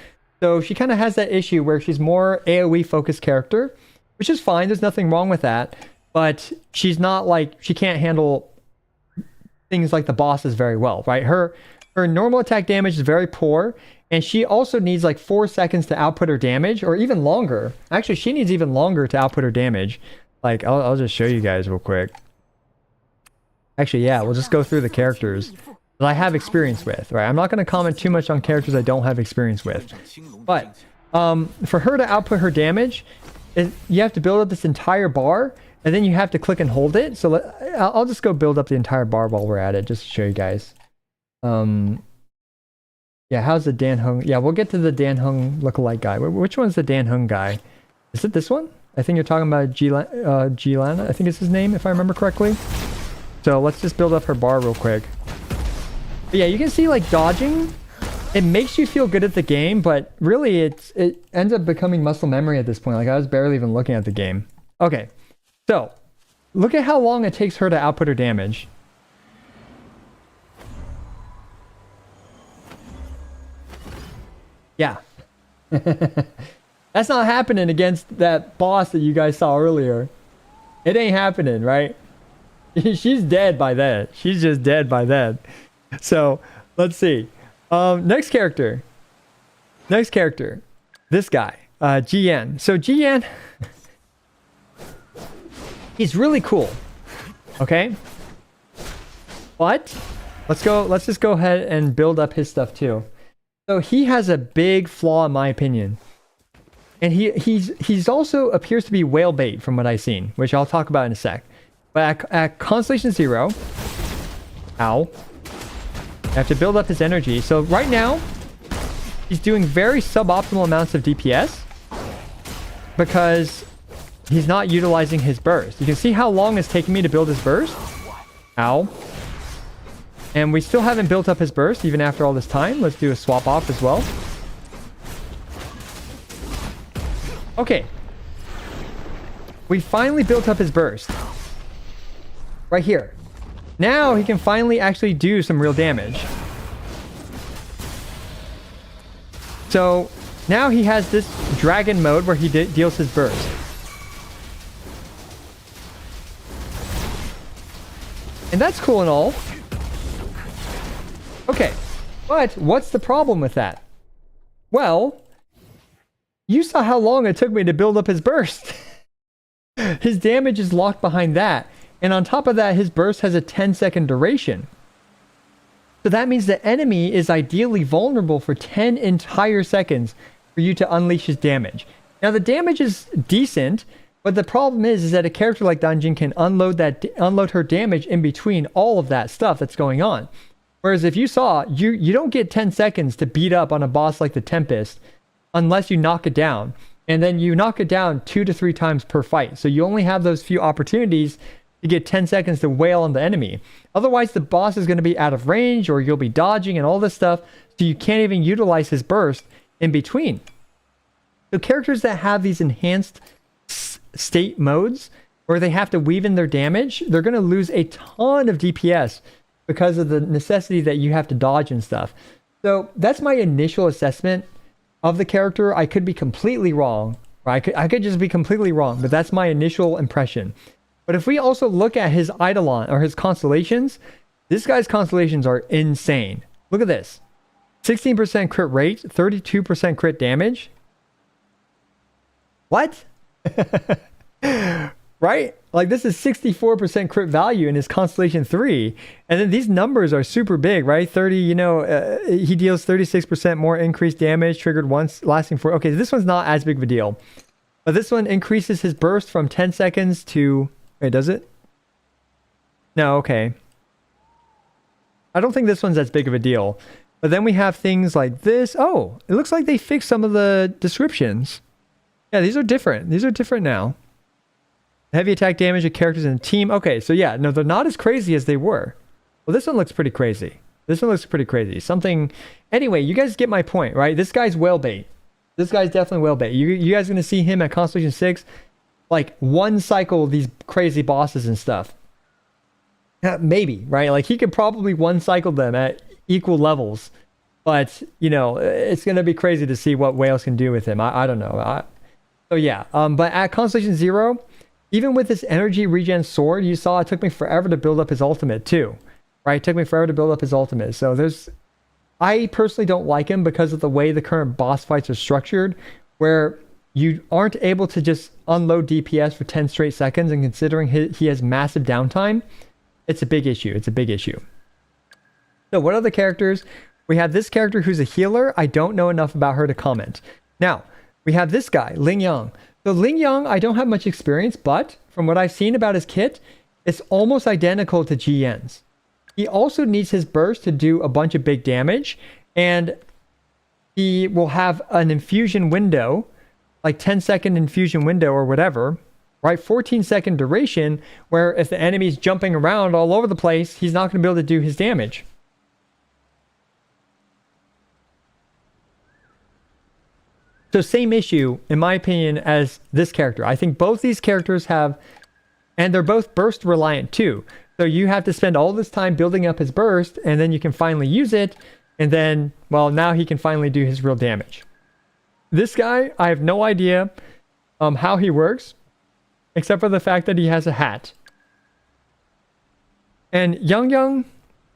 So she kind of has that issue where she's more AoE focused character, which is fine. There's nothing wrong with that. But she's not like, she can't handle things like the bosses very well, right? Her normal attack damage is very poor. And she also needs like 4 seconds to output her damage, or even longer. Actually, she needs even longer to output her damage. Like, I'll just show you guys real quick. Actually, yeah, we'll just go through the characters that I have experience with, right? I'm not going to comment too much on characters I don't have experience with. But for her to output her damage, you have to build up this entire bar, and then you have to click and hold it. So I'll just go build up the entire bar while we're at it, just to show you guys. Yeah, how's the Dan Heng? Yeah, we'll get to the Dan Heng lookalike guy. Which one's the Dan Heng guy? Is it this one? I think you're talking about Gilana. I think it's his name, if I remember correctly. So let's just build up her bar real quick. But yeah, you can see like dodging. It makes you feel good at the game, but really it ends up becoming muscle memory at this point. Like, I was barely even looking at the game. Okay, so look at how long it takes her to output her damage. Yeah. That's not happening against that boss that you guys saw earlier. It ain't happening, right? She's dead by then. She's just dead by then. So, let's see. Next character. Next character. This guy. GN. So GN... he's really cool. Okay? But, let's just go ahead and build up his stuff too. So he has a big flaw in my opinion. And he's also appears to be whale bait from what I've seen, which I'll talk about in a sec. But at Constellation 0, ow, I have to build up his energy. So right now, he's doing very suboptimal amounts of DPS because he's not utilizing his burst. You can see how long it's taking me to build his burst. Ow. And we still haven't built up his burst even after all this time. Let's do a swap off as well. Okay. We finally built up his burst. Right here. Now he can finally actually do some real damage. So now he has this dragon mode where he deals his burst. And that's cool and all. Okay. But what's the problem with that? Well, you saw how long it took me to build up his burst. His damage is locked behind that. And on top of that, his burst has a 10-second duration. So that means the enemy is ideally vulnerable for 10 entire seconds for you to unleash his damage. Now, the damage is decent, but the problem is that a character like Danjin can unload her damage in between all of that stuff that's going on. Whereas if you saw, you don't get 10 seconds to beat up on a boss like the Tempest unless you knock it down. And then you knock it down 2 to 3 times per fight. So you only have those few opportunities to get 10 seconds to wail on the enemy. Otherwise, the boss is going to be out of range or you'll be dodging and all this stuff. So you can't even utilize his burst in between. So characters that have these enhanced state modes where they have to weave in their damage, they're going to lose a ton of DPS because of the necessity that you have to dodge and stuff. So that's my initial assessment of the character. I could be completely wrong. Right? I could just be completely wrong, but that's my initial impression. But if we also look at his Eidolon or his constellations, this guy's constellations are insane. Look at this. 16% crit rate, 32% crit damage. What? Right? Like this is 64% crit value in his Constellation 3. And then these numbers are super big, right? 30, he deals 36% more increased damage triggered once, lasting for... Okay, this one's not as big of a deal. But this one increases his burst from 10 seconds to... Wait, does it? No, okay. I don't think this one's as big of a deal. But then we have things like this. Oh, it looks like they fixed some of the descriptions. Yeah, these are different. These are different now. Heavy attack damage of characters in a team. Okay, so yeah, no, they're not as crazy as they were. Well, this one looks pretty crazy. This one looks pretty crazy. Something... Anyway, you guys get my point, right? This guy's whale bait. This guy's definitely whale bait. You guys are going to see him at Constellation 6, like, one cycle these crazy bosses and stuff. Maybe, right? Like, he could probably one cycle them at equal levels. But, it's going to be crazy to see what whales can do with him. I don't know. So, yeah. But at Constellation 0, even with this energy regen sword, you saw it took me forever to build up his ultimate, too. Right? It took me forever to build up his ultimate. So, I personally don't like him because of the way the current boss fights are structured, where you aren't able to just unload DPS for 10 straight seconds, and considering he has massive downtime, it's a big issue. It's a big issue. So what other characters? We have this character who's a healer. I don't know enough about her to comment. Now, we have this guy, Ling Yang. So Ling Yang, I don't have much experience, but from what I've seen about his kit, it's almost identical to GN's. He also needs his burst to do a bunch of big damage, and he will have an infusion window, like 10-second infusion window or whatever, right? 14-second duration, where if the enemy's jumping around all over the place, he's not going to be able to do his damage. So same issue, in my opinion, as this character. I think both these characters have, and they're both burst reliant too. So you have to spend all this time building up his burst, and then you can finally use it. And then, well, now he can finally do his real damage. This guy, I have no idea how he works, except for the fact that he has a hat. And Young,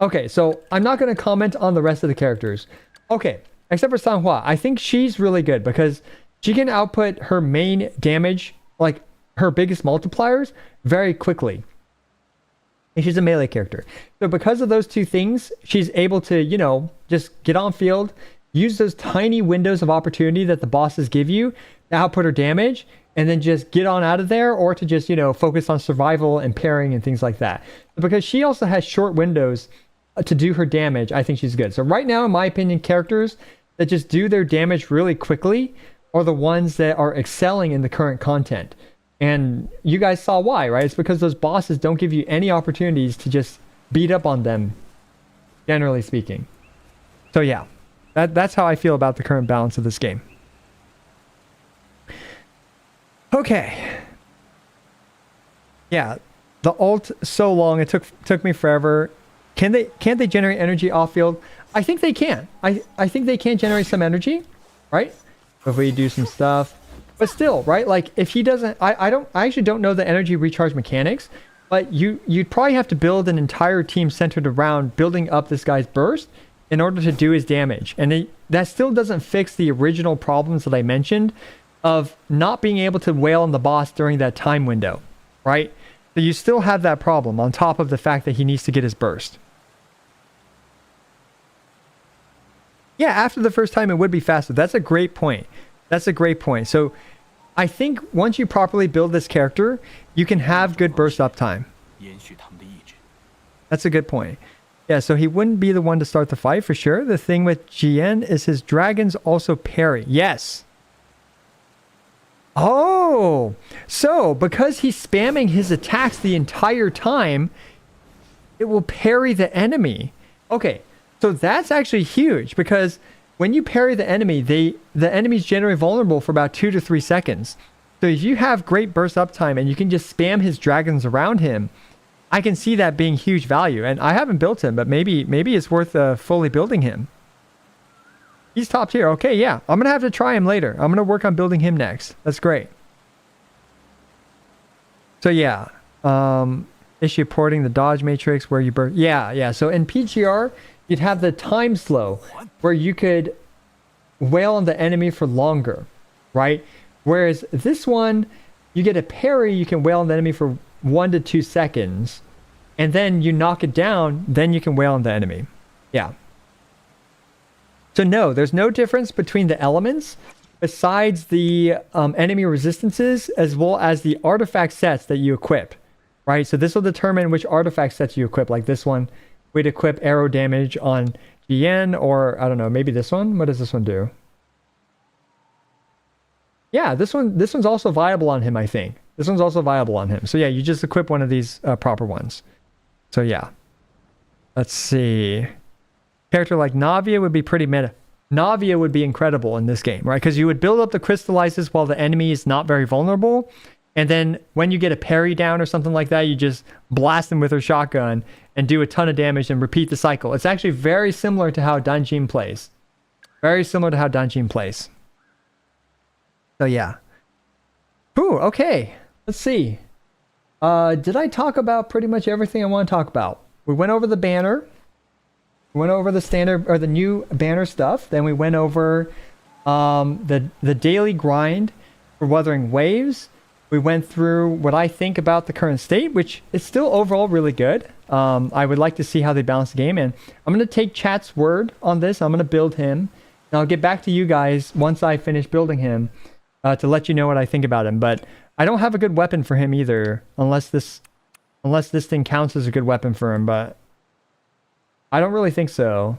okay, so I'm not going to comment on the rest of the characters. Okay, except for Sanhua. I think she's really good because she can output her main damage, like her biggest multipliers, very quickly. And she's a melee character. So because of those two things, she's able to, you know, just get on field, use those tiny windows of opportunity that the bosses give you to output her damage, and then just get on out of there, or to just, you know, focus on survival and parrying and things like that. Because she also has short windows to do her damage, I think she's good. So right now, in my opinion, characters that just do their damage really quickly are the ones that are excelling in the current content. And you guys saw why, right? It's because those bosses don't give you any opportunities to just beat up on them, generally speaking. So yeah, that's how I feel about the current balance of this game. Okay. Yeah, the ult so long, it took me forever. Can't they generate energy off field? I think they can. I think they can generate some energy, right? If we do some stuff. But still, right? Like if he doesn't, I actually don't know the energy recharge mechanics, but you'd probably have to build an entire team centered around building up this guy's burst in order to do his damage. And that still doesn't fix the original problems that I mentioned of not being able to wail on the boss during that time window, right? So you still have that problem on top of the fact that he needs to get his burst. Yeah, after the first time it would be faster. That's a great point. That's a great point. So I think once you properly build this character, you can have good burst uptime. That's a good point. Yeah, so he wouldn't be the one to start the fight for sure. The thing with GN is his dragons also parry. Yes. Oh, so because he's spamming his attacks the entire time, it will parry the enemy. Okay, so that's actually huge because when you parry the enemy, the enemy's generally vulnerable for about 2 to 3 seconds. So if you have great burst uptime and you can just spam his dragons around him, I can see that being huge value. And I haven't built him, but maybe it's worth fully building him. He's top tier. Okay, yeah. I'm going to have to try him later. I'm going to work on building him next. That's great. So yeah. Issue porting the dodge matrix where you burn. Yeah. So in PGR, you'd have the time slow where you could wail on the enemy for longer, right? Whereas this one, you get a parry, you can wail on the enemy for 1 to 2 seconds. And then you knock it down, then you can wail on the enemy. Yeah. So no, there's no difference between the elements besides the enemy resistances as well as the artifact sets that you equip, right? So this will determine which artifact sets you equip. Like this one, we'd equip arrow damage on GN, or I don't know, maybe this one. What does this one do? Yeah, this one's also viable on him, I think. This one's also viable on him. So yeah, you just equip one of these proper ones. So yeah. Let's see. Character like Navia would be pretty meta. Navia would be incredible in this game, right? Because you would build up the crystallizes while the enemy is not very vulnerable. And then when you get a parry down or something like that, you just blast them with her shotgun and do a ton of damage and repeat the cycle. It's actually very similar to how Danjin plays. Very similar to how Danjin plays. So yeah. Ooh, okay. Let's see. Did I talk about pretty much everything I want to talk about? We went over the banner. We went over the standard or the new banner stuff. Then we went over the daily grind for Wuthering Waves. We went through what I think about the current state, which is still overall really good. I would like to see how they balance the game. And I'm going to take chat's word on this. I'm going to build him. And I'll get back to you guys once I finish building him to let you know what I think about him. But I don't have a good weapon for him either, unless this thing counts as a good weapon for him. But I don't really think so.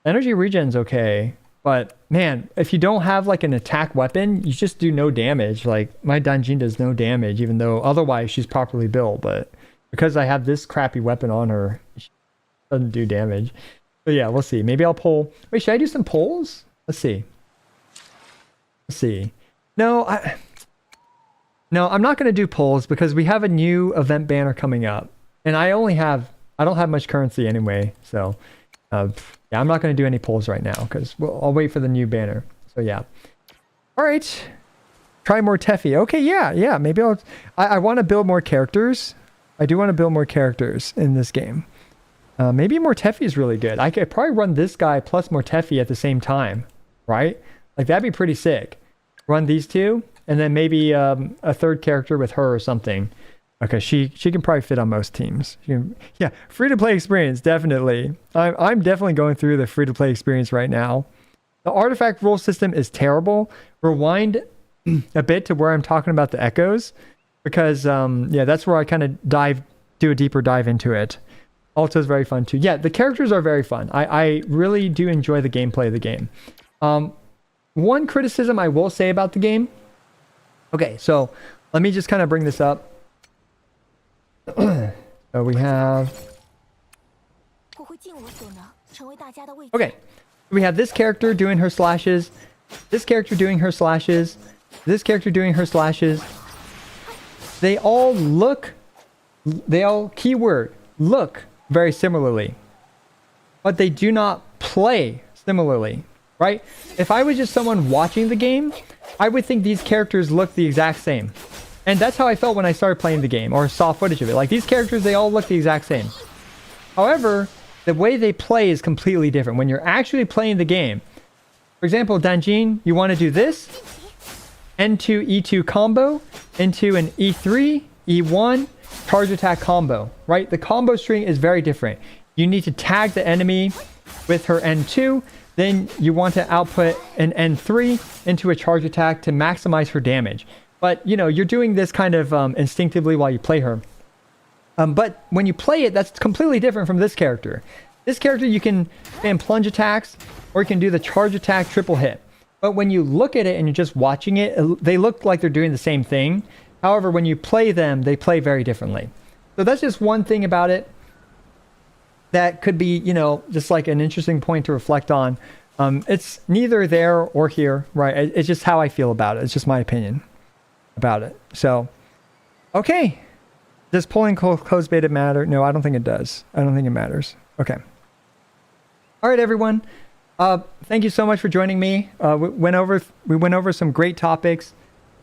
Energy regen's okay. But man, if you don't have like an attack weapon, you just do no damage. Like my Danjin does no damage, even though otherwise she's properly built. But because I have this crappy weapon on her, she doesn't do damage. But yeah, we'll see. Maybe I'll pull. Wait, should I do some pulls? Let's see. Let's see. No, I'm not going to do polls because we have a new event banner coming up. And I don't have much currency anyway. So Yeah, I'm not going to do any polls right now because I'll wait for the new banner. So yeah. All right. Try more Teffy. Okay, yeah. Maybe I want to build more characters. I do want to build more characters in this game. Maybe more Teffy is really good. I could probably run this guy plus more Teffy at the same time, right? Like that'd be pretty sick. Run these two, and then maybe a third character with her or something. Okay, she can probably fit on most teams. Yeah, free-to-play experience, definitely. I'm definitely going through the free-to-play experience right now. The artifact roll system is terrible. Rewind a bit to where I'm talking about the echoes, because yeah, that's where I kind of do a deeper dive into it. Alto is very fun too. Yeah, the characters are very fun. I really do enjoy the gameplay of the game. One criticism I will say about the game. Okay, so let me just kind of bring this up. So we have... Okay, we have this character doing her slashes, this character doing her slashes, this character doing her slashes. They all keyword, look very similarly, but they do not play similarly, right? If I was just someone watching the game, I would think these characters look the exact same. And that's how I felt when I started playing the game or saw footage of it. Like these characters, they all look the exact same. However, the way they play is completely different. When you're actually playing the game, for example, Danjin, you want to do this N2 E2 combo into an E3 E1 charge attack combo, right? The combo string is very different. You need to tag the enemy with her N2, then you want to output an N3 into a charge attack to maximize her damage. But, you know, you're doing this kind of instinctively while you play her. But when you play it, that's completely different from this character. This character, you can spam plunge attacks, or you can do the charge attack triple hit. But when you look at it and you're just watching it, they look like they're doing the same thing. However, when you play them, they play very differently. So that's just one thing about it that could be, you know, just like an interesting point to reflect on. It's neither there or here, right? It's just how I feel about it. It's just my opinion about it. So, okay. Does pulling closed beta matter? No, I don't think it does. I don't think it matters. Okay. All right, everyone. Thank you so much for joining me. We went over some great topics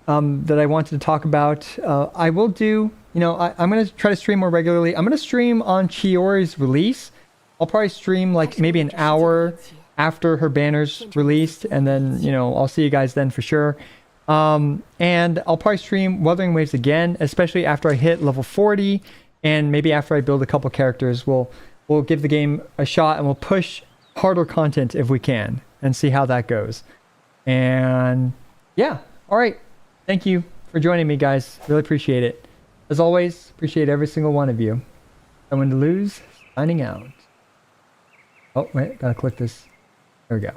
that I wanted to talk about. I will do, you know, I'm going to try to stream more regularly. I'm going to stream on Chiori's release. I'll probably stream like maybe an hour after her banner's released, and then, you know, I'll see you guys then for sure. And I'll probably stream Wuthering Waves again, especially after I hit level 40, and maybe after I build a couple characters. We'll give the game a shot, and we'll push harder content if we can, and see how that goes. And yeah, all right. Thank you for joining me, guys. Really appreciate it. As always, appreciate every single one of you. Someone to lose, signing out. Oh, wait, gotta click this. There we go.